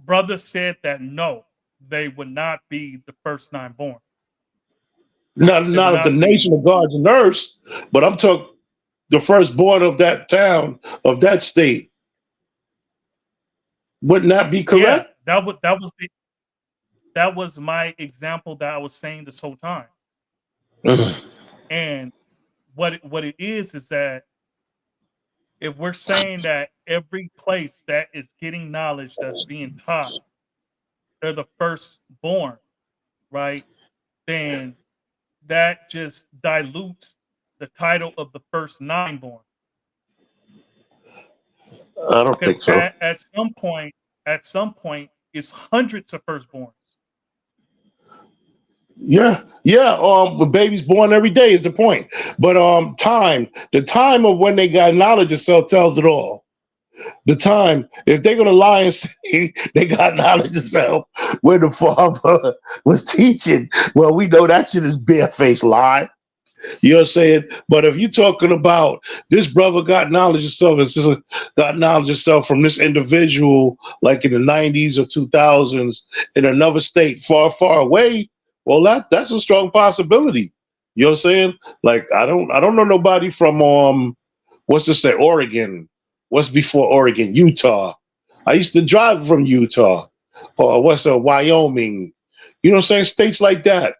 Speaker 1: brother said that no, they would not be the first nine born.
Speaker 4: Not,
Speaker 1: They would
Speaker 4: not of the
Speaker 1: not be.
Speaker 4: nation of God's and earth, but I'm talking the firstborn of that town, of that state. Wouldn't that be
Speaker 1: Yeah,
Speaker 4: correct?
Speaker 1: that was my example that I was saying this whole time.
Speaker 4: Mhm.
Speaker 1: And what it is that if we're saying that every place that is getting knowledge that's being taught, they're the firstborn, right? Then that just dilutes the title of the first nine born.
Speaker 4: I don't
Speaker 1: Because
Speaker 4: think so.
Speaker 1: at some point, it's hundreds of firstborns.
Speaker 4: Yeah, yeah. The baby's born every day is the point. But the time of when they got knowledge of self tells it all. The time, if they're gonna lie and say they got knowledge of self when the father was teaching, well, we know that shit is barefaced lie. You know what I'm saying? But if you're talking about this brother got knowledge of self, and sister got knowledge of self from this individual, like in the 90s or 2000s, in another state far, far away, well, that's a strong possibility. You know what I'm saying? Like I don't know nobody from what's this say, Oregon? What's before Oregon? Utah. I used to drive from Utah, or what's Wyoming? You know what I'm saying? States like that.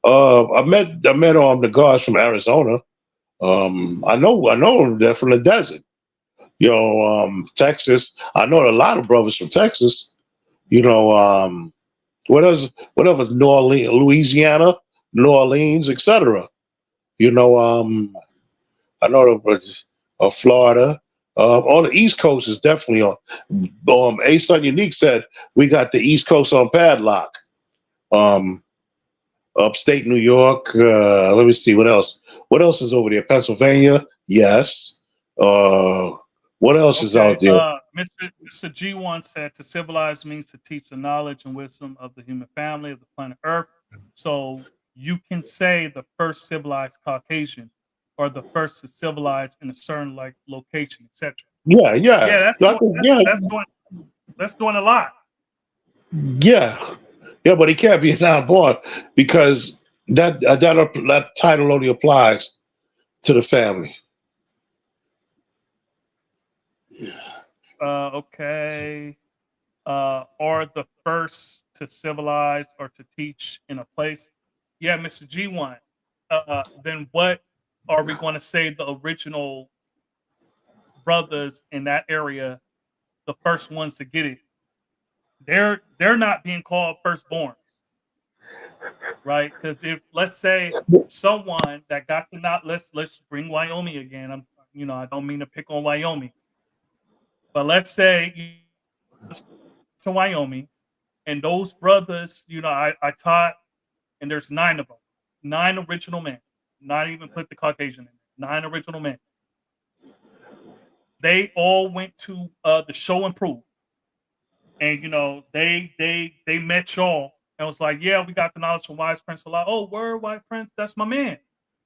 Speaker 4: I met the guys from Arizona. I know they're from the desert. Texas. I know a lot of brothers from Texas. You know, what else? What else? New Orleans, Louisiana, New Orleans, etc. You know, I know Florida. On the East Coast is definitely on. A Son Unique said we got the East Coast on padlock. Um, Upstate New York. Let me see what else. What else is over there? Pennsylvania. Yes. Uh, what else is
Speaker 1: Okay.
Speaker 4: out there?
Speaker 1: Mr. G1 said to civilize means to teach the knowledge and wisdom of the human family of the planet Earth. So you can say the first civilized Caucasian or the first to civilize in a certain like location, etc.
Speaker 4: Yeah, yeah.
Speaker 1: Yeah,
Speaker 4: Yeah,
Speaker 1: that's doing a lot.
Speaker 4: yeah, yeah. But he can't be non-born because that title only applies to the family.
Speaker 1: Okay. Or the first to civilize or to teach in a place. Yeah, Mr. G1. Then what are we going to say the original brothers in that area, the first ones to get it? They're not being called firstborns, right? Because if let's say someone that got to not let's bring Wyoming again. I don't mean to pick on Wyoming, but let's say to Wyoming and those brothers, I taught, and there's 9 of them, 9 original men, not even put the Caucasian in, 9 original men. They all went to the show and prove, and they met y'all and was like, yeah, we got the knowledge from Wise Prince a lot. Oh, word, White Prince, that's my man.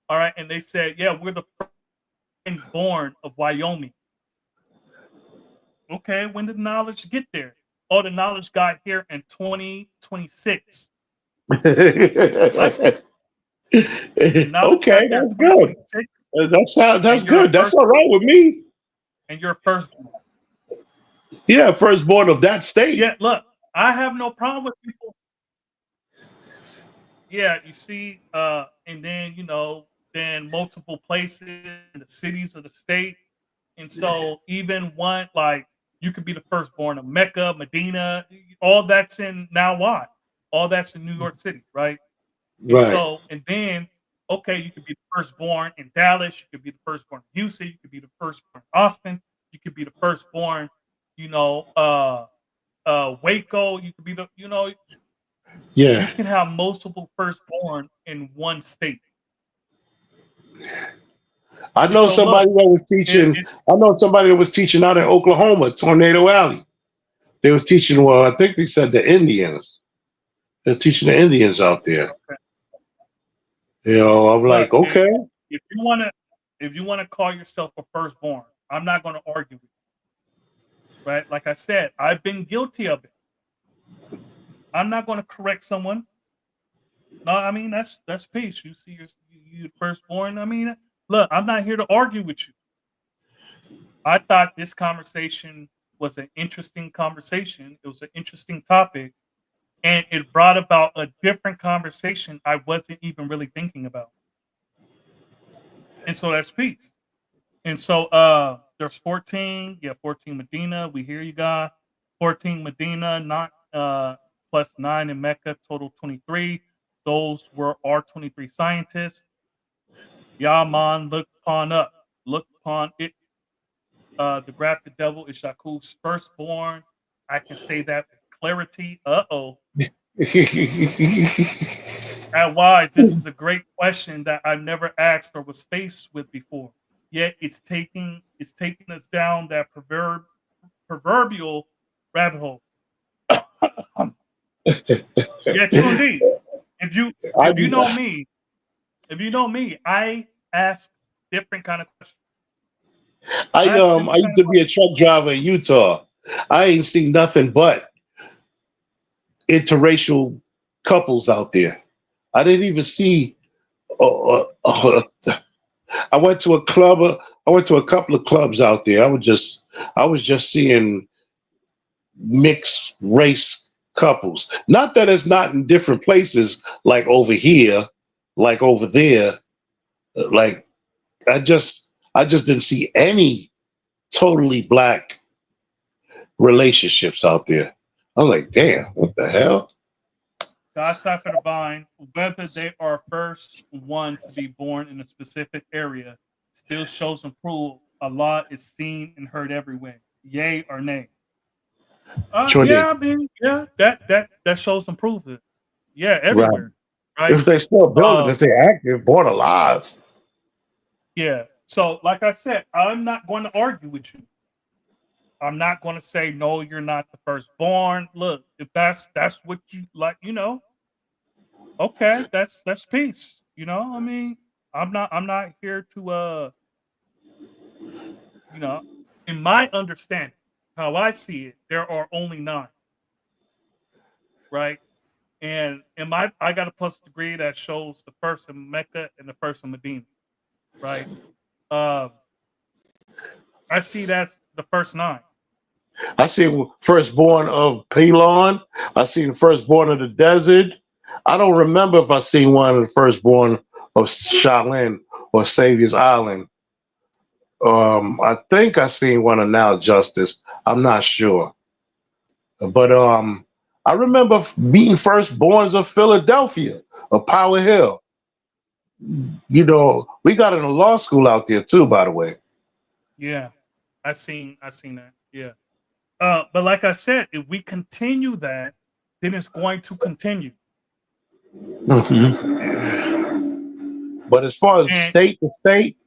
Speaker 1: All right, and they said, yeah, we're the first born of Wyoming. Okay, when did the knowledge get there? Oh, the knowledge got here in 2026. What? The knowledge
Speaker 4: Okay,
Speaker 1: got there in
Speaker 4: that's good.
Speaker 1: 2026,
Speaker 4: That's
Speaker 1: and you're a
Speaker 4: good. That's
Speaker 1: first,
Speaker 4: all right with me.
Speaker 1: and you're a firstborn.
Speaker 4: Yeah, firstborn of that state.
Speaker 1: Yeah, look, I have no problem with people. Yeah, you see, and then then multiple places in the cities of the state, and so even one like you could be the firstborn of Mecca, Medina, all that's in now what? All that's in New York City, right? And
Speaker 4: Right.
Speaker 1: so, and then okay, you could be the firstborn in Dallas, you could be the firstborn in Houston, you could be the firstborn in Austin, you could be the firstborn, you know, uh Waco, you could be
Speaker 4: Yeah.
Speaker 1: you can have multiple firstborn in one state.
Speaker 4: I
Speaker 1: And
Speaker 4: know
Speaker 1: so look,
Speaker 4: somebody that was
Speaker 1: it,
Speaker 4: teaching.
Speaker 1: it
Speaker 4: I know somebody that was teaching out in Oklahoma, Tornado Alley. They was teaching. Well, I think they said the Indians. They're teaching the Indians out there.
Speaker 1: okay.
Speaker 4: I'm
Speaker 1: Look,
Speaker 4: like, okay.
Speaker 1: if you wanna call yourself a firstborn, I'm not gonna argue with you, right? Like I said, I've been guilty of it. I'm not gonna correct someone. No, I mean that's peace. You see you firstborn. I mean, look, I'm not here to argue with you. I thought this conversation was an interesting conversation. It was an interesting topic, and it brought about a different conversation I wasn't even really thinking about. And so that's peace. And so there's 14, yeah, 14 Medina. We hear you guys. 14 Medina, not plus 9 in Mecca, total 23. Those were our 23 scientists. Yaman, look upon up. Look upon it. The grafted devil is Shaku's firstborn. I can say that with clarity. Uh-oh. And why? This is a great question that I've never asked or was faced with before. Yet it's taking us down that proverbial rabbit hole. Yeah, true indeed. If you
Speaker 4: I
Speaker 1: if you know me, if you know me, I ask different kind of questions. I ask
Speaker 4: I
Speaker 1: different kind
Speaker 4: used
Speaker 1: of
Speaker 4: to be a
Speaker 1: questions.
Speaker 4: truck driver in Utah. I ain't seen nothing but interracial couples out there. I didn't even see. I went to a club. I went to a couple of clubs out there. I was just seeing mixed race couples. Not that it's not in different places, like over here, like over there. Like I just didn't see any totally black relationships out there. I was like, damn, what the hell?
Speaker 1: God side for the vine, whether they are first one to be born in a specific area, still shows and prove Allah is seen and heard everywhere. Yay or nay?
Speaker 4: Trinity,
Speaker 1: Yeah, I mean, yeah, that shows and proves it. Yeah,
Speaker 4: right?
Speaker 1: everywhere, right?
Speaker 4: If they still building,
Speaker 1: Uh,
Speaker 4: if they're active, born alive.
Speaker 1: yeah. So, like I said, I'm not going to argue with you. I'm not going to say no. You're not the firstborn. Look, if that's what you like, okay, that's peace. I mean, I'm not here to you know, in my understanding, how I see it, there are only 9, right? And I got a plus degree that shows the first in Mecca and the first in Medina, right? Um, I see that's the first 9.
Speaker 4: I seen firstborn of Pelon. I seen firstborn of the desert. I don't remember if I seen one of the firstborn of Shaolin or Savior's Island. I think I seen one of Now Justice. I'm not sure, but I remember meeting firstborns of Philadelphia, of Power Hill. You know, we got in a law school out there too, by the way.
Speaker 1: Yeah, I seen that. Yeah. But like I said, if we continue that, then it's going to continue.
Speaker 4: Mhm. But as far as
Speaker 1: And
Speaker 4: state to state,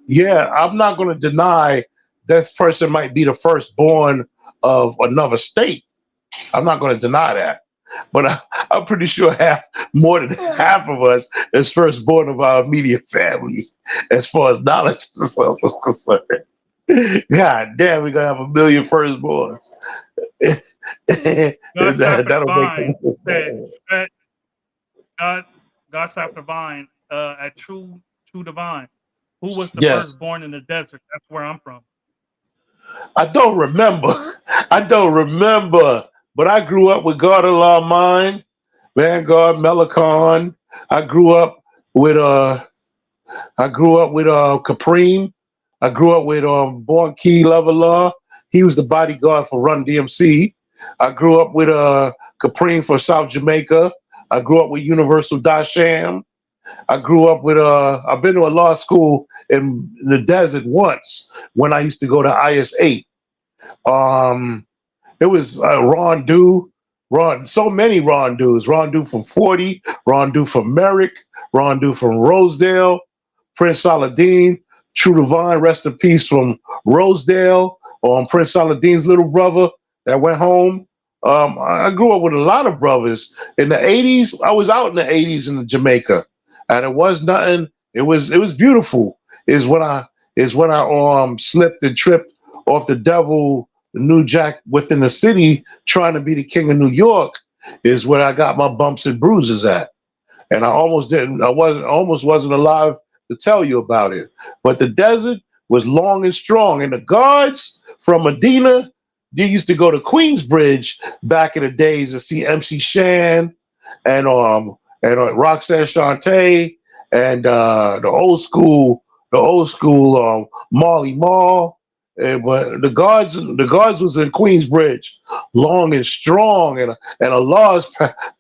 Speaker 4: yeah, I'm not going to deny this person might be the firstborn of another state. I'm not going to deny that. But I'm pretty sure more than half of us is firstborn of our immediate family, as far as knowledge is concerned. God damn, we're going to have a million firstborns.
Speaker 1: God Sapper
Speaker 4: That'll make
Speaker 1: Divine said that God God Sapper Divine at True Divine, who was the
Speaker 4: Yes.
Speaker 1: firstborn in the desert? That's where I'm from.
Speaker 4: I don't remember. I don't remember. But I grew up with God Allah Mine, Vanguard, Melicon. I grew up with Caprine. I grew up with Born Key Lover. He was the bodyguard for Run DMC. I grew up with Caprine for South Jamaica. I grew up with Universal Dasham. I grew up with I've been to a law school in the desert once when I used to go to IS 8. Um, it was Ron Do, so many Ron Do's. Ron Do from 40, Ron Do from Merrick, Ron Do from Rosedale, Prince Saladin, True Divine, rest in peace from Rosedale, Prince Saladin's little brother that went home. I grew up with a lot of brothers. In the 80s, I was out in the 80s in Jamaica, and it was nothing. It was beautiful. Is when I slipped and tripped off the devil, the New Jack within the city, trying to be the king of New York, is where I got my bumps and bruises at. And I almost wasn't alive to tell you about it. But the desert was long and strong. And the guards from Medina, they used to go to Queensbridge back in the days to see MC Shan and Roxanne Shante and the old school Marley Marl. But the guards was in Queensbridge, long and strong, and a law's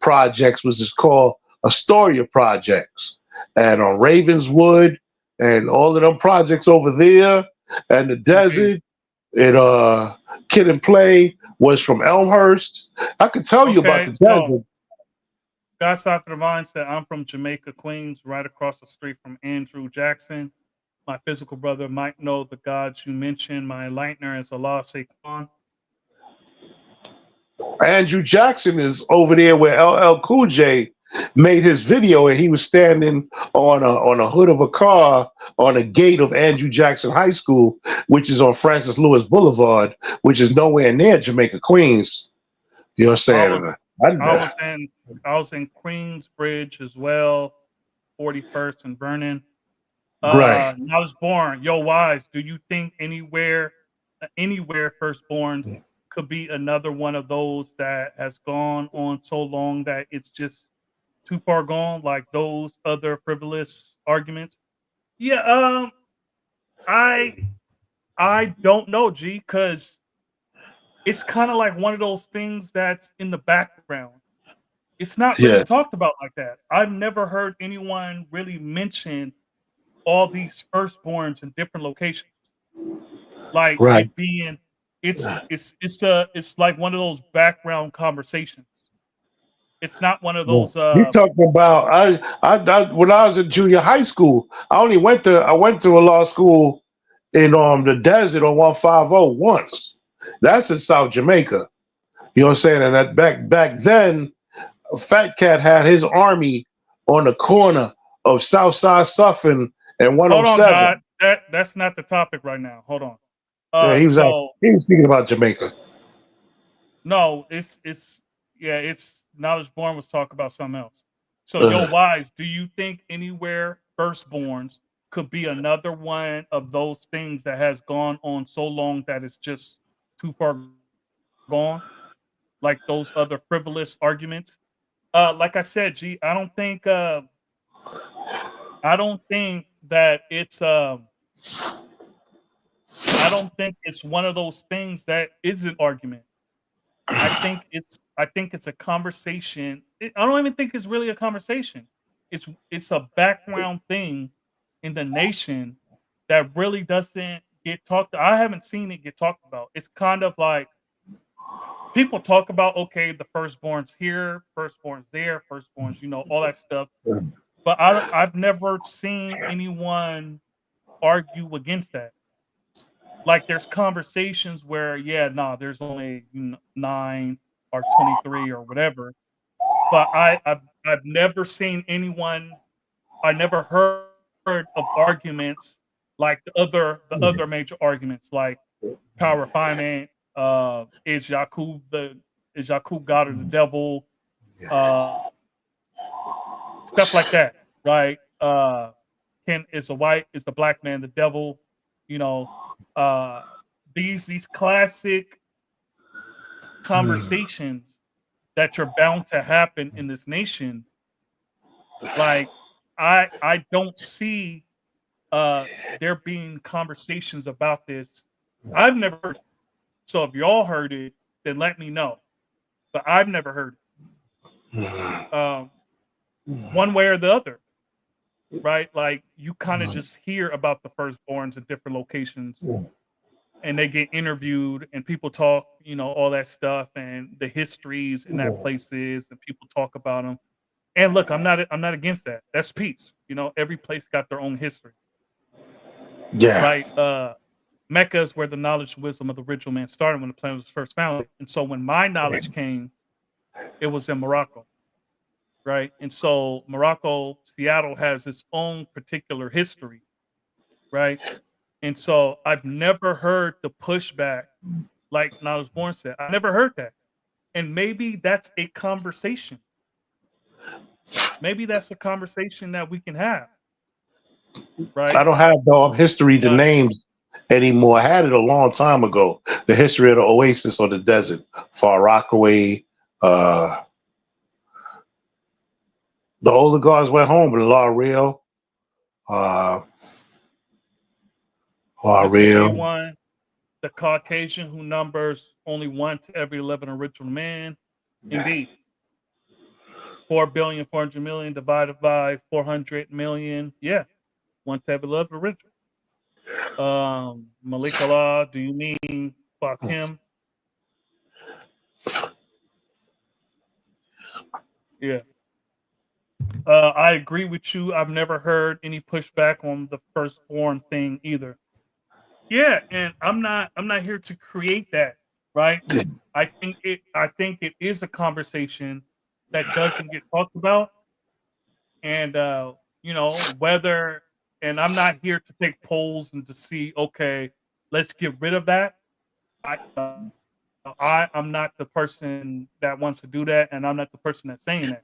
Speaker 4: projects was just called Astoria projects, and on Ravenswood, and all of them projects over there, and the
Speaker 1: Okay.
Speaker 4: desert. Kid and Play was from Elmhurst. I could tell you about
Speaker 1: Okay.
Speaker 4: the
Speaker 1: So
Speaker 4: desert.
Speaker 1: God Sapper Divine said I'm from Jamaica, Queens, right across the street from Andrew Jackson. My physical brother might know the gods you mentioned. My enlightener is Allah Saquon.
Speaker 4: Andrew Jackson is over there where LL Cool J made his video, and he was standing on a hood of a car on a gate of Andrew Jackson High School, which is on Francis Lewis Boulevard, which is nowhere near Jamaica, Queens. You know what
Speaker 1: I
Speaker 4: I'm
Speaker 1: was
Speaker 4: saying?
Speaker 1: I was in I was in Queensbridge as well, 41st and Vernon.
Speaker 4: Right.
Speaker 1: I was born. Yo, Wise, do you think anywhere firstborns could be another one of those that has gone on so long that it's just too far gone, like those other frivolous arguments? Yeah, I I don't know, G, because it's kind of like one of those things that's in the background. It's not really
Speaker 4: Yeah.
Speaker 1: talked about like that. I've never heard anyone really mention all these firstborns in different locations. Like
Speaker 4: Right.
Speaker 1: it being it's like one of those background conversations. It's not one of
Speaker 4: Yeah.
Speaker 1: those
Speaker 4: You talking about when I was in junior high school, I went to a law school in the desert on 150 once. That's in South Jamaica. You know what I'm saying? And that back then, Fat Cat had his army on the corner of Southside Suffin and
Speaker 1: hold on, God.
Speaker 4: 107.
Speaker 1: That's not the topic right now. Hold on.
Speaker 4: Yeah,
Speaker 1: So
Speaker 4: he was speaking about Jamaica.
Speaker 1: no, it's yeah, it's Knowledge Born was talking about something else. So, yo,
Speaker 4: Uh,
Speaker 1: Wise, do you think anywhere firstborns could be another one of those things that has gone on so long that it's just too far gone? Like those other frivolous arguments? Like I said, G, I don't think that I don't think it's one of those things that is an argument. I think it's a conversation. I don't even think it's really a conversation. It's a background thing in the nation that really doesn't get talked. I haven't seen it get talked about. It's kind of like people talk about, okay, the firstborns here, firstborns there, firstborns, all that stuff. But I've never seen anyone argue against that. Like there's conversations where, yeah, nah, there's only 9 or 23 or whatever. But I've never seen anyone. I never heard of arguments like the other major arguments, like power refinement. Is Yakub God or the devil? Uh, Stuff like that, right? Can is the black man the devil? You know, uh, these classic conversations that you're bound to happen in this nation. Like I don't see uh there being conversations about this. I've never heard. So if y'all heard it, then let me know. But I've never heard it. One way or the other, right? Like you kind of just hear about the firstborns at different locations and they get interviewed and people talk, all that stuff and the histories in that places and people talk about them. And look, I'm not against that. That's peace. Every place got their own history,
Speaker 4: yeah,
Speaker 1: right? Mecca is where the knowledge and wisdom of the original man started when the planet was first founded. And so when my knowledge came, it was in Morocco, right? And so Morocco, Seattle has its own particular history, right? And so I've never heard the pushback like Knowledge Born said. I never heard that. And maybe that's a conversation. Maybe that's a conversation that we can have,
Speaker 4: I
Speaker 1: right?
Speaker 4: don't have the history, the
Speaker 1: But
Speaker 4: names anymore. I had it a long time ago. The history of the oasis or the desert, Far Rockaway. Uh, the older guards went home, but Law Real, uh, Law
Speaker 1: this could be
Speaker 4: Real.
Speaker 1: one. The Caucasian who numbers only 1 to every 11 original man. Indeed. 4,400,000,000 divided by 400,000,000. Yeah. 1 to every 11 original. Malik Allah, do you mean fuck him? Yeah. I agree with you. I've never heard any pushback on the firstborn thing either. Yeah, and I'm not here to create that, right? I think it is a conversation that doesn't get talked about and whether and I'm not here to take polls and to see okay, let's get rid of that. I'm not the person that wants to do that and I'm not the person that's saying that.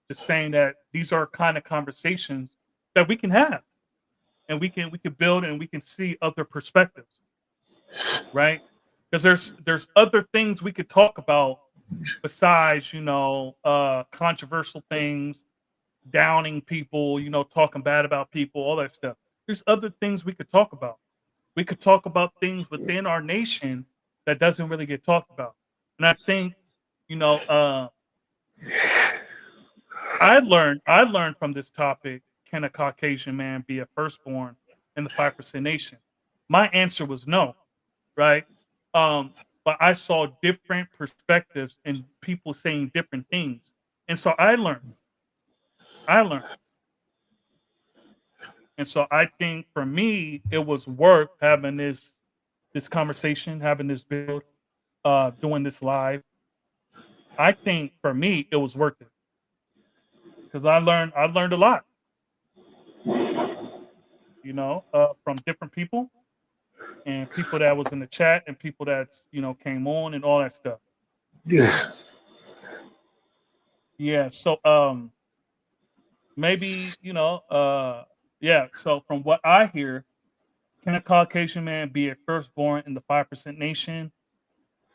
Speaker 1: Just saying that these are kind of conversations that we can have and we can build and we can see other perspectives, right? Because there's other things we could talk about besides controversial things, downing people, talking bad about people, all that stuff. There's other things we could talk about. We could talk about things within our nation that doesn't really get talked about. And I think, you know, I learned from this topic, can a Caucasian man be a firstborn in the 5% nation? My answer was no, right? Um, but I saw different perspectives and people saying different things. And so I learned. And so I think for me, it was worth having this conversation, having this build, doing this live. I think for me, it was worth it because I learned a lot, from different people and people that was in the chat and people that's came on and all that stuff.
Speaker 4: Yeah,
Speaker 1: Yeah. So maybe yeah. So from what I hear, can a Caucasian man be a firstborn in the 5% nation?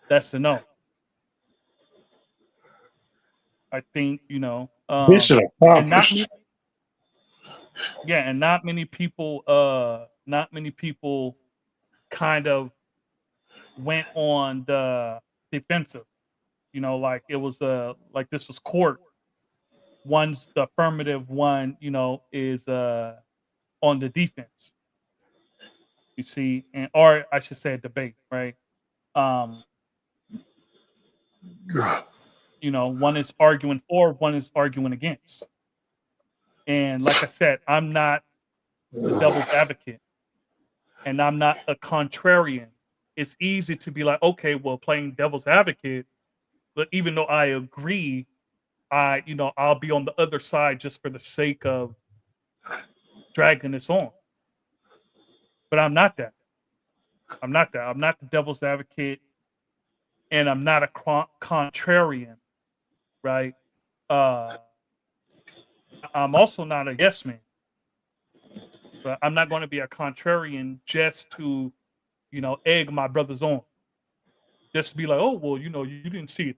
Speaker 1: That's a no. I think
Speaker 4: Mission
Speaker 1: and not
Speaker 4: accomplished.
Speaker 1: me. Yeah, and not many people kind of went on the defensive. Like it was like this was court. One's the affirmative, one, is on the defense. You see, and or I should say a debate, right? Um, one is arguing for, one is arguing against. And like I said, I'm not the devil's advocate and I'm not a contrarian. It's easy to be like, okay, well, playing devil's advocate, but even though I agree, I'll be on the other side just for the sake of dragging this on. But I'm not that. I'm not that. I'm not the devil's advocate, and I'm not a contrarian, right? Uh, I'm also not a yes man, but I'm not going to be a contrarian just to, egg my brothers on, just to be like, oh well, you didn't see it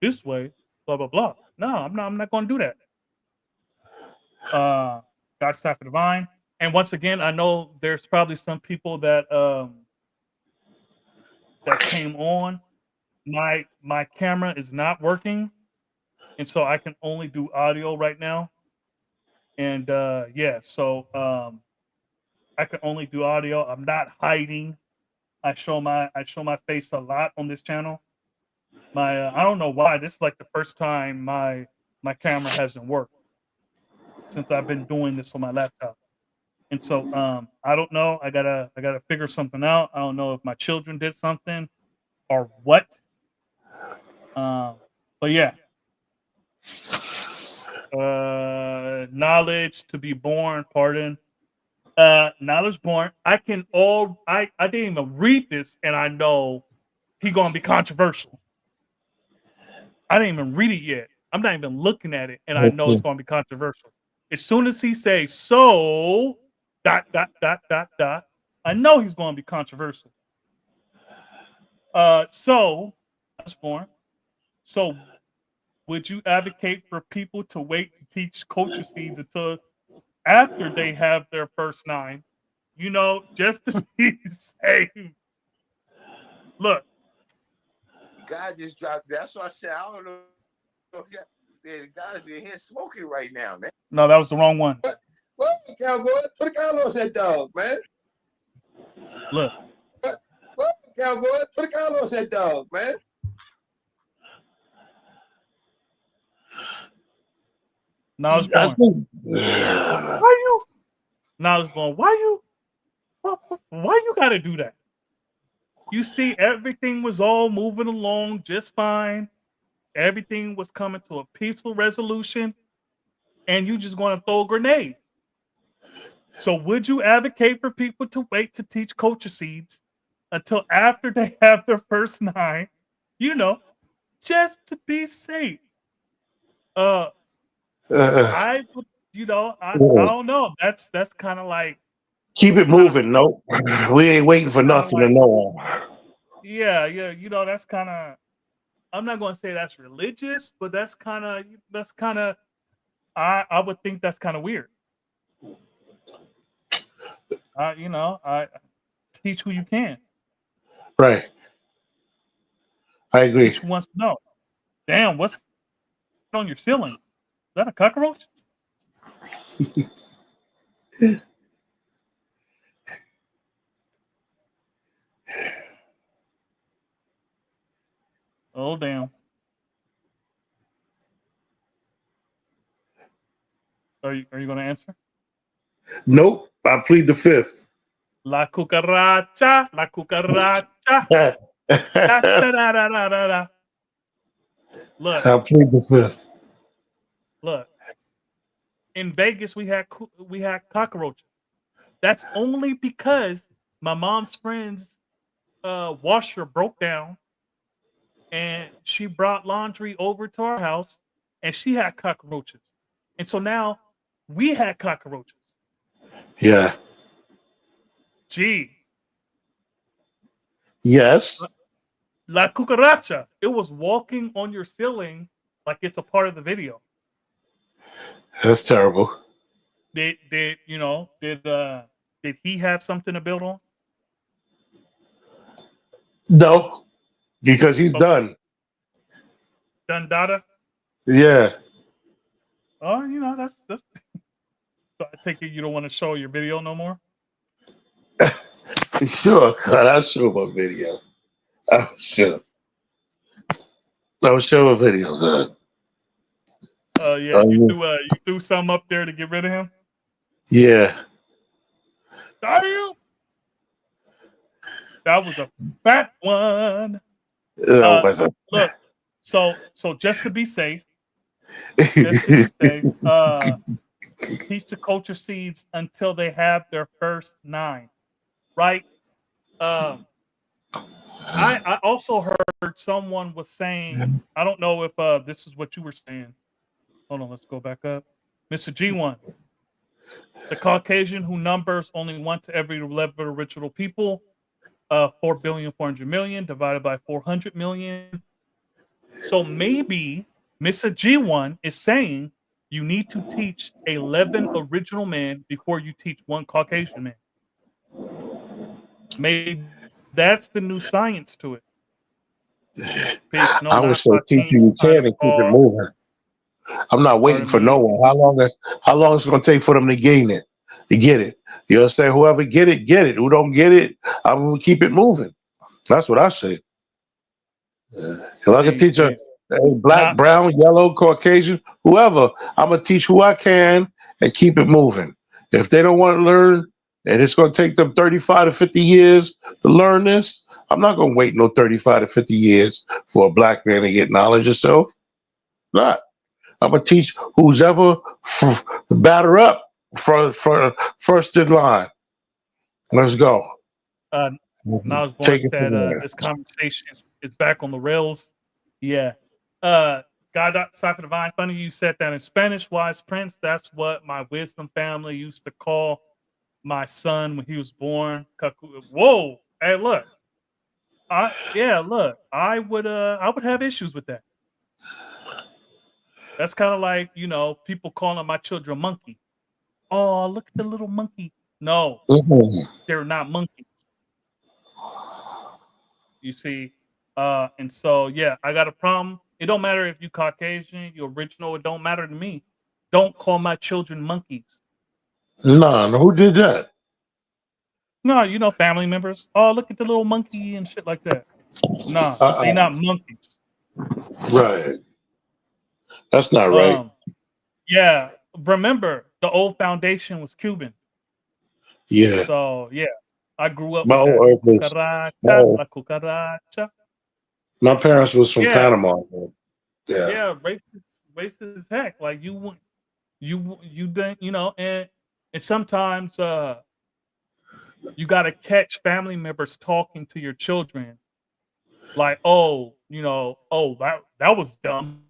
Speaker 1: this way, blah blah blah. No, I'm not. I'm not going to do that. God's type of divine. And once again, I know there's probably some people that came on. My camera is not working, and so I can only do audio right now. And yeah, so I can only do audio. I'm not hiding. I show my face a lot on this channel. My I don't know why. This is like the first time my camera hasn't worked since I've been doing this on my laptop. And so I don't know. I gotta figure something out. I don't know if my children did something or what. Um, but yeah, knowledge to be born. Pardon. Knowledge born. I didn't even read this, and I know he gonna be controversial. I didn't even read it yet. I'm not even looking at it, and I know it's
Speaker 4: Okay.
Speaker 1: gonna be controversial. As soon as he says so dot dot dot dot dot, I know he's gonna be controversial. So I was born. So would you advocate for people to wait to teach culture seeds until after they have their first nine? Just to be safe. Look,
Speaker 7: God just dropped. That's why I said I don't know if the guys in here smoking right now, man.
Speaker 1: no, that was the wrong one.
Speaker 2: What, cowboy? Put a collar on that dog, man.
Speaker 1: Look,
Speaker 2: What, cowboy? Put a collar on that dog, man.
Speaker 1: now it's
Speaker 4: I
Speaker 1: born.
Speaker 4: think
Speaker 1: Why you? Now it's born. Why you gotta do that? You see, everything was all moving along just fine. Everything was coming to a peaceful resolution, and you just going to throw a grenade. So, would you advocate for people to wait to teach culture seeds until after they have their first nine? You know, just to be safe. Uh,
Speaker 4: uh,
Speaker 1: I would, I don't know. That's kind of like
Speaker 4: keep it
Speaker 1: kind of
Speaker 4: moving. No, we ain't waiting for
Speaker 1: kind of
Speaker 4: nothing to
Speaker 1: like
Speaker 4: know.
Speaker 1: yeah, yeah. That's kind of. I'm not going to say that's religious, but that's kind of. I would think that's kind of weird. I teach who you can.
Speaker 4: Right. I agree.
Speaker 1: Teach who wants to know. Damn, what's on your ceiling? Is that a cockroach? Oh damn. Are you going to answer?
Speaker 4: Nope. I plead the fifth.
Speaker 1: La cucaracha, la cucaracha.
Speaker 4: I
Speaker 1: Da, da, da, da, da, da, da. Look,
Speaker 4: plead the fifth.
Speaker 1: look. In Vegas, we had cockroaches. That's only because my mom's friend's washer broke down, and she brought laundry over to our house. and she had cockroaches. And so now we had cockroaches.
Speaker 4: Yeah.
Speaker 1: Gee,
Speaker 4: Yes.
Speaker 1: la cucaracha. It was walking on your ceiling like it's a part of the video.
Speaker 4: That's terrible.
Speaker 1: Did he have something to build on?
Speaker 4: No, because he's
Speaker 1: Okay,
Speaker 4: done.
Speaker 1: done data.
Speaker 4: Yeah.
Speaker 1: Oh, that's so I take it you don't want to show your video no more.
Speaker 4: Sure. God, I'll show my video. I'll show. I'll show a video. God.
Speaker 1: Yeah,
Speaker 4: Um,
Speaker 1: you threw some up there to get rid of him.
Speaker 4: yeah.
Speaker 1: Are you? That was a fat one.
Speaker 4: That was a
Speaker 1: Look, so just to be safe, teach the culture seeds until they have their first 9, right? Um, I also heard someone was saying, I don't know if this is what you were saying. Hold on, let's go back up. Mr. G1, the Caucasian who numbers only 1 to every 11 original people, 4,400,000,000 divided by 400 million. So maybe Mr. G1 is saying you need to teach 11 original men before you teach 1 Caucasian man. Maybe that's the new science to it. Peace. No,
Speaker 4: I would
Speaker 1: not
Speaker 4: say teach
Speaker 1: Hakeem
Speaker 4: you you
Speaker 1: trying
Speaker 4: can
Speaker 1: to
Speaker 4: and keep it
Speaker 1: call.
Speaker 4: moving. I'm not waiting
Speaker 1: Pardon
Speaker 4: for no
Speaker 1: me.
Speaker 4: one. How long is it gonna take for them to gain it? To get it. You know what I'm saying? Whoever get it, get it. Who don't get it, I'm gonna keep it moving. That's what I say. Yeah. If I can
Speaker 1: Peace,
Speaker 4: teach
Speaker 1: peace.
Speaker 4: a black,
Speaker 1: Not
Speaker 4: brown, yellow, Caucasian, whoever, I'm gonna teach who I can and keep it moving. If they don't want to learn, and it's gonna take them 35 to 50 years to learn this, I'm not gonna wait no 35 to 50 years for a black man to get knowledge yourself. Not. I'm gonna teach who's ever batter up for first in line. Let's go.
Speaker 1: uh, Nosborn
Speaker 4: Take it from
Speaker 1: said
Speaker 4: there.
Speaker 1: this conversation is back on the rails. Yeah. Uh God Cypher Divine, funny you said that in Spanish, wise prince. That's what my wisdom family used to call my son when he was born. Whoa. Hey, look. Look, I would have issues with that. That's kind of like, people calling my children monkey. Oh, look at the little monkey. No,
Speaker 4: Mhm.
Speaker 1: they're not monkeys. You see, and so yeah, I got a problem. It don't matter if you Caucasian, you original. It don't matter to me. Don't call my children monkeys.
Speaker 4: Nah, no, who did that?
Speaker 1: No, family members. Oh, look at the little monkey and shit like that. Nah, they
Speaker 4: Uh-uh.
Speaker 1: not monkeys.
Speaker 4: Right. That's not right.
Speaker 1: Um, yeah. Remember, the old foundation was Cuban.
Speaker 4: Yeah.
Speaker 1: So yeah, I grew up
Speaker 4: My
Speaker 1: with that.
Speaker 4: old earth was my
Speaker 1: Cucaracha,
Speaker 4: old,
Speaker 1: la cucaracha.
Speaker 4: my parents was from
Speaker 1: Yeah,
Speaker 4: Panama. Yeah.
Speaker 1: yeah, racist as heck. Like you think and sometimes you got to catch family members talking to your children like, oh, oh, that was dumb,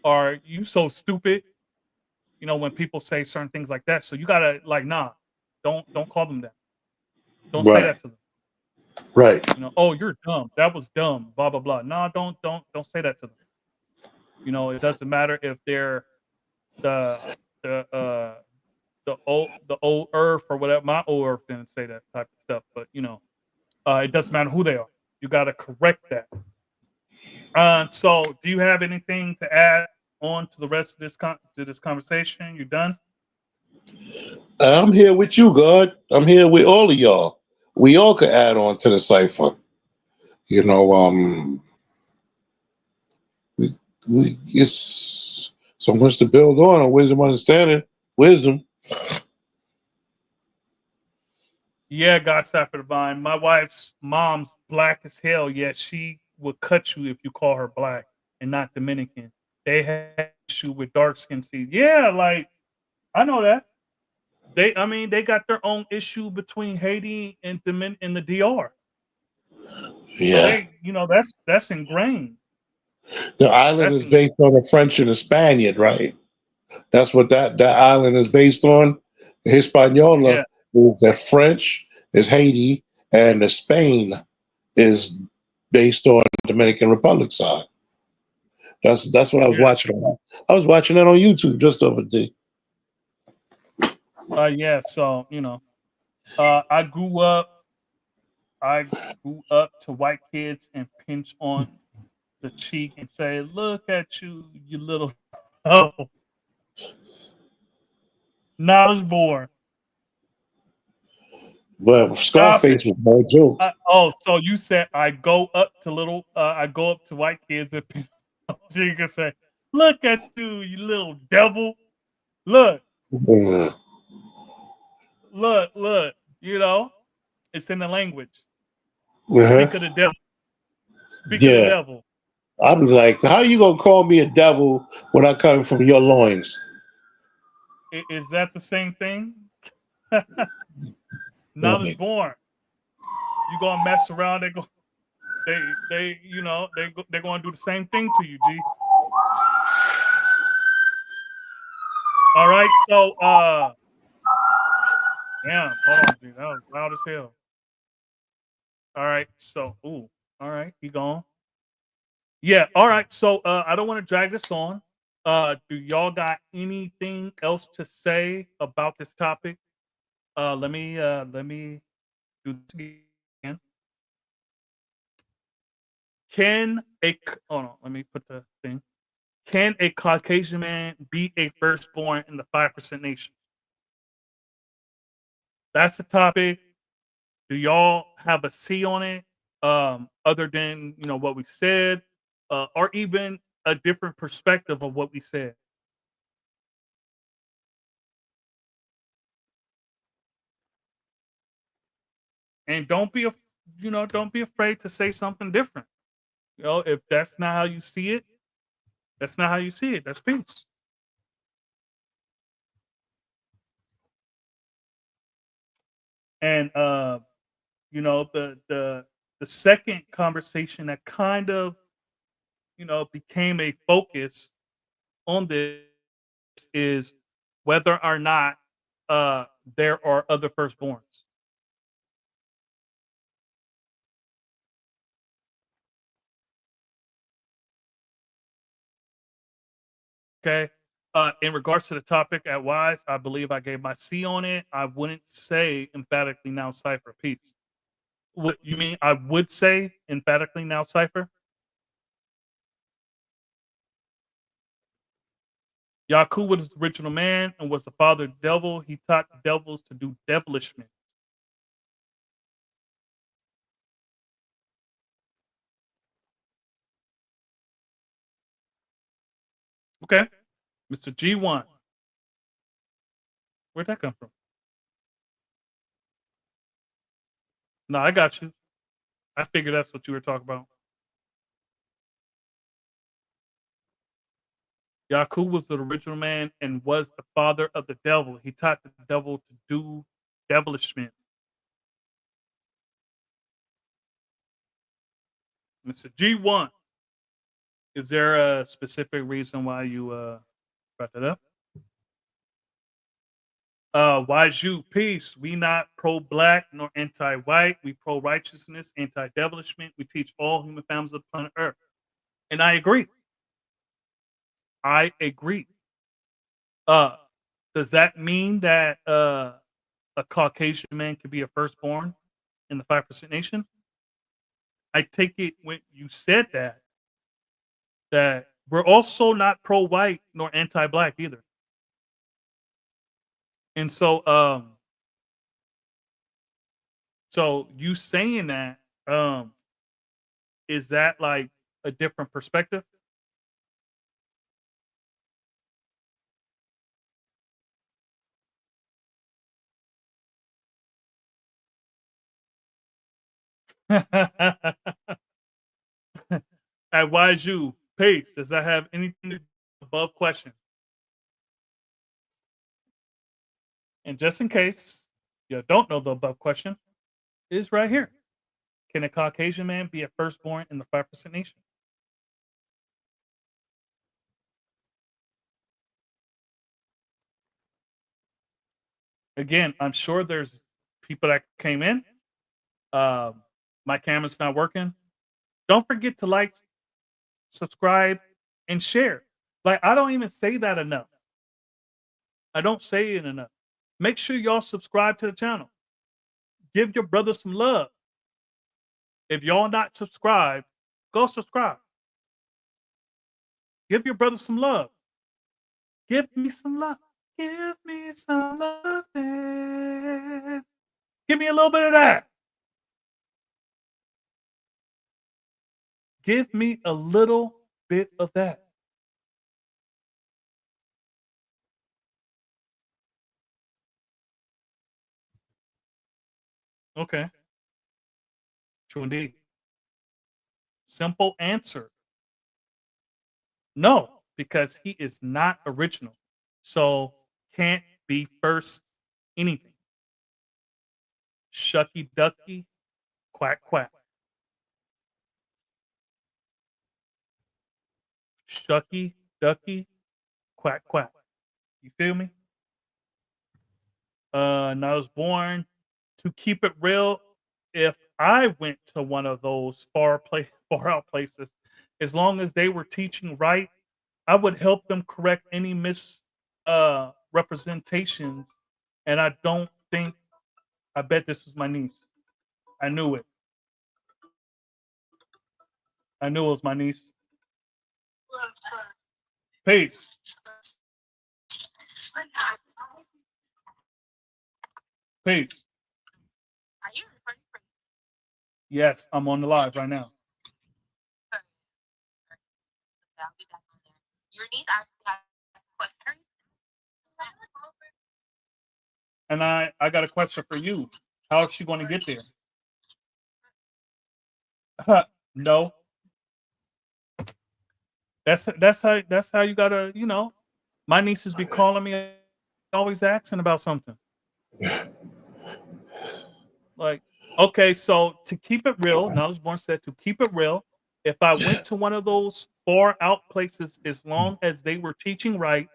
Speaker 1: or you so stupid. When people say certain things like that, so you gotta like, nah, don't call them that. Don't say
Speaker 4: Right.
Speaker 1: that to them.
Speaker 4: Right.
Speaker 1: Oh, you're dumb. That was dumb. Blah blah blah. No, don't say that to them. It doesn't matter if they're the the the old earth or whatever. My old earth didn't say that type of stuff, but it doesn't matter who they are. You got to correct that. So do you have anything to add on to the rest of this conversation? You done?
Speaker 4: I'm here with you, God. I'm here with all of y'all. We all could add on to the cipher. You know, we it's so much to build on wisdom, understanding, wisdom.
Speaker 1: Yeah, God Sapper Divine. My wife's mom's black as hell, yet she would cut you if you call her black and not Dominican. They had issue with dark skin seed. Yeah, like I know that. They got their own issue between Haiti and the DR. So
Speaker 4: Yeah.
Speaker 1: that's ingrained.
Speaker 4: The island
Speaker 1: That's
Speaker 4: is based on a French and a Spaniard, right? That's what that island is based on. Hispaniola
Speaker 1: yeah,
Speaker 4: is the French, is Haiti, and the Spain is based on Dominican Republic side. That's what I was
Speaker 1: yeah,
Speaker 4: watching. I was watching that on YouTube just the other day.
Speaker 1: yeah. So uh, I grew up. I grew up to white kids and pinch on the cheek and say, "Look at you, you little." Oh, knowledge born.
Speaker 4: But
Speaker 1: Stop
Speaker 4: Scarface
Speaker 1: it.
Speaker 4: was no joke.
Speaker 1: Oh, so you said I go up to I go up to white kids and pinch on the cheek and say, "Look at you, you little devil. Look,
Speaker 4: Yeah.
Speaker 1: look." It's in the language.
Speaker 4: Uh-huh.
Speaker 1: Speak of the devil. Speak of the
Speaker 4: Yeah.
Speaker 1: devil.
Speaker 4: I'm like, how you gonna call me a devil when I come from your loins?
Speaker 1: Is that the same thing? Knowledge
Speaker 4: Right.
Speaker 1: born. You gonna mess around? They're gonna do the same thing to you. G. All right. So damn. Hold on, G. That was loud as hell. All right. So All right. He gone. Yeah. All right. So I don't want to drag this on. Do y'all got anything else to say about this topic? Let me do this again. Hold on, let me put the thing. Can a Caucasian man be a firstborn in the 5% nation? That's the topic. Do y'all have a C on it? Other than what we said, or even a different perspective of what we said. And don't be afraid to say something different. If that's not how you see it, that's not how you see it. That's peace. And the second conversation that kind of became a focus on this is whether or not there are other firstborns. Okay. In regards to the topic at Wise, I believe I gave my C on it. I wouldn't say emphatically now cipher peace. What you mean? I would say emphatically now cipher. Yakub was the original man and was the father of the devil. He taught the devils to do devilishment. Okay. Mr. G1. Where'd that come from? No, I got you. I figured that's what you were talking about. Yakub was the original man and was the father of the devil. He taught the devil to do devilishment. Mr. G1, is there a specific reason why you brought that up? Wise you, peace. We not pro black nor anti white. We pro righteousness, anti devilishment. We teach all human families of planet Earth. And I agree. I agree. Uh, does that mean that a Caucasian man could be a firstborn in the 5% nation? I take it when you said that we're also not pro white nor anti black either. And so you saying that, um, is that like a different perspective? At YU, Pace, does that have anything to do with above question? And just in case you don't know the above question, it is right here. Can a Caucasian man be a firstborn in the 5% nation? Again, I'm sure there's people that came in. Um, my camera's not working. Don't forget to like, subscribe, and share. Like, I don't even say that enough. I don't say it enough. Make sure y'all subscribe to the channel. Give your brother some love. If y'all not subscribed, go subscribe. Give your brother some love. Give me some love. Give me some love. Give me a little bit of that. Give me a little bit of that. Okay. True indeed. Simple answer. No, because he is not original. So can't be first anything. Shucky ducky, quack quack. Shucky ducky, quack quack. You feel me? And I was born to keep it real. If I went to one of those far out places, as long as they were teaching right, I would help them correct any mis representations. And I don't think I bet this is my niece. I knew it. I knew it was my niece. Peace. Peace. Yes, I'm on the live right now. And I got a question for you. How is she going to get there? No, that's how you gotta, my nieces be calling me, always asking about something. Like, okay, so to keep it real, Knowledge Born said to keep it real, if I went to one of those far out places, as long as they were teaching right,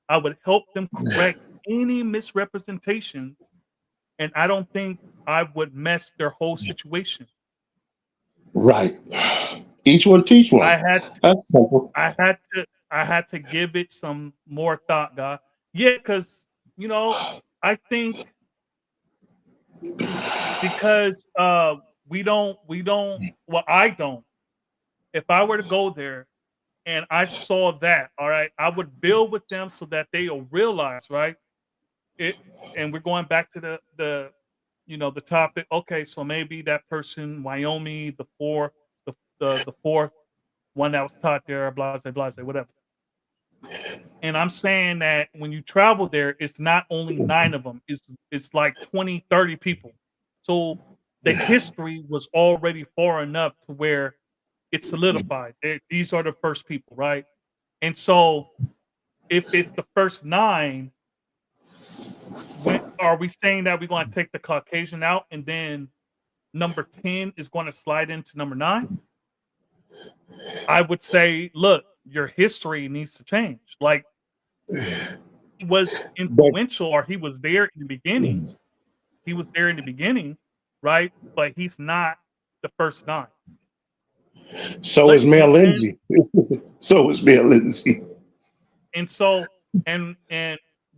Speaker 1: I would help them correct any misrepresentation, and I don't think I would mess their whole situation.
Speaker 4: Right. Each one teach one.
Speaker 1: I had
Speaker 4: That's simple.
Speaker 1: I had to give it some more thought, God. Yeah, because I think because we don't well, I don't. If I were to go there and I saw that, all right, I would build with them so that they'll realize, right? It and we're going back to the topic. Okay, so maybe that person, Wyoming, the fourth one that was taught there, blase, blase, whatever. And I'm saying that when you travel there, it's not only 9 of them, it's like 20, 30 people. So the history was already far enough to where it's solidified. These are the first people, right? And so if it's the first 9, when are we saying that we're going to take the Caucasian out and then number 10 is going to slide into number 9? I would say, look, your history needs to change. Like, he was
Speaker 4: But
Speaker 1: influential or he was there in the beginning. He was there in the beginning, right? But he's not the first 9.
Speaker 4: so
Speaker 1: Let
Speaker 4: is Mel
Speaker 1: and
Speaker 4: Lindsay. So is Mel Lindsay.
Speaker 1: and so and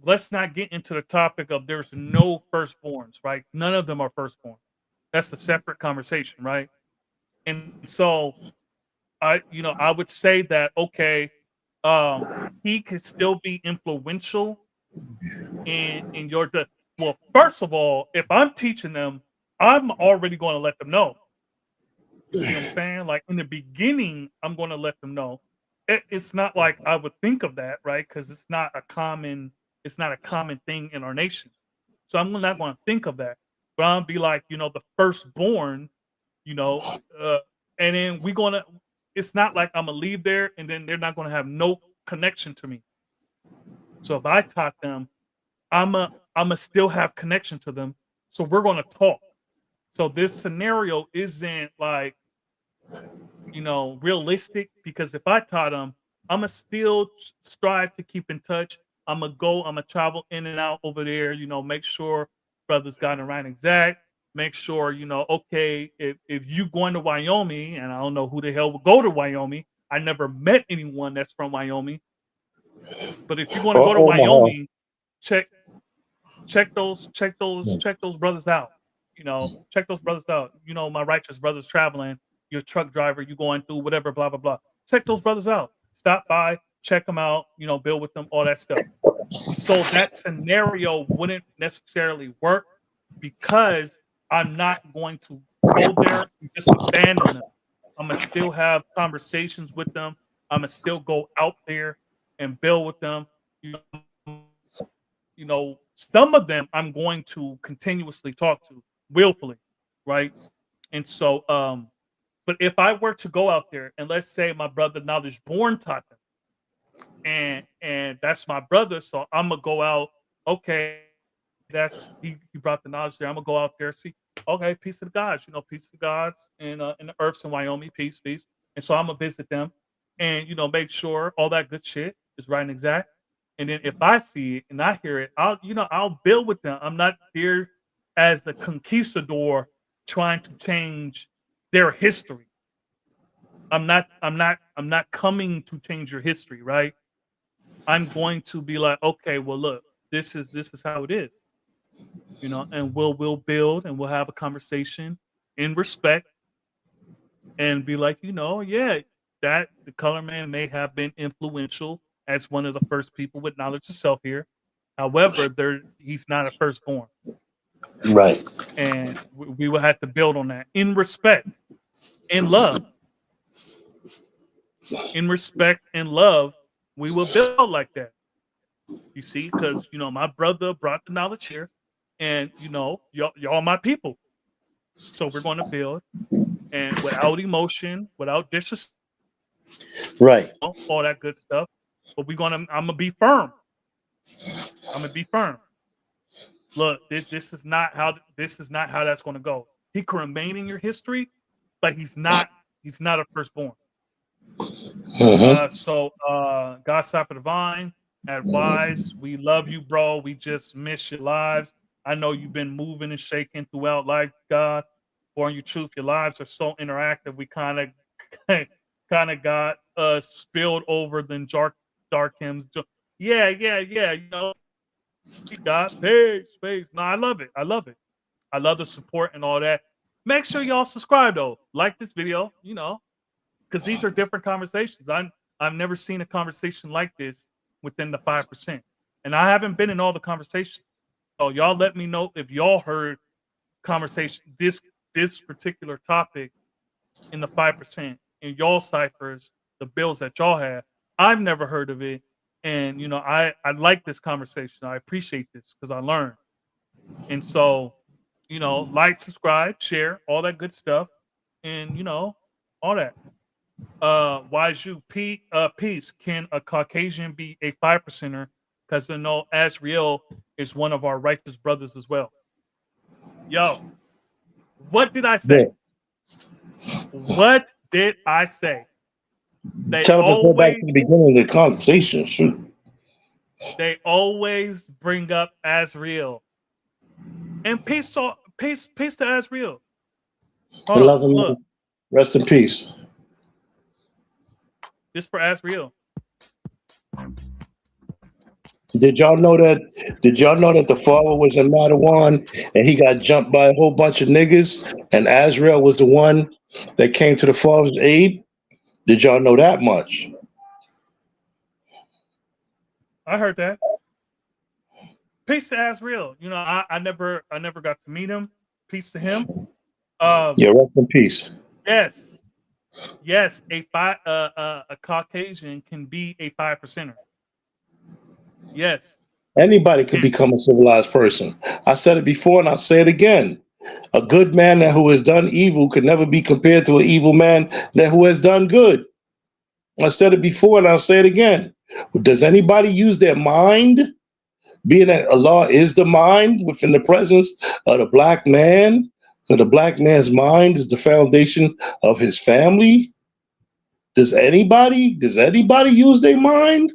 Speaker 1: let's not get into the topic of there's no firstborns, right? None of them are firstborn. That's a separate conversation, right? And so I would say that okay, he could still be influential in your well, first of all, if I'm teaching them, I'm already going to let them know. You see what I'm saying? Like in the beginning, I'm going to let them know. It's not like I would think of that, right? Because it's not a common thing in our nation. So I'm not going to think of that. But I'll be like, the firstborn, you know, uh, and then we're gonna. It's not like I'm gonna leave there and then they're not gonna have no connection to me. So if I taught them, I'm a still have connection to them. So we're gonna talk. So this scenario isn't like realistic because if I taught them, I'ma still strive to keep in touch. I'm gonna travel in and out over there. Make sure brothers got it right exact. Make sure okay, if you going to Wyoming, and I don't know who the hell would go to Wyoming. I never met anyone that's from Wyoming. But if you're going to
Speaker 4: Or
Speaker 1: go to
Speaker 4: Omaha.
Speaker 1: Wyoming, check check those brothers out. Check those brothers out. My righteous brothers traveling, your truck driver, you going through whatever, blah blah blah. Check those brothers out. Stop by, check them out. Build with them, all that stuff. And so that scenario wouldn't necessarily work because I'm not going to go there and just abandon them. I'm gonna still have conversations with them. I'm gonna still go out there and build with them. You some of them I'm going to continuously talk to willfully, right? And so, but if I were to go out there and let's say my brother knowledge born taught them, and that's my brother, so I'm gonna go out. Okay, that's he brought the knowledge there. I'm gonna go out there see. Okay, peace to the gods, peace to the gods in the earths in Wyoming, peace, peace. And so I'm gonna visit them, and make sure all that good shit is right and exact. And then if I see it and I hear it, I'll build with them. I'm not there as the conquistador trying to change their history. I'm not coming to change your history, right? I'm going to be like, okay, well, look, this is how it is, and we'll build and we'll have a conversation in respect and be like, yeah, that the color man may have been influential as one of the first people with knowledge of self here. However, he's not a firstborn,
Speaker 4: Right.
Speaker 1: and we will have to build on that in respect, in love, in respect and love. We will build like that. You see, because my brother brought the knowledge here, and y'all my people. So we're going to build, and without emotion, without disrespect,
Speaker 4: Right.
Speaker 1: all that good stuff. But I'm gonna be firm. I'm gonna be firm. Look, this is not how that's going to go. He can remain in your history, but he's not. He's not a firstborn.
Speaker 4: Mm-hmm.
Speaker 1: God Side for Divine, advise. We love you, bro. We just miss your lives. I know you've been moving and shaking throughout life, God. Born you truth, your lives are so interactive. We kind of kind of got spilled over than dark hymns. Yeah, yeah, yeah. God, peace. No, I love it. I love it. I love the support and all that. Make sure y'all subscribe though. Like this video, because these are different conversations. I've never seen a conversation like this within the 5%, and I haven't been in all the conversations. So y'all let me know if y'all heard conversation this particular topic in the 5% in y'all ciphers, the bills that y'all have. I've never heard of it, and I like this conversation. I appreciate this because I learned, and so like, subscribe, share, all that good stuff, and all that. Wise you, peace. Can a Caucasian be a 5%er? Because Azriel is one of our righteous brothers as well. Yo, what did I
Speaker 4: Yeah.
Speaker 1: say? What did I say? They
Speaker 4: Tell them to go back
Speaker 1: always
Speaker 4: to the beginning of the conversation. Shoot.
Speaker 1: they always bring up Azriel. And peace to Azriel.
Speaker 4: I
Speaker 1: Hold on,
Speaker 4: love him.
Speaker 1: look,
Speaker 4: Rest in peace.
Speaker 1: this for Azriel.
Speaker 4: Did y'all know that? Did y'all know that the father was in Mattawan and he got jumped by a whole bunch of niggas, and Azrael was the one that came to the father's aid? Did y'all know that much?
Speaker 1: I heard that. Peace to Azriel. I never got to meet him. Peace to him.
Speaker 4: Yeah, rest in peace.
Speaker 1: Yes, yes. A Caucasian can be a 5%er. Yes,
Speaker 4: Anybody
Speaker 1: he
Speaker 4: could
Speaker 1: can.
Speaker 4: become a civilized person. I said it before and I'll say it again. A good man that who has done evil could never be compared to an evil man that who has done good. I said it before and I'll say it again. Does anybody use their mind? Being that Allah is the mind within the presence of the black man, so the black man's mind is the foundation of his family. Does anybody use their mind?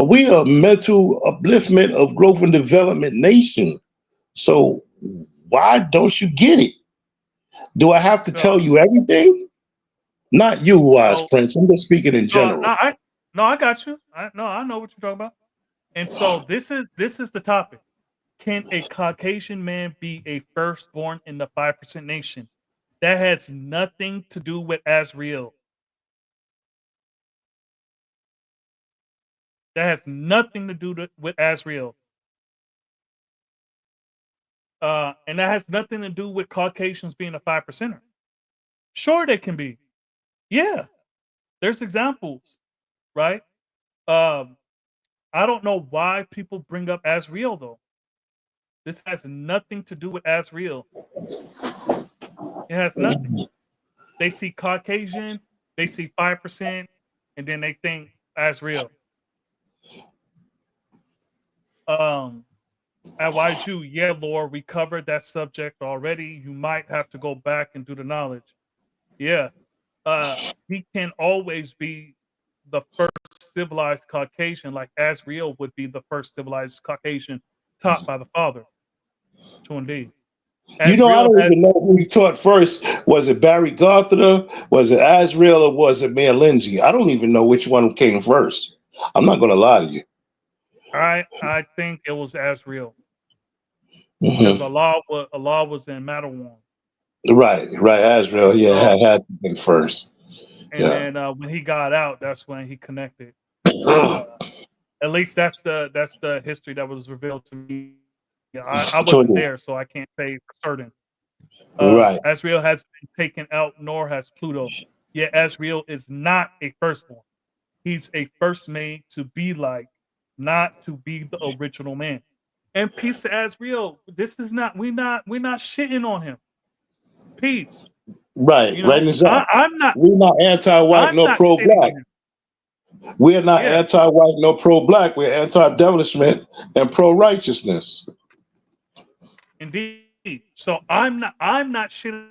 Speaker 4: We are mental upliftment of growth and development nation. So why don't you get it? Do I have to tell
Speaker 1: So
Speaker 4: you everything? Not you, Wise
Speaker 1: so
Speaker 4: Prince. I'm just speaking in
Speaker 1: no,
Speaker 4: general.
Speaker 1: no, I got you. I know what you're talking about. And so this is the topic. Can a Caucasian man be a firstborn in the 5% nation? That has nothing to do with Azriel. That has nothing to do with Azriel. And that has nothing to do with Caucasians being a 5%er. Sure, they can be. Yeah, there's examples, right? Um, I don't know why people bring up Azriel though. This has nothing to do with Azriel. It has nothing. They see Caucasian, they see 5%, and then they think Azriel. Um, at YSU, yeah, Laura, we covered that subject already. You might have to go back and do the knowledge. Yeah. He can always be the first civilized Caucasian, like Azriel would be the first civilized Caucasian taught by the father. To indeed.
Speaker 4: You know, I
Speaker 1: Azriel
Speaker 4: don't
Speaker 1: has
Speaker 4: even know who he taught first. Was it Barry Gothard? Was it Azrael? Or was it Mayor Lindsay? I don't even know which one came first. I'm not going to lie to you.
Speaker 1: I think it was Azriel because
Speaker 4: Hmm.
Speaker 1: Allah was in Matterhorn.
Speaker 4: Right, right. Azrael, yeah,
Speaker 1: So
Speaker 4: had to be first.
Speaker 1: and
Speaker 4: Yeah.
Speaker 1: then when he got out, that's when he connected. Uh, at least that's the history that was revealed to me. Yeah, I wasn't
Speaker 4: 20.
Speaker 1: there, so I can't say for certain.
Speaker 4: Right.
Speaker 1: Azrael has been taken out, nor has Pluto. Yet Azrael is not a firstborn. He's a first made to be like, not to be the original man. And peace to Azrael. This is not we're not shitting on him. Peace.
Speaker 4: Right.
Speaker 1: You
Speaker 4: Right.
Speaker 1: know,
Speaker 4: Exactly.
Speaker 1: I'm not
Speaker 4: We're not anti-white
Speaker 1: I'm
Speaker 4: nor
Speaker 1: not shitting
Speaker 4: pro-black.
Speaker 1: on him.
Speaker 4: We're not
Speaker 1: Yeah,
Speaker 4: anti-white nor pro-black. We're anti-establishment and pro-righteousness.
Speaker 1: indeed. So I'm not shitting,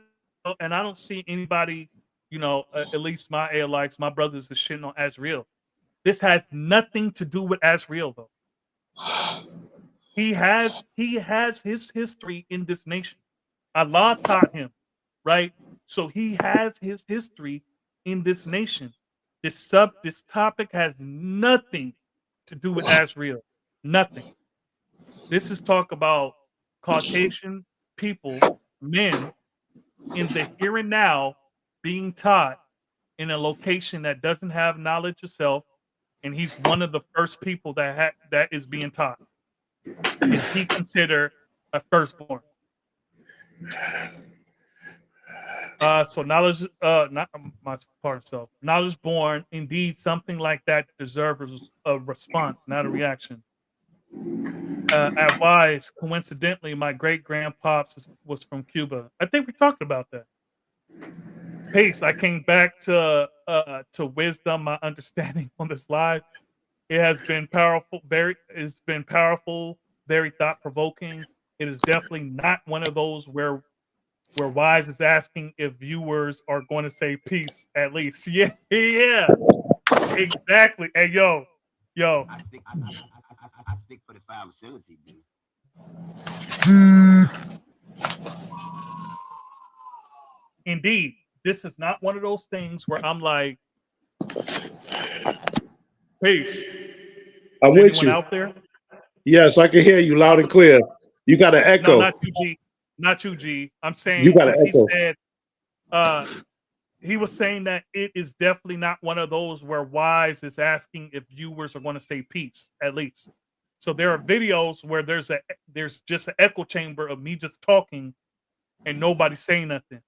Speaker 1: and I don't see anybody, at least my Aelites, my brothers, is shitting on Azrael. This has nothing to do with Azrael though. He has his history in this nation. Allah taught him, right? So he has his history in this nation. This topic has nothing to do with Azrael. Nothing. This is talk about Caucasian people, men in the here and now being taught in a location that doesn't have knowledge of self, and he's one of the first people that is being taught. Is he considered a firstborn? So knowledge, not my part self. Knowledge born, indeed, something like that deserves a response, not a reaction. At Wise, coincidentally, my great grandpops was from Cuba. I think we talked about that. Pace. I came back to wisdom. My understanding on this live. It has been powerful. It's been powerful. Very thought provoking. It is definitely not one of those where Wise is asking if viewers are going to say peace at least. Yeah, yeah, exactly. Hey, yo,
Speaker 8: I speak for the 5 percenters, he do.
Speaker 1: indeed, this is not one of those things where I'm like, peace.
Speaker 4: I'm
Speaker 1: Is
Speaker 4: with
Speaker 1: anyone
Speaker 4: you.
Speaker 1: out there?
Speaker 4: Yes, I can hear you loud and clear. You got an
Speaker 1: No,
Speaker 4: echo.
Speaker 1: not you, G. Not you, G. I'm
Speaker 4: You
Speaker 1: saying
Speaker 4: got an
Speaker 1: because he
Speaker 4: echo.
Speaker 1: said uh he was saying that it is definitely not one of those where Wise is asking if viewers are going to say peace, at least. So there are videos where there's just an echo chamber of me just talking and nobody saying nothing.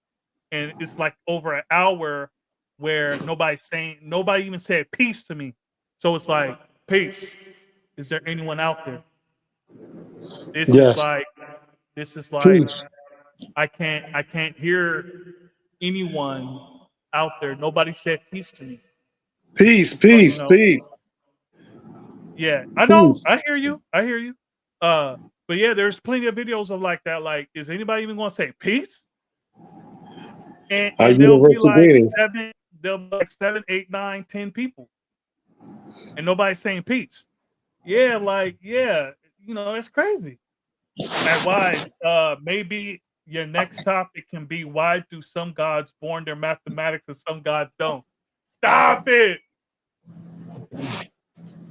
Speaker 1: And it's like over an hour where nobody even said peace to me. So it's like, peace. Is there anyone out there? This is
Speaker 4: Yes.
Speaker 1: like this is like
Speaker 4: Peace.
Speaker 1: I can't hear anyone out there. Nobody said peace to me.
Speaker 4: Peace.
Speaker 1: Or,
Speaker 4: Peace. Peace.
Speaker 1: yeah, I know.
Speaker 4: Peace.
Speaker 1: I hear you. I hear you. Uh, but yeah, there's plenty of videos of like that. Like, is anybody even gonna say peace? And
Speaker 4: Our
Speaker 1: and there'll be
Speaker 4: universal
Speaker 1: like
Speaker 4: greeting.
Speaker 1: there'll be like 7, 8, 9, 10 people, and nobody's saying peace. Yeah, like, yeah, it's crazy. And why? Maybe your next topic can be why do some gods born their mathematics and some gods don't? Stop it!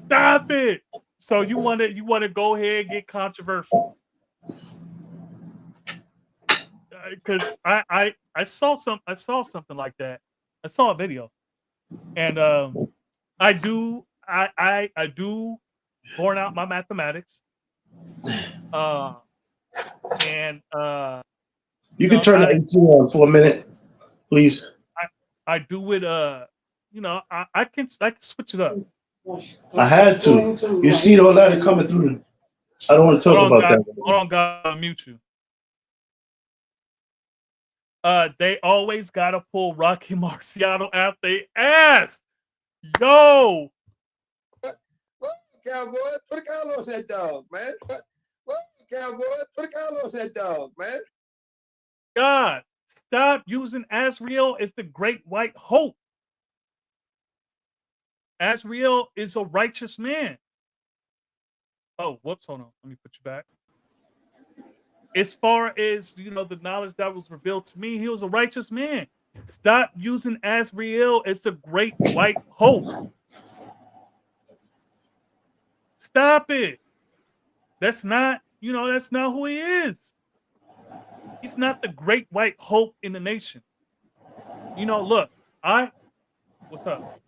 Speaker 1: Stop it! So you want to go ahead and get controversial? Because I saw something like that. I saw a video, and I do born out my mathematics, uh, and
Speaker 4: You can turn the
Speaker 1: I
Speaker 4: 18 on for a minute, please.
Speaker 1: I do it. I can switch it up.
Speaker 4: I had to. You see all that coming through. I don't want to
Speaker 1: Hold
Speaker 4: talk
Speaker 1: on,
Speaker 4: about
Speaker 1: God.
Speaker 4: that.
Speaker 1: Hold on, God. I'll mute you. They always gotta pull Rocky Marciano out they ass. Yo,
Speaker 2: What, cowboy? Put a collar on that dog, man. What, cowboy? Put a collar on that dog, man.
Speaker 1: God, stop using Asriel as the great white hope. Asriel is a righteous man. Oh, whoops, hold on. Let me put you back. As far as the knowledge that was revealed to me, he was a righteous man. Stop using Asriel as the great white hope. Stop it. That's not who he is. He's not the great white hope in the nation. Look, what's up?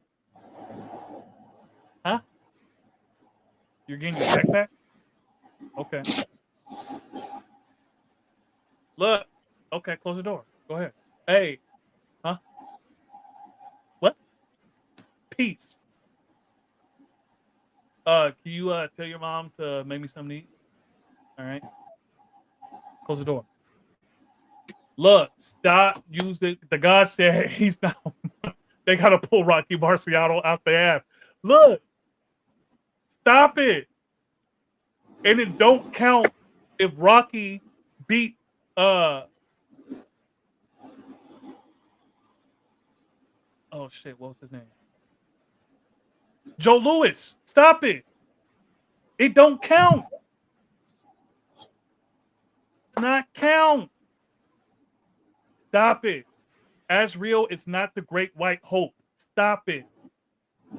Speaker 1: Huh? You're getting your backpack? Okay. Look. Okay, close the door. Go ahead. Hey, huh? What? Peace. Can you tell your mom to make me something to eat? All right. Close the door. Look, stop using the God said he's not they gotta pull Rocky Marciano out the ass. Look, stop it. And it don't count if Rocky beat oh shit, what was his name? Joe Louis. Stop it. It don't count. Not count. Stop it. Asriel is not the great white hope. Stop it.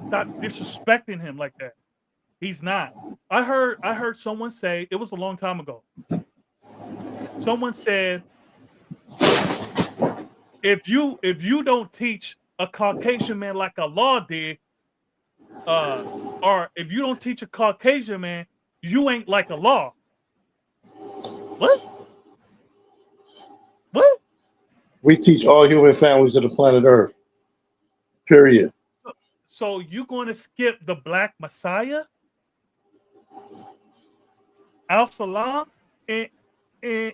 Speaker 1: Stop disrespecting him like that. He's not. I heard someone say, it was a long time ago. Someone said, if you don't teach a Caucasian man like Allah did, uh, or if you don't teach a Caucasian man, you ain't like Allah. What? What?
Speaker 4: We teach all human families of the planet Earth. Period.
Speaker 1: So, so you going to skip the Black Messiah, Al Salam, and and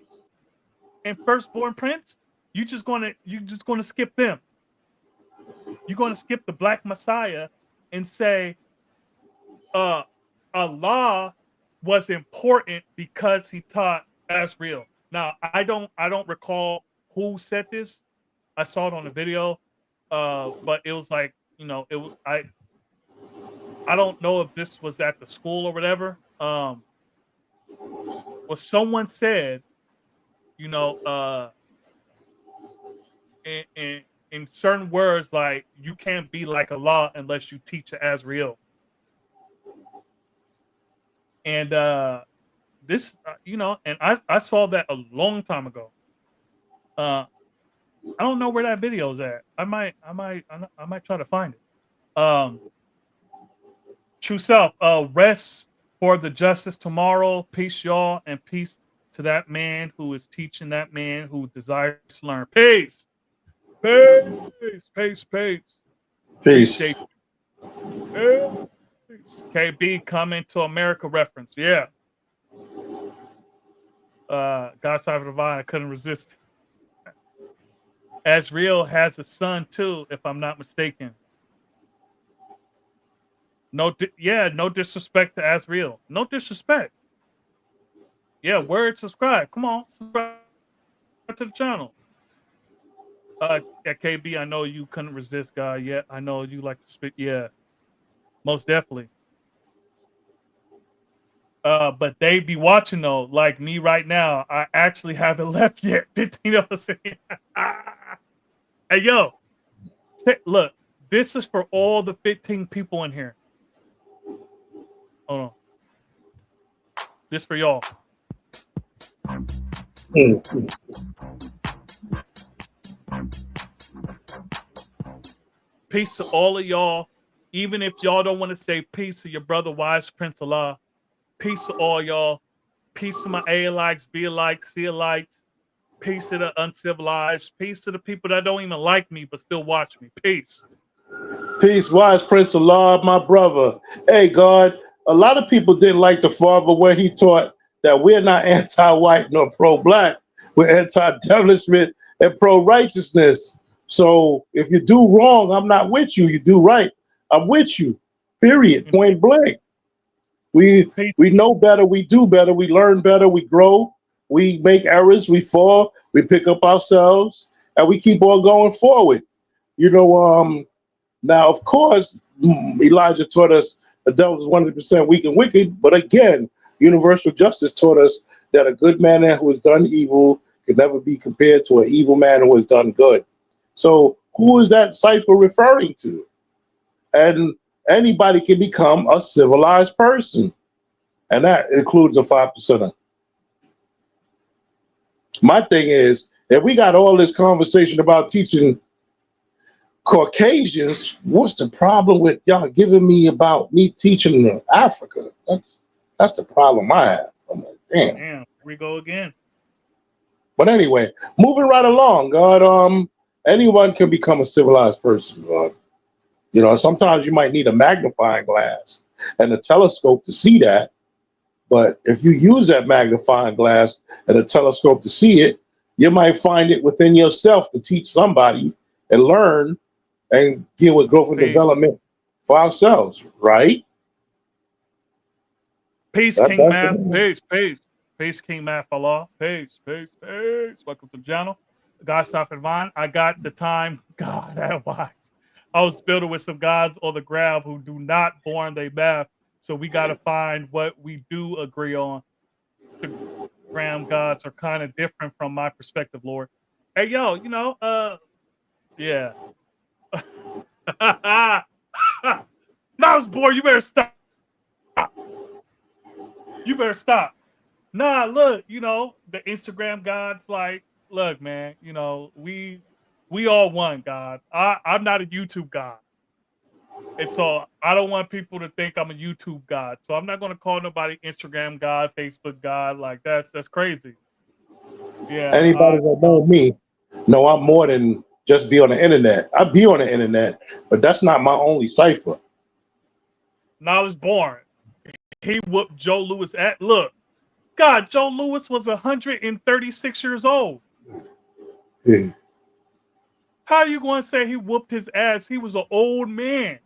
Speaker 1: and firstborn Prince? You just gonna skip them? You're gonna skip the Black Messiah and say, uh, Allah was important because he taught Asriel. Now, I don't recall who said this. I saw it on the video, but it was like I don't know if this was at the school or whatever. Well, someone said, you know, in certain words, like you can't be like Allah unless you teach Asriel. And this, and I saw that a long time ago. Uh, I don't know where that video's at. I might try to find it. True self. Rest for the justice tomorrow. Peace, y'all, and peace to that man who is teaching that man who desires to learn. Peace, peace, peace, peace, peace,
Speaker 4: Peace.
Speaker 1: J. Peace. KB coming to America reference. Yeah. God side of the divine. I couldn't resist. Asriel has a son too, if I'm not mistaken. No disrespect to Asriel. No disrespect. Yeah, word subscribe. Come on, subscribe to the channel. At KB, I know you couldn't resist God yet. I know you like to spit. Yeah, most definitely. But they be watching though, like me right now. I actually haven't left yet. 15 of us in here. Hey, yo, look, this is for all the 15 people in here. Hold on. This for y'all.
Speaker 4: Mm.
Speaker 1: Peace to all of y'all. Even if y'all don't want to say peace to your brother, wise Prince Allah. Peace to all y'all. Peace to my A-likes, B-likes, C-likes. Peace to the uncivilized. Peace to the people that don't even like me but still watch me. Peace.
Speaker 4: Peace, wise Prince of Allah, my brother. Hey, God, a lot of people didn't like the father when he taught that we're not anti-white nor pro-black. We're anti-devilishment and pro-righteousness. So if you do wrong, I'm not with you. You do right, I'm with you. Period. Point blank. We
Speaker 1: Peace.
Speaker 4: we know better. We do better. We learn better. We grow. We make errors. We fall. We pick up ourselves, and we keep on going forward. You know, now, of course, Elijah taught us the devil is 100% weak and wicked. But again, universal justice taught us that a good man who has done evil can never be compared to an evil man who has done good. So, who is that cipher referring to? And anybody can become a civilized person, and that includes a 5%. My thing is, if we got all this conversation about teaching Caucasians, what's the problem with y'all giving me about me teaching Africa? That's the problem I have. I'm like, damn.
Speaker 1: Damn, here we go again.
Speaker 4: But anyway, moving right along, God. Anyone can become a civilized person, God. You know, sometimes you might need a magnifying glass and a telescope to see that. But if you use that magnifying glass and a telescope to see it, you might find it within yourself to teach somebody and learn and deal with growth and
Speaker 1: Peace.
Speaker 4: development for ourselves, right?
Speaker 1: Peace, King Math. Peace, peace. Peace, King Math Allah. Peace, peace, peace. Welcome to the channel. God stop and mine. I got the time. God, that wise. I was building with some gods on the ground who do not born they math. So we got to find what we do agree on. The gram gods are kind of different from my perspective, Lord. Hey, yo, yeah. Mouse boy, you better stop. You better stop. Nah, look, the Instagram gods, like, look, man, we all one God. I'm not a YouTube god. And so I don't want people to think I'm a YouTube god. So I'm not gonna call nobody Instagram god, Facebook god. Like that's crazy. Yeah.
Speaker 4: Anybody that know me, know I'm more than just be on the internet. I be on the internet, but that's not my only cipher.
Speaker 1: Now I was born. He whooped Joe Lewis at look. God, Joe Lewis was 136 years old.
Speaker 4: Yeah.
Speaker 1: How are you going to say he whooped his ass? He was an old man.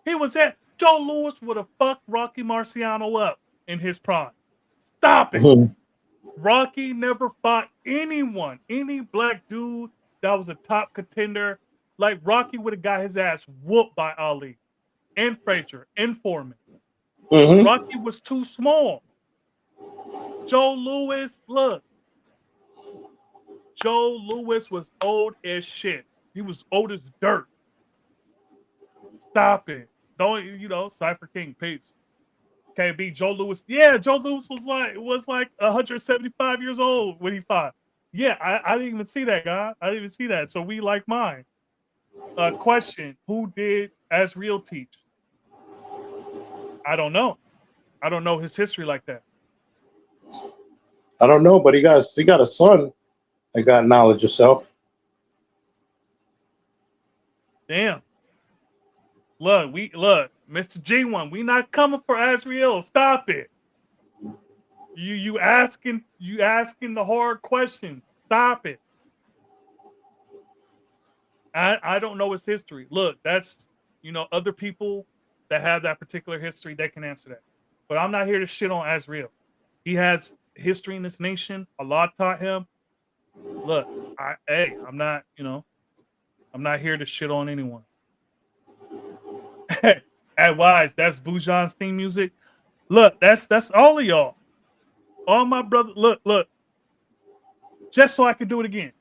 Speaker 1: He was at Joe Lewis would have fucked Rocky Marciano up in his prime. Stop it.
Speaker 4: Mhm.
Speaker 1: Rocky never fought anyone, any black dude that was a top contender. Like Rocky would have got his ass whooped by Ali and Frazier and Foreman.
Speaker 4: Mhm.
Speaker 1: Rocky was too small. Joe Lewis, look. Joe Lewis was old as shit. He was old as dirt. Stop it. Don't Cypher King, peace. KB, Joe Lewis. Yeah, Joe Lewis was like 175 years old when he fought. Yeah, I didn't even see that, guy. I didn't even see that. So we like mine. Question: who did Asriel teach? I don't know. I don't know his history like that.
Speaker 4: I don't know, but he got a son that got knowledge of self.
Speaker 1: Damn. Look, Mr. G1, we not coming for Asriel. Stop it. You asking the hard questions. Stop it. I don't know his history. Look, that's other people that have that particular history, they can answer that. But I'm not here to shit on Asriel. He has history in this nation. Allah taught him. Look, I'm not, I'm not here to shit on anyone. At Wise, that's Bujan's theme music. Look, that's all of y'all. All my brothers. Look. Just so I can do it again.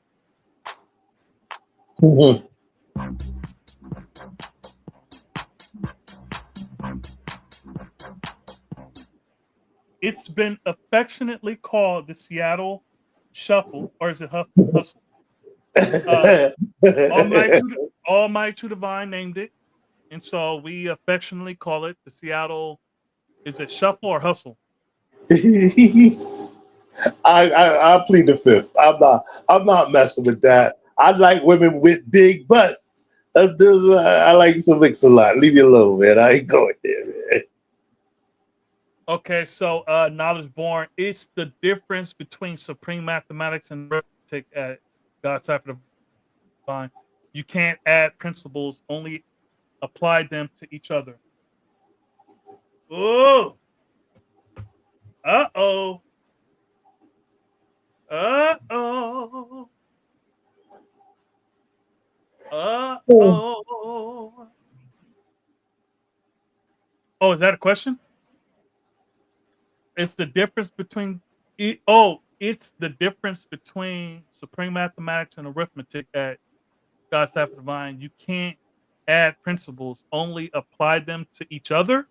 Speaker 4: Mhm.
Speaker 1: It's been affectionately called the Seattle Shuffle, or is it Hustle? Uh, Almighty True Divine named it, and so we affectionately call it the Seattle. Is it Shuffle or Hustle?
Speaker 4: I plead the fifth. I'm not messing with that. I like women with big butts. I like some mix a lot. Leave me alone, man. I ain't going there, man.
Speaker 1: Okay, so knowledge born. It's the difference between supreme mathematics and arithmetic at God's side of the divine. You can't add principles; only apply them to each other. Oh, uh-oh, uh-oh, uh-oh. Oh, is that a question? It's the difference between it's the difference between supreme mathematics and arithmetic at God's type of divine. You can't add principles, only apply them to each other.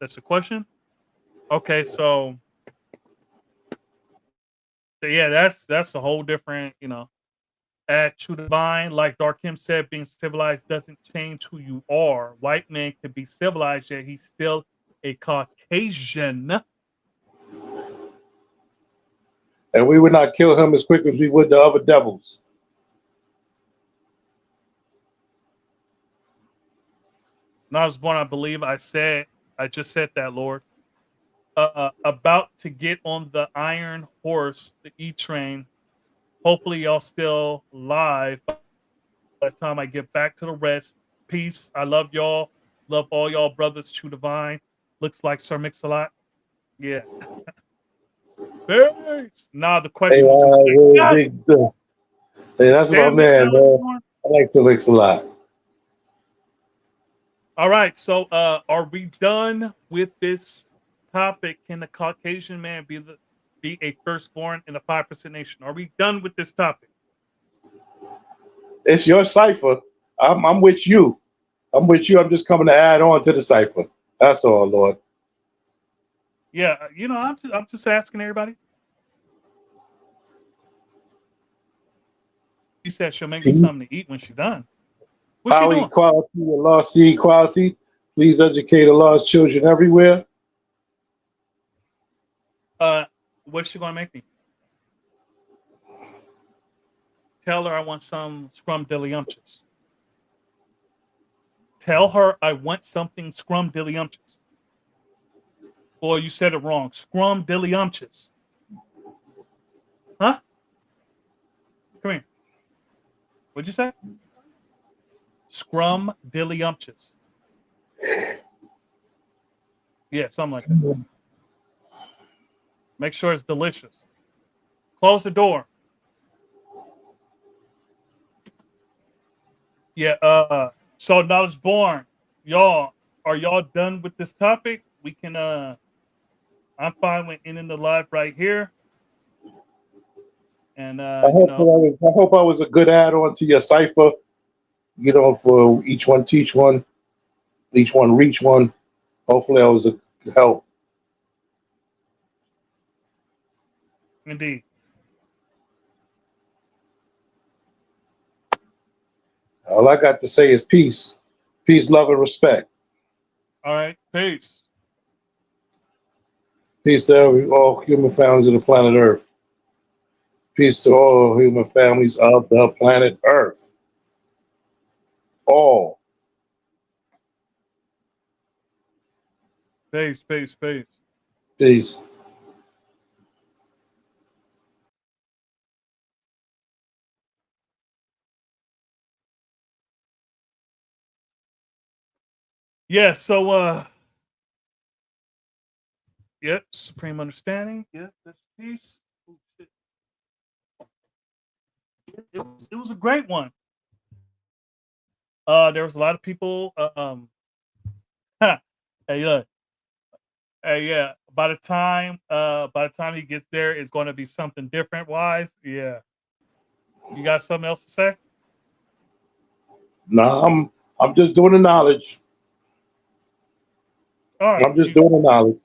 Speaker 1: That's the question. Okay, so yeah, that's a whole different, at true divine, like Dark Kim said, being civilized doesn't change who you are. White man can be civilized, yet he's still a Caucasian.
Speaker 4: And we would not kill him as quick as we would the other devils.
Speaker 1: When I was born, I believe I just said that, Lord. About to get on the iron horse, the E train. Hopefully, y'all still live by the time I get back to the rest. Peace. I love y'all. Love all y'all brothers. True Divine. Looks like Sir Mix-a-Lot. Yeah. Peace. Nah, the
Speaker 4: Hey,
Speaker 1: question was a sick.
Speaker 4: big, hey, that's
Speaker 1: Say
Speaker 4: my
Speaker 1: it again,
Speaker 4: man,
Speaker 1: Knowledge
Speaker 4: man.
Speaker 1: Born.
Speaker 4: I like to mix a lot.
Speaker 1: All right. So, are we done with this topic? Can the Caucasian man be a firstborn in a 5% nation? Are we done with this topic?
Speaker 4: It's your cipher. I'm with you. I'm with you. I'm just coming to add on to the cipher. That's all, Lord.
Speaker 1: Yeah. I'm just asking everybody. She said she'll make me something to eat when she's done. What's she
Speaker 4: Power
Speaker 1: doing?
Speaker 4: equality and lost sea equality. Please educate the lost children everywhere.
Speaker 1: Uh, what's she gonna make me? Tell her I want some scrumdiddlyumptious. Tell her I want something scrumdiddlyumptious. Boy, you said it wrong. Scrumdiddlyumptious. Huh? Come here. What'd you say? Scrumdiddlyumptious. Yeah, something like that. Make sure it's delicious. Close the door. Yeah. So knowledge born. Y'all, are y'all done with this topic? We can. I'm fine with ending the live right here. And
Speaker 4: I hope I was a good add-on to your cipher. For each one teach one, each one reach one. Hopefully, I was a help.
Speaker 1: indeed.
Speaker 4: All I got to say is peace, love, and respect.
Speaker 1: All right. Peace.
Speaker 4: Peace to all human families of the planet Earth. Peace to all human families of the planet Earth. All.
Speaker 1: Peace. Peace. Peace.
Speaker 4: Peace.
Speaker 1: Yeah. So yep. Supreme understanding. Yep. That's peace. Oh, shit. It was a great one. There was a lot of people. Hey, look. Hey, yeah. by the time he gets there, it's going to be something different. Wise, yeah. You got something else to say?
Speaker 4: No, I'm just doing the knowledge.
Speaker 1: All right,
Speaker 4: I'm just doing the knowledge.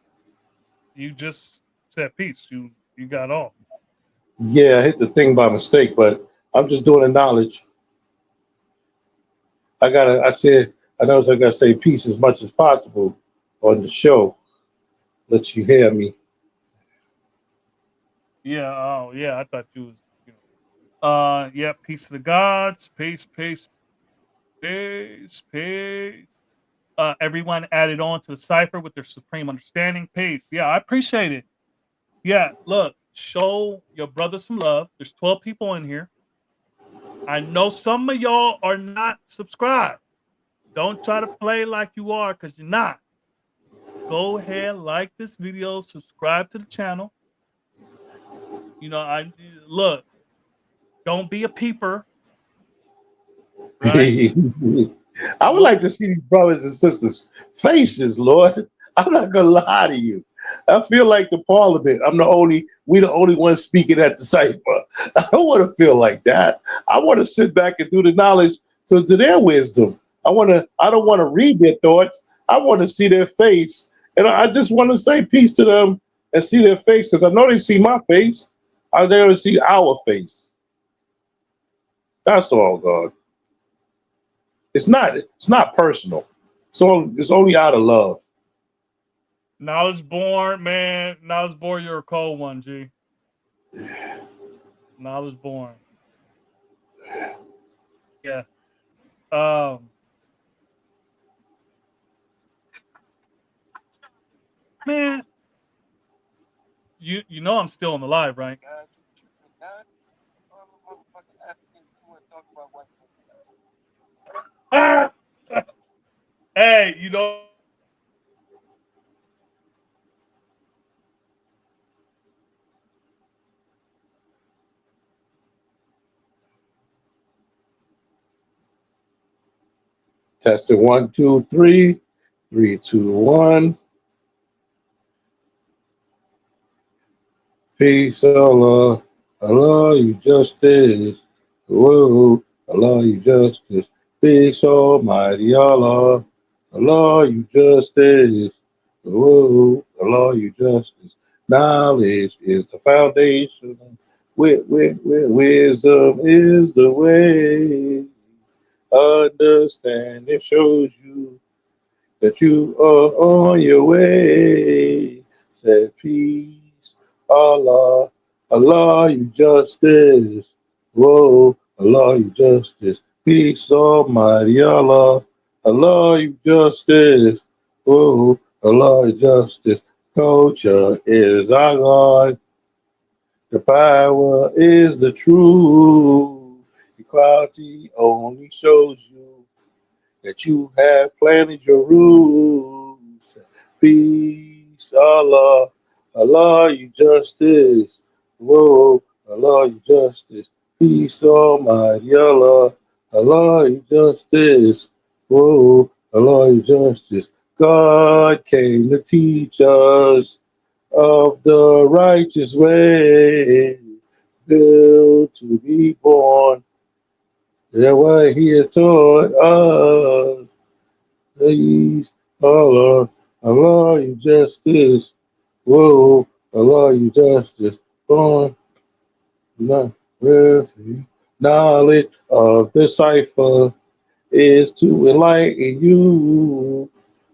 Speaker 1: you just said peace. You got off.
Speaker 4: Yeah, I hit the thing by mistake, but I'm just doing the knowledge. I said, I know I gotta say peace as much as possible on the show. Let you hear me.
Speaker 1: Yeah. Oh, yeah. I thought you was. You yeah. Peace to the gods. Peace. Peace. Peace. Peace. Everyone added on to the cipher with their supreme understanding. Peace. Yeah, I appreciate it. Yeah, look, show your brother some love. There's 12 people in here. I know some of y'all are not subscribed. Don't try to play like you are because you're not. Go ahead, like this video, subscribe to the channel. I look, don't be a peeper, right?
Speaker 4: I would
Speaker 1: Look,
Speaker 4: like to see these brothers and sisters' faces, Lord. I'm not gonna lie to you. I feel like the parliament. We the only ones speaking at the cipher. I don't want to feel like that. I want to sit back and do the knowledge to their wisdom. I don't want to read their thoughts. I want to see their face. And I just want to say peace to them and see their face because I know they see my face. I never see our face. That's all, God. It's not personal. So it's only out of love.
Speaker 1: knowledge born, man. Knowledge born, you're a cold one, G. Knowledge born. Yeah. Um, man, you know I'm still on the live, right?
Speaker 7: God, you tripping, God. All the motherfucking Africans you want to talk about white
Speaker 1: Ah! Hey,
Speaker 4: Testing 1, 2, 3, 3, 2, 1. Peace, Allah. Allah, you justice. Whoa, Allah, you justice. Peace, Almighty Allah. Allah, you justice. Whoa, Allah, you justice. Knowledge is the foundation. Wisdom is the way. Understanding shows you that you are on your way. Said peace, Allah, Allah, you justice. Whoa, Allah, you justice. Peace, Almighty Allah, Allah, you justice. Whoa, Allah, you justice. Culture is our God. The power is the truth. Equality only shows you that you have planted your roots. Peace, Allah, Allah, you justice. Whoa, Allah, you justice. Peace, Almighty Allah, Allah, you justice. Whoa, Allah, you justice. God came to teach us of the righteous way, built to be born. That's why He has taught us. Please, Allah, Allah, you justice. Whoa, Allah, you justice. Born, not refuge. Knowledge of the cipher is to enlighten you,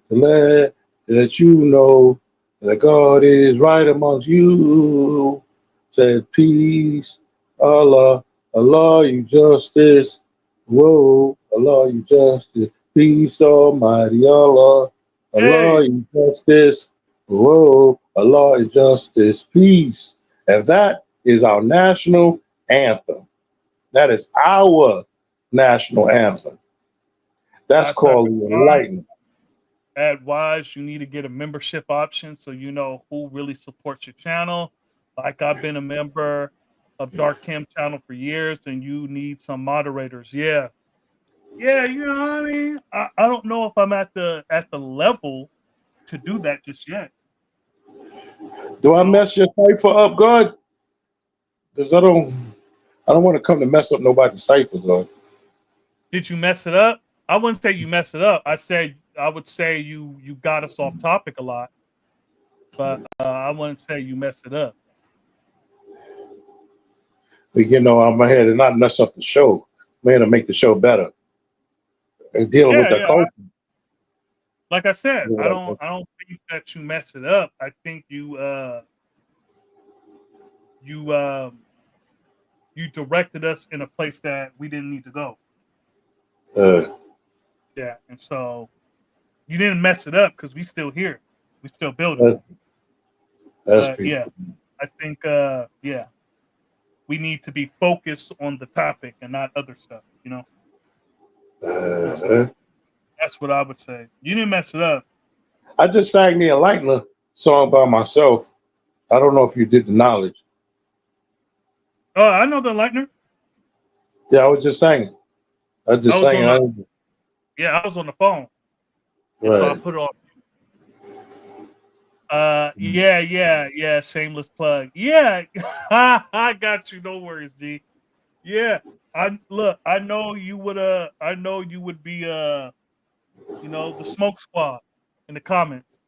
Speaker 4: to let that you know that God is right amongst you. Said peace, Allah, Allah, you justice. Whoa, Allah, you justice. Peace, Almighty Allah, Allah,
Speaker 1: hey,
Speaker 4: you justice. Whoa, Allah, you justice. Peace. And that is our national anthem. That is our national anthem. That's
Speaker 1: I said
Speaker 4: called the
Speaker 1: wise.
Speaker 4: enlightenment.
Speaker 1: Add wise. You need to get a membership option so you know who really supports your channel. Like I've been a member of Dark Cam channel for years, and you need some moderators. Yeah, yeah. You know what I mean? I don't know if I'm at the level to do that just yet.
Speaker 4: Do I
Speaker 1: You know?
Speaker 4: mess your cipher up, God? Because I don't want to come to mess up nobody's cipher, God.
Speaker 1: Did you mess it up? I wouldn't say you mess it up. I would say you got us off topic a lot, but I wouldn't say you messed it up.
Speaker 4: But, I'm ahead and not mess up the show. Man, to make the show better. And dealing with
Speaker 1: Yeah,
Speaker 4: the
Speaker 1: yeah.
Speaker 4: culture.
Speaker 1: Like I said,
Speaker 4: You know,
Speaker 1: I don't think that you mess it up. I think you you directed us in a place that we didn't need to go.
Speaker 4: Uh,
Speaker 1: Yeah, and so you didn't mess it up because we still here, we still building.
Speaker 4: that, that's
Speaker 1: But yeah,
Speaker 4: people.
Speaker 1: I think yeah, we need to be focused on the topic and not other stuff. And
Speaker 4: Uh,
Speaker 1: so that's what I would say. You didn't mess it up.
Speaker 4: I just sang me a Lightner song by myself. I don't know if you did the knowledge.
Speaker 1: Oh, I know the Lightner.
Speaker 4: Yeah, I was just singing. I
Speaker 1: I
Speaker 4: just
Speaker 1: was
Speaker 4: sang
Speaker 1: on the
Speaker 4: it.
Speaker 1: Yeah, I was on the phone, and so I
Speaker 4: Right.
Speaker 1: put it on.
Speaker 4: Mm.
Speaker 1: Yeah. Shameless plug. Yeah, I got you. No worries, G. Yeah, I look. I know you would. I know you would be. The smoke squad in the comments.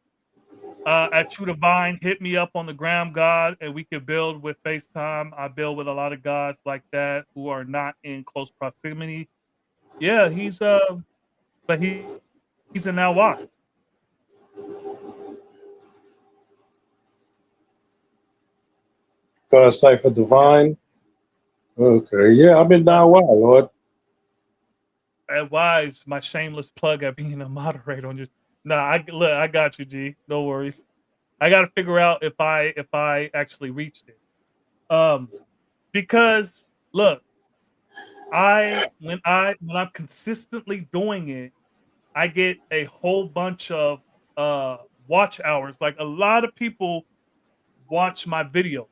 Speaker 1: At True Divine, hit me up on the gram, God, and we can build with FaceTime. I build with a lot of guys like that who are not in close proximity. Yeah, but he's in LY.
Speaker 4: Got a cipher
Speaker 1: Yeah,
Speaker 4: divine. Okay. Yeah, I've been
Speaker 1: but
Speaker 4: down wild, Lord.
Speaker 1: why is my shameless plug at being a moderator on your? Nah, look. I got you, G. No worries. I got to figure out if I actually reached it. Because look, when I'm consistently doing it, I get a whole bunch of uh watch hours. Like a lot of people watch my videos.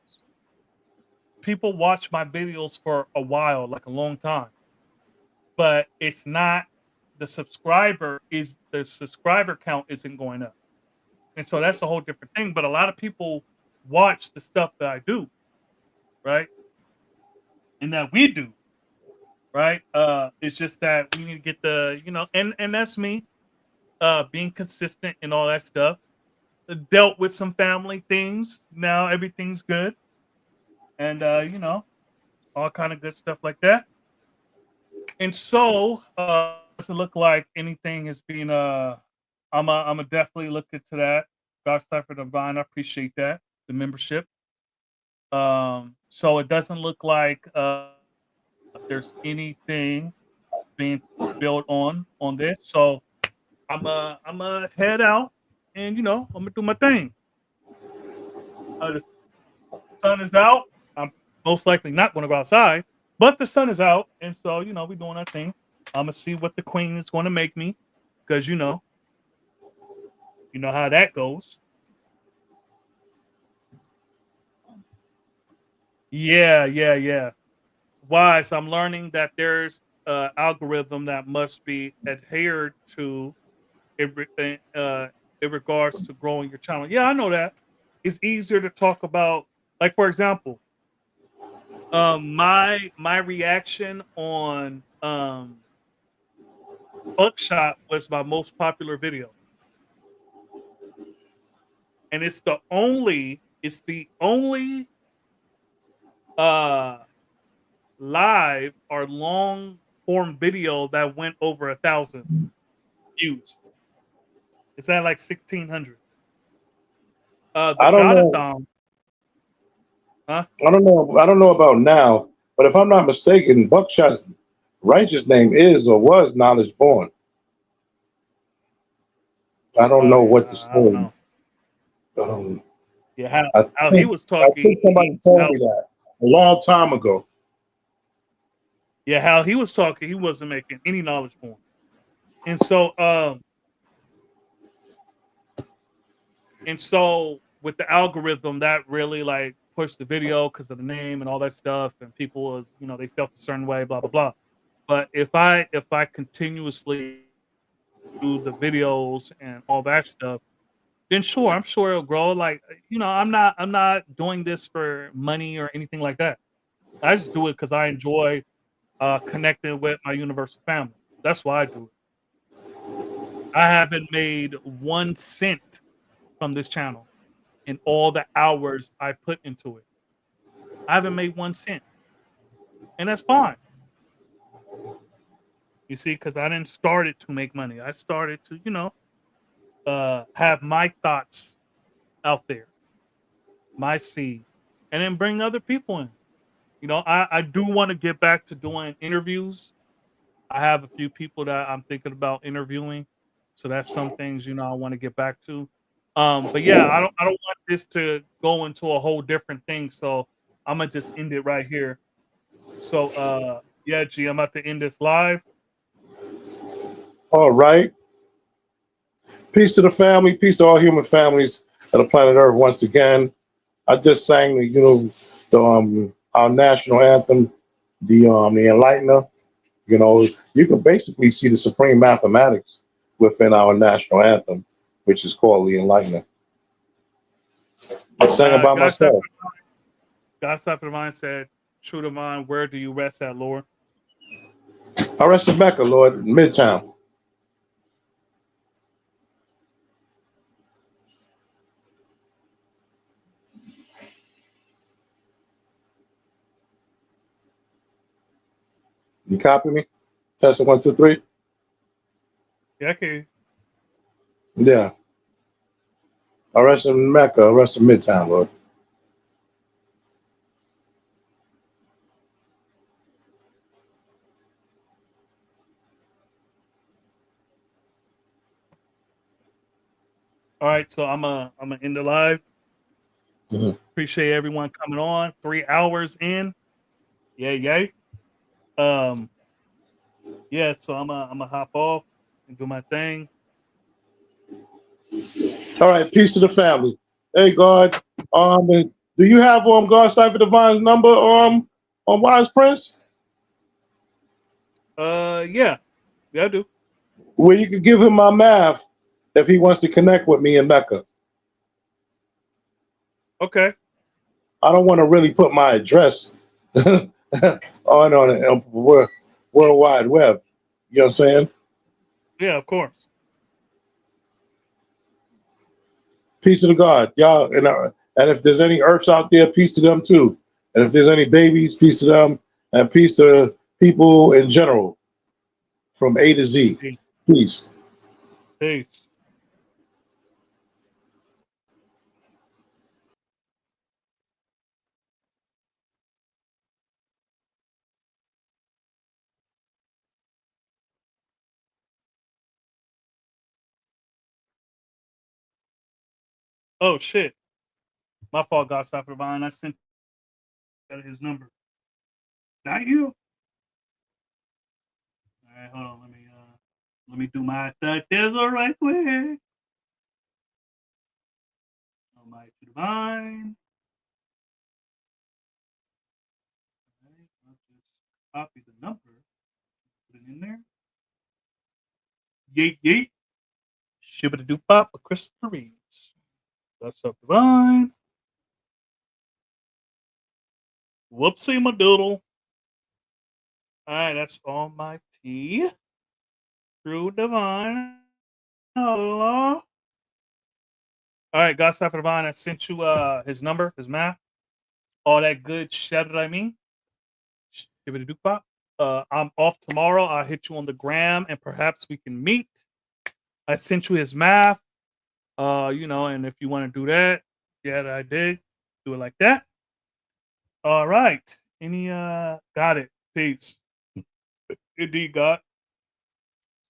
Speaker 1: People watch my videos for a while, like a long time. But it's not the subscriber count isn't going up. And so that's a whole different thing. But a lot of people watch the stuff that I do, right? And that we do, right? It's just that we need to get and that's me, being consistent and all that stuff. Dealt with some family things. Now everything's good, and all kind of good stuff like that. And so, doesn't look like anything is being. I'm a definitely look into that. God Cypher Divine, I appreciate that the membership. So it doesn't look like there's anything being built on this. So I'm a head out, and I'm gonna do my thing. The sun is out. I'm most likely not going to go outside, but the sun is out, and so we're doing our thing. I'm gonna see what the queen is going to make me, because you know how that goes. Yeah. Why? So I'm learning that there's algorithm that must be adhered to in, in regards to growing your channel. Yeah, I know that. It's easier to talk about, like for example, my reaction on Buckshot was my most popular video, and it's the only uh live or long form video that went over 1,000 views. It's at like 1,600. The
Speaker 4: I don't know.
Speaker 1: Godathon, huh?
Speaker 4: I don't know about now, but if I'm not mistaken, Buckshot's righteous name is or was Knowledge Born. I don't
Speaker 1: Oh
Speaker 4: know
Speaker 1: yeah,
Speaker 4: what the
Speaker 1: I don't
Speaker 4: story.
Speaker 1: know.
Speaker 4: Um,
Speaker 1: Yeah, how
Speaker 4: I
Speaker 1: how he
Speaker 4: think
Speaker 1: was
Speaker 4: I
Speaker 1: talking,
Speaker 4: think somebody told
Speaker 1: how
Speaker 4: me that a long time ago.
Speaker 1: yeah, how he was talking, he wasn't making any knowledge point. And so with the algorithm that really like pushed the video because of the name and all that stuff, and people was they felt a certain way, blah blah blah. But if I continuously do the videos and all that stuff, then sure, I'm sure it'll grow. Like, I'm not doing this for money or anything like that. I just do it because I enjoy connecting with my universal family. That's why I do it. I haven't made 1 cent from this channel in all the hours I put into it. I haven't made 1 cent, and that's fine. You see, because I didn't start it to make money. I started to, have my thoughts out there, my seed, and then bring other people in. I do want to get back to doing interviews. I have a few people that I'm thinking about interviewing. So that's some things, I want to get back to. But yeah, I don't want this to go into a whole different thing. So I'm gonna just end it right here. So yeah, G, I'm about to end this live.
Speaker 4: All right. Peace to the family. Peace to all human families of the planet Earth. Once again, I just sang our national anthem, the Enlightener. You can basically see the supreme mathematics within our national anthem, which is called the Enlightener. I sang it by
Speaker 1: God stop
Speaker 4: myself.
Speaker 1: God stop the mind said, true to mind, where do you rest at, Lord?
Speaker 4: I rest in Mecca, Lord, in Midtown. You copy me? Testing 1, 2, 3.
Speaker 1: Yeah, okay.
Speaker 4: Yeah. I rest in Mecca. I rest in Midtown, Lord.
Speaker 1: All right, so I'm gonna end the live.
Speaker 4: Mhm.
Speaker 1: Appreciate everyone coming on. 3 hours in. Yay, yay. Um, yeah, so I'm gonna hop off and do my thing.
Speaker 4: All right, peace to the family. Hey, God, and do you have God Cipher Divine's number on Wise Prince,
Speaker 1: Yeah, I do.
Speaker 4: where you could give him my math if he wants to connect with me in Mecca?
Speaker 1: Okay.
Speaker 4: I don't want to really put my address on the World Wide Web. You know what I'm saying?
Speaker 1: Yeah, of course.
Speaker 4: Peace to the God, y'all, and if there's any Earths out there, peace to them too. And if there's any babies, peace to them, and peace to people in general, from A to Z.
Speaker 1: Peace.
Speaker 4: Peace.
Speaker 1: Peace. Oh shit. My fault, God stop the line. I sent his number. Not you. All right, hold on. Let me do my thizzle right quick. Oh my divine. All right, I'll just copy the number, put it in there. Yeet yeet. Shibbity doo pop of Christopher Reeves. That's up divine. Whoopsie my doodle. All right, that's all my tea. True divine. Allah. All right, God Side for Divine. I sent you his number, his math, all that good shit that I mean. Give it a duke pop. I'm off tomorrow. I'll hit you on the gram and perhaps we can meet. I sent you his math. And if you want to do that, yeah, I did. Do it like that. All right. Got it. Peace. Indeed, God.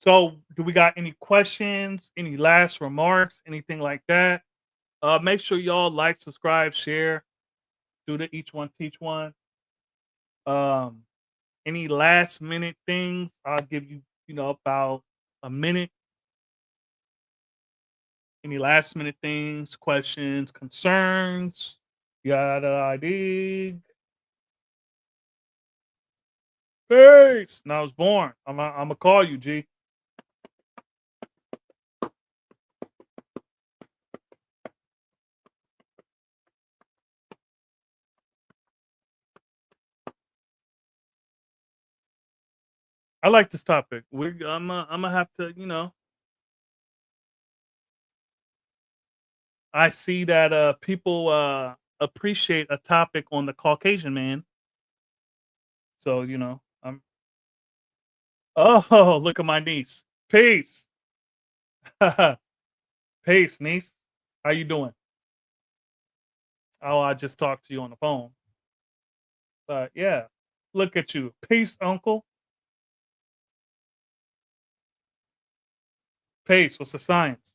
Speaker 1: So do we got any questions, any last remarks, anything like that? Make sure y'all like, subscribe, share, do the each one teach one. Um, any last minute things, I'll give you, about a minute. Any last minute things, questions, concerns? Yada I dig. Peace. And I was born. I'm gonna call you, G. I like this topic. I'm gonna have to, you know. I see that people appreciate a topic on the Caucasian man. So, you know, I'm oh, look at my niece. Peace. Peace, niece. How you doing? Oh, I just talked to you on the phone. But yeah. Look at you. Peace, uncle. Peace. What's the science?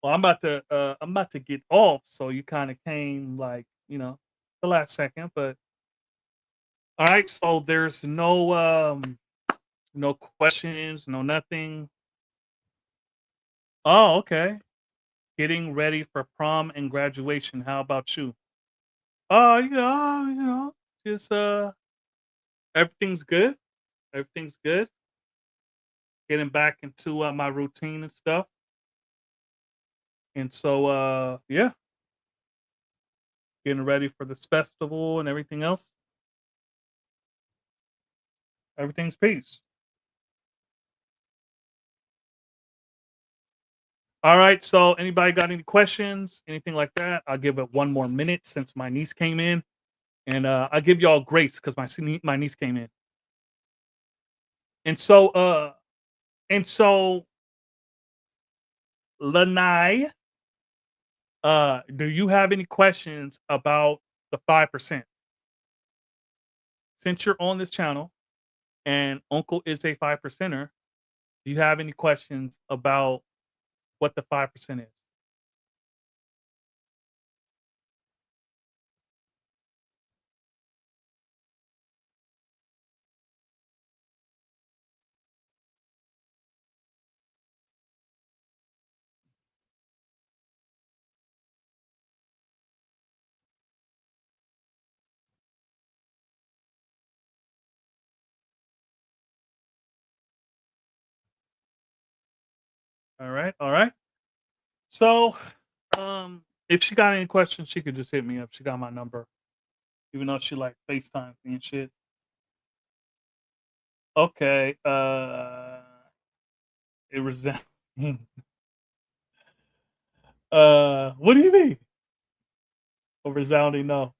Speaker 1: Well, I'm about to get off, so you kind of came like, you know, the last second, but all right, so there's no questions, no nothing. Oh, okay. Getting ready for prom and graduation. How about you? Yeah, you know, just everything's good. Everything's good. Getting back into my routine and stuff. And so yeah, getting ready for this festival and everything else. Everything's peace. All right. So anybody got any questions, anything like that? I'll give it one more minute since my niece came in. And I'll give y'all grace because my niece came in. And so and so Lanai, do you have any questions about the 5%? Since you're on this channel and Uncle is a 5%er, do you have any questions about what the 5% is? All right, all right. So, if she got any questions, she could just hit me up. She got my number, even though she like FaceTime me and shit. Okay, it resound. What do you mean? A resounding no.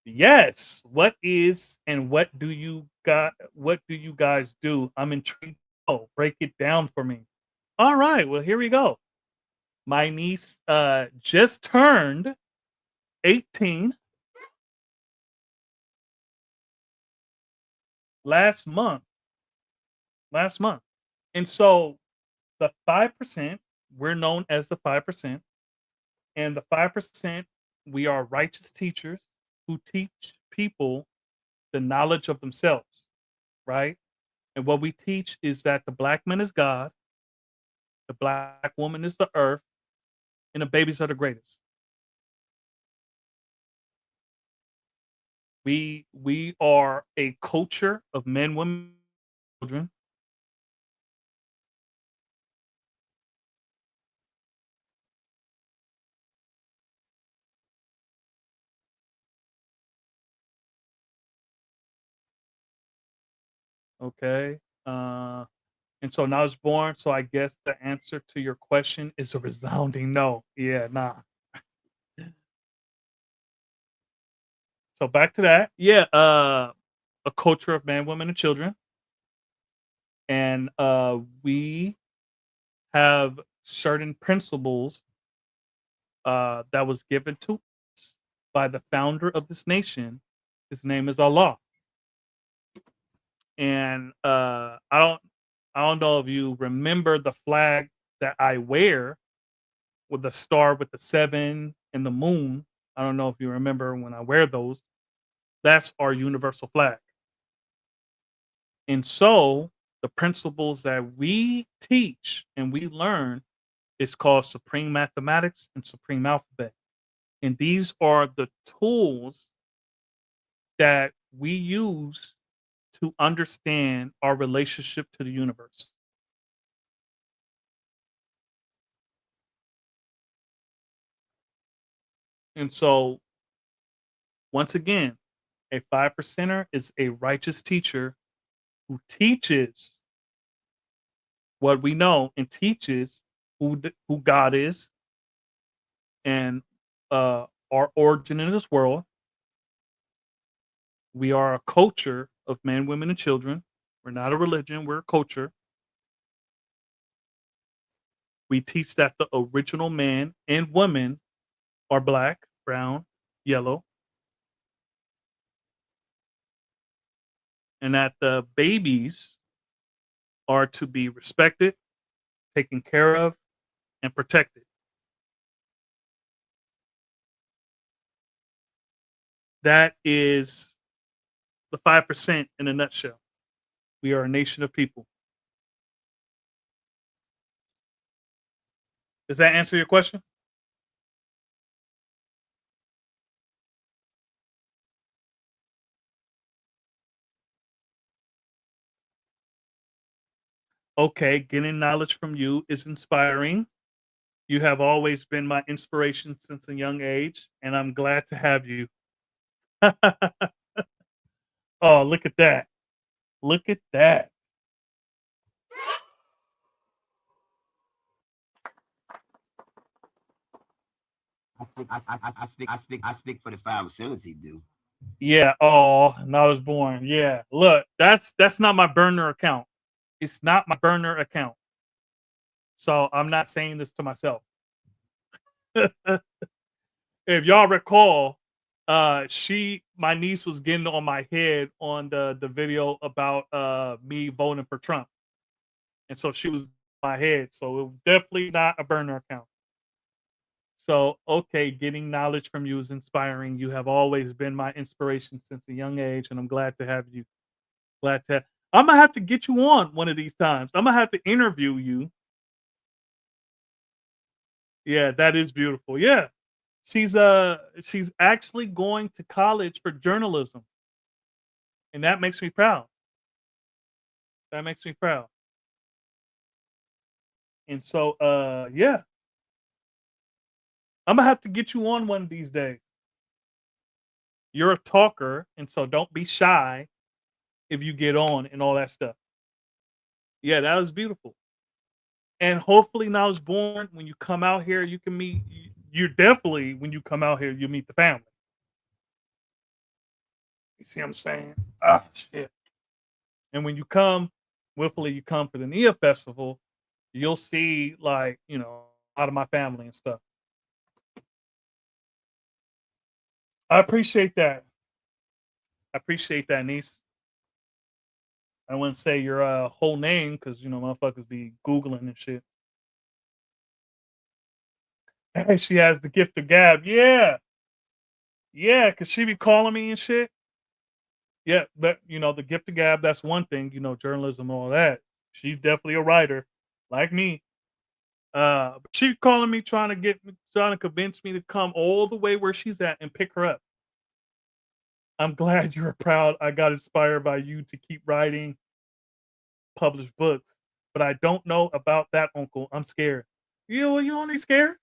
Speaker 1: Yes. What is and what do you guys do? I'm intrigued. Oh, break it down for me. All right. Well, here we go. My niece just turned 18 last month. Last month. And so the 5%, we're known as the 5%. And the 5%, we are righteous teachers who teach people the knowledge of themselves, right? And what we teach is that the black man is God, the black woman is the earth, and the babies are the greatest. We are a culture of men, women, children. Okay. And so now it's born. So I guess the answer to your question is a resounding no. Yeah, nah. So back to that. Yeah, a culture of man, women, and children. And we have certain principles that was given to us by the founder of this nation. His name is Allah. And I don't know if you remember the flag that I wear with the star with the seven and the moon. I don't know if you remember when I wear those. That's our universal flag. And so the principles that we teach and we learn is called supreme mathematics and supreme alphabet. And these are the tools that we use to understand our relationship to the universe. And so, once again, A 5%er is a righteous teacher who teaches what we know and teaches who God is and our origin in this world. We are a culture of men, women, and children. We're not a religion, we're a culture. We teach that the original man and woman are black, brown, yellow, and that the babies are to be respected, taken care of, and protected. That is the 5% in a nutshell. We are a nation of people. Does that answer your question? Okay, getting knowledge from you is inspiring. You have always been my inspiration since a young age, and I'm glad to have you. Oh, look at that. Look at that.
Speaker 8: I speak for the 5 percenters. He do.
Speaker 1: Yeah. Oh, and I was born. Yeah. Look, that's not my burner account. It's not my burner account. So I'm not saying this to myself. If y'all recall, my niece was getting on my head on the video about me voting for Trump. And so she was in my head. So it was definitely not a burner account. So okay, getting knowledge from you is inspiring. You have always been my inspiration since a young age, and I'm glad to have you. Glad to I'm gonna have to get you on one of these times. I'm gonna have to interview you. Yeah, that is beautiful. Yeah. She's actually going to college for journalism, and that makes me proud. That makes me proud. And so yeah, I'm gonna have to get you on one of these days. You're a talker, and so don't be shy if you get on and all that stuff. Yeah, that was beautiful. And hopefully now it's born when you come out here, you can meet you're definitely when you come out here, you meet the family. You see what I'm saying? Ah shit. And when you come, hopefully you come for the Nia Festival, you'll see like, a lot of my family and stuff. I appreciate that. I appreciate that, niece. I wouldn't say your whole name because motherfuckers be Googling and shit. Hey, she has the gift of gab. Yeah. Yeah, cause she be calling me and shit. Yeah, but the gift of gab, that's one thing, journalism and all that. She's definitely a writer, like me. But she calling me trying to convince me to come all the way where she's at and pick her up. I'm glad you're proud. I got inspired by you to keep writing, publish books. But I don't know about that, Uncle. I'm scared. You only scared?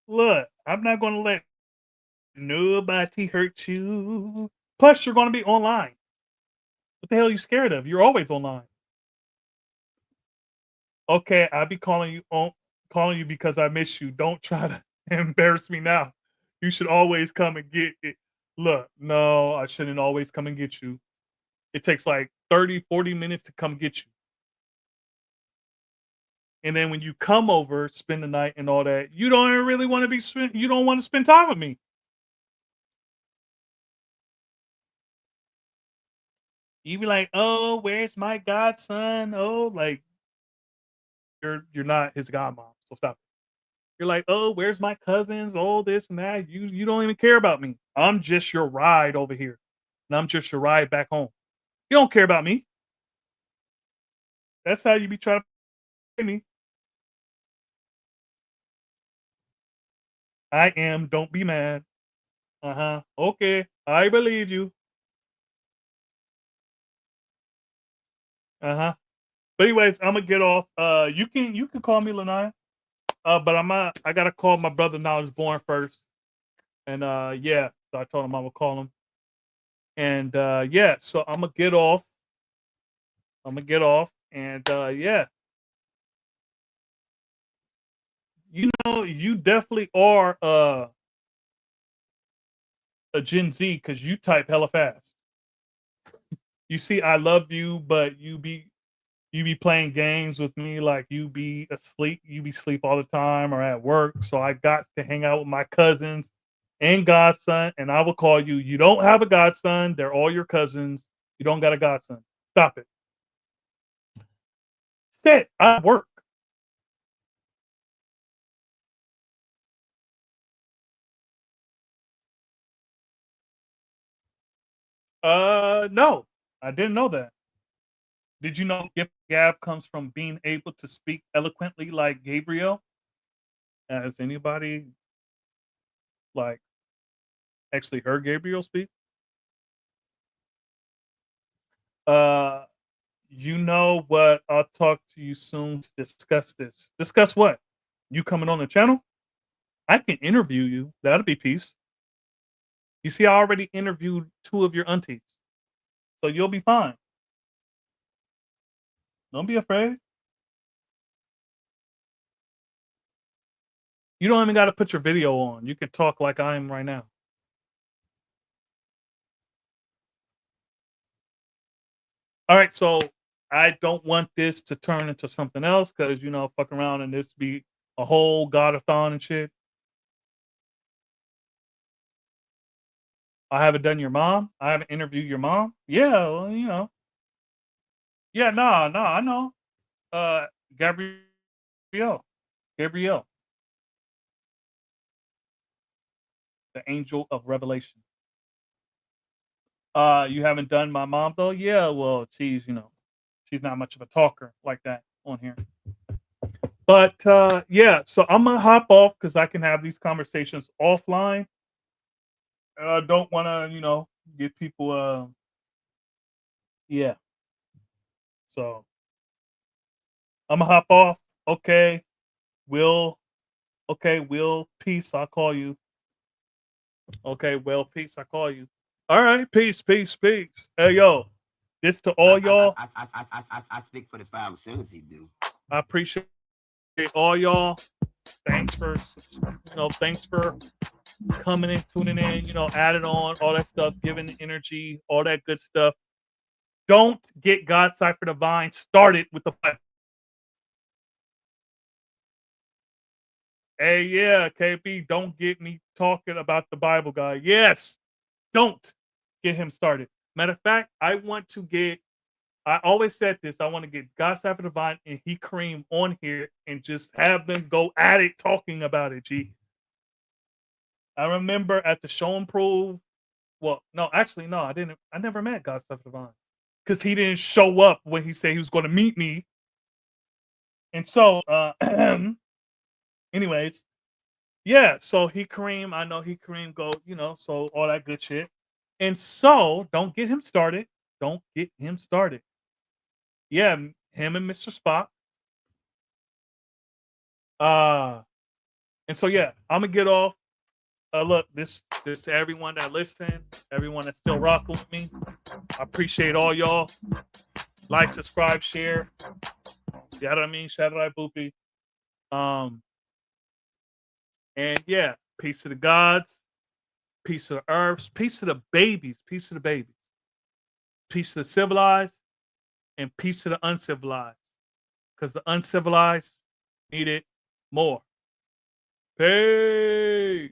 Speaker 1: Look, I'm not gonna let nobody hurt you. Plus, you're gonna be online. What the hell are you scared of? You're always online. Okay, I'll be calling you because I miss you. Don't try to embarrass me now. You should always come and get it. Look, no, I shouldn't always come and get you. It takes like 30, 40 minutes to come get you. And then when you come over, spend the night and all that, you don't really want to you don't want to spend time with me. You be like, "Oh, where's my godson?" Oh, like you're not his godmom. So stop. You're like, "Oh, where's my cousins? All this and that." You don't even care about me. I'm just your ride over here, and I'm just your ride back home. You don't care about me. That's how you be trying to play me. I am. Don't be mad. Uh-huh. Okay. I believe you. Uh-huh. But anyways, I'm gonna get off. You can call me Lanai. But I gotta call my brother now. Is born first. And yeah, so I told him I would call him. And yeah, so I'm gonna get off. And yeah, you definitely are a Gen Z because you type hella fast. You see, I love you, but you be playing games with me like you be asleep. You be asleep all the time or at work. So I got to hang out with my cousins and godson, and I will call you. You don't have a godson. They're all your cousins. You don't got a godson. Stop it. Sit. I work. No, I didn't know that. Did you know gift gab comes from being able to speak eloquently like Gabriel? Has anybody like actually heard Gabriel speak? Uh, you know what? I'll talk to you soon to discuss this. Discuss what? You coming on the channel? I can interview you. That'll be peace. You see, I already interviewed two of your aunties, so you'll be fine. Don't be afraid. You don't even got to put your video on. You can talk like I am right now. All right, so I don't want this to turn into something else because fuck around and this be a whole godathon and shit. I haven't done your mom. I haven't interviewed your mom. Yeah, well. Yeah, no, I know. Uh, Gabrielle, Gabrielle, the angel of revelation. You haven't done my mom though. Yeah, well, she's not much of a talker like that on here. But yeah, so I'm gonna hop off because I can have these conversations offline. I don't want to, get people. Yeah, so I'm gonna hop off. Okay, Will. Okay, Will. Peace. I'll call you. Okay, well, peace. I call you. All right, peace, peace, peace. Hey, yo, this to all y'all.
Speaker 8: I speak for the 5 percenters, he do.
Speaker 1: I appreciate all y'all. Thanks for, thanks for coming in, tuning in. Adding on all that stuff, giving energy, all that good stuff. Don't get God Cipher Divine started with the Bible. Hey, yeah, KB, don't get me talking about the Bible guy. Yes, don't get him started. Matter of fact, I always said this. I want to get God Cipher Divine and He Cream on here and just have them go at it talking about it, G. I remember at the show and prove. Well, no, actually, no, I didn't. I never met God Cipher Divine because he didn't show up when he said he was going to meet me. And so, anyways, yeah. So He Cream, I know He Cream go, so all that good shit. And so, don't get him started. Don't get him started. Yeah, him and Mr. Spock. And so yeah, I'm gonna get off. Look, this to everyone that listened, everyone that's still rocking with me. I appreciate all y'all. Like, subscribe, share. You know what I mean? Shout out Boopy. And yeah, peace to the gods, peace to the earths, peace to the babies, peace to the babies, peace to the civilized, and peace to the uncivilized. Because the uncivilized need it more. Peace.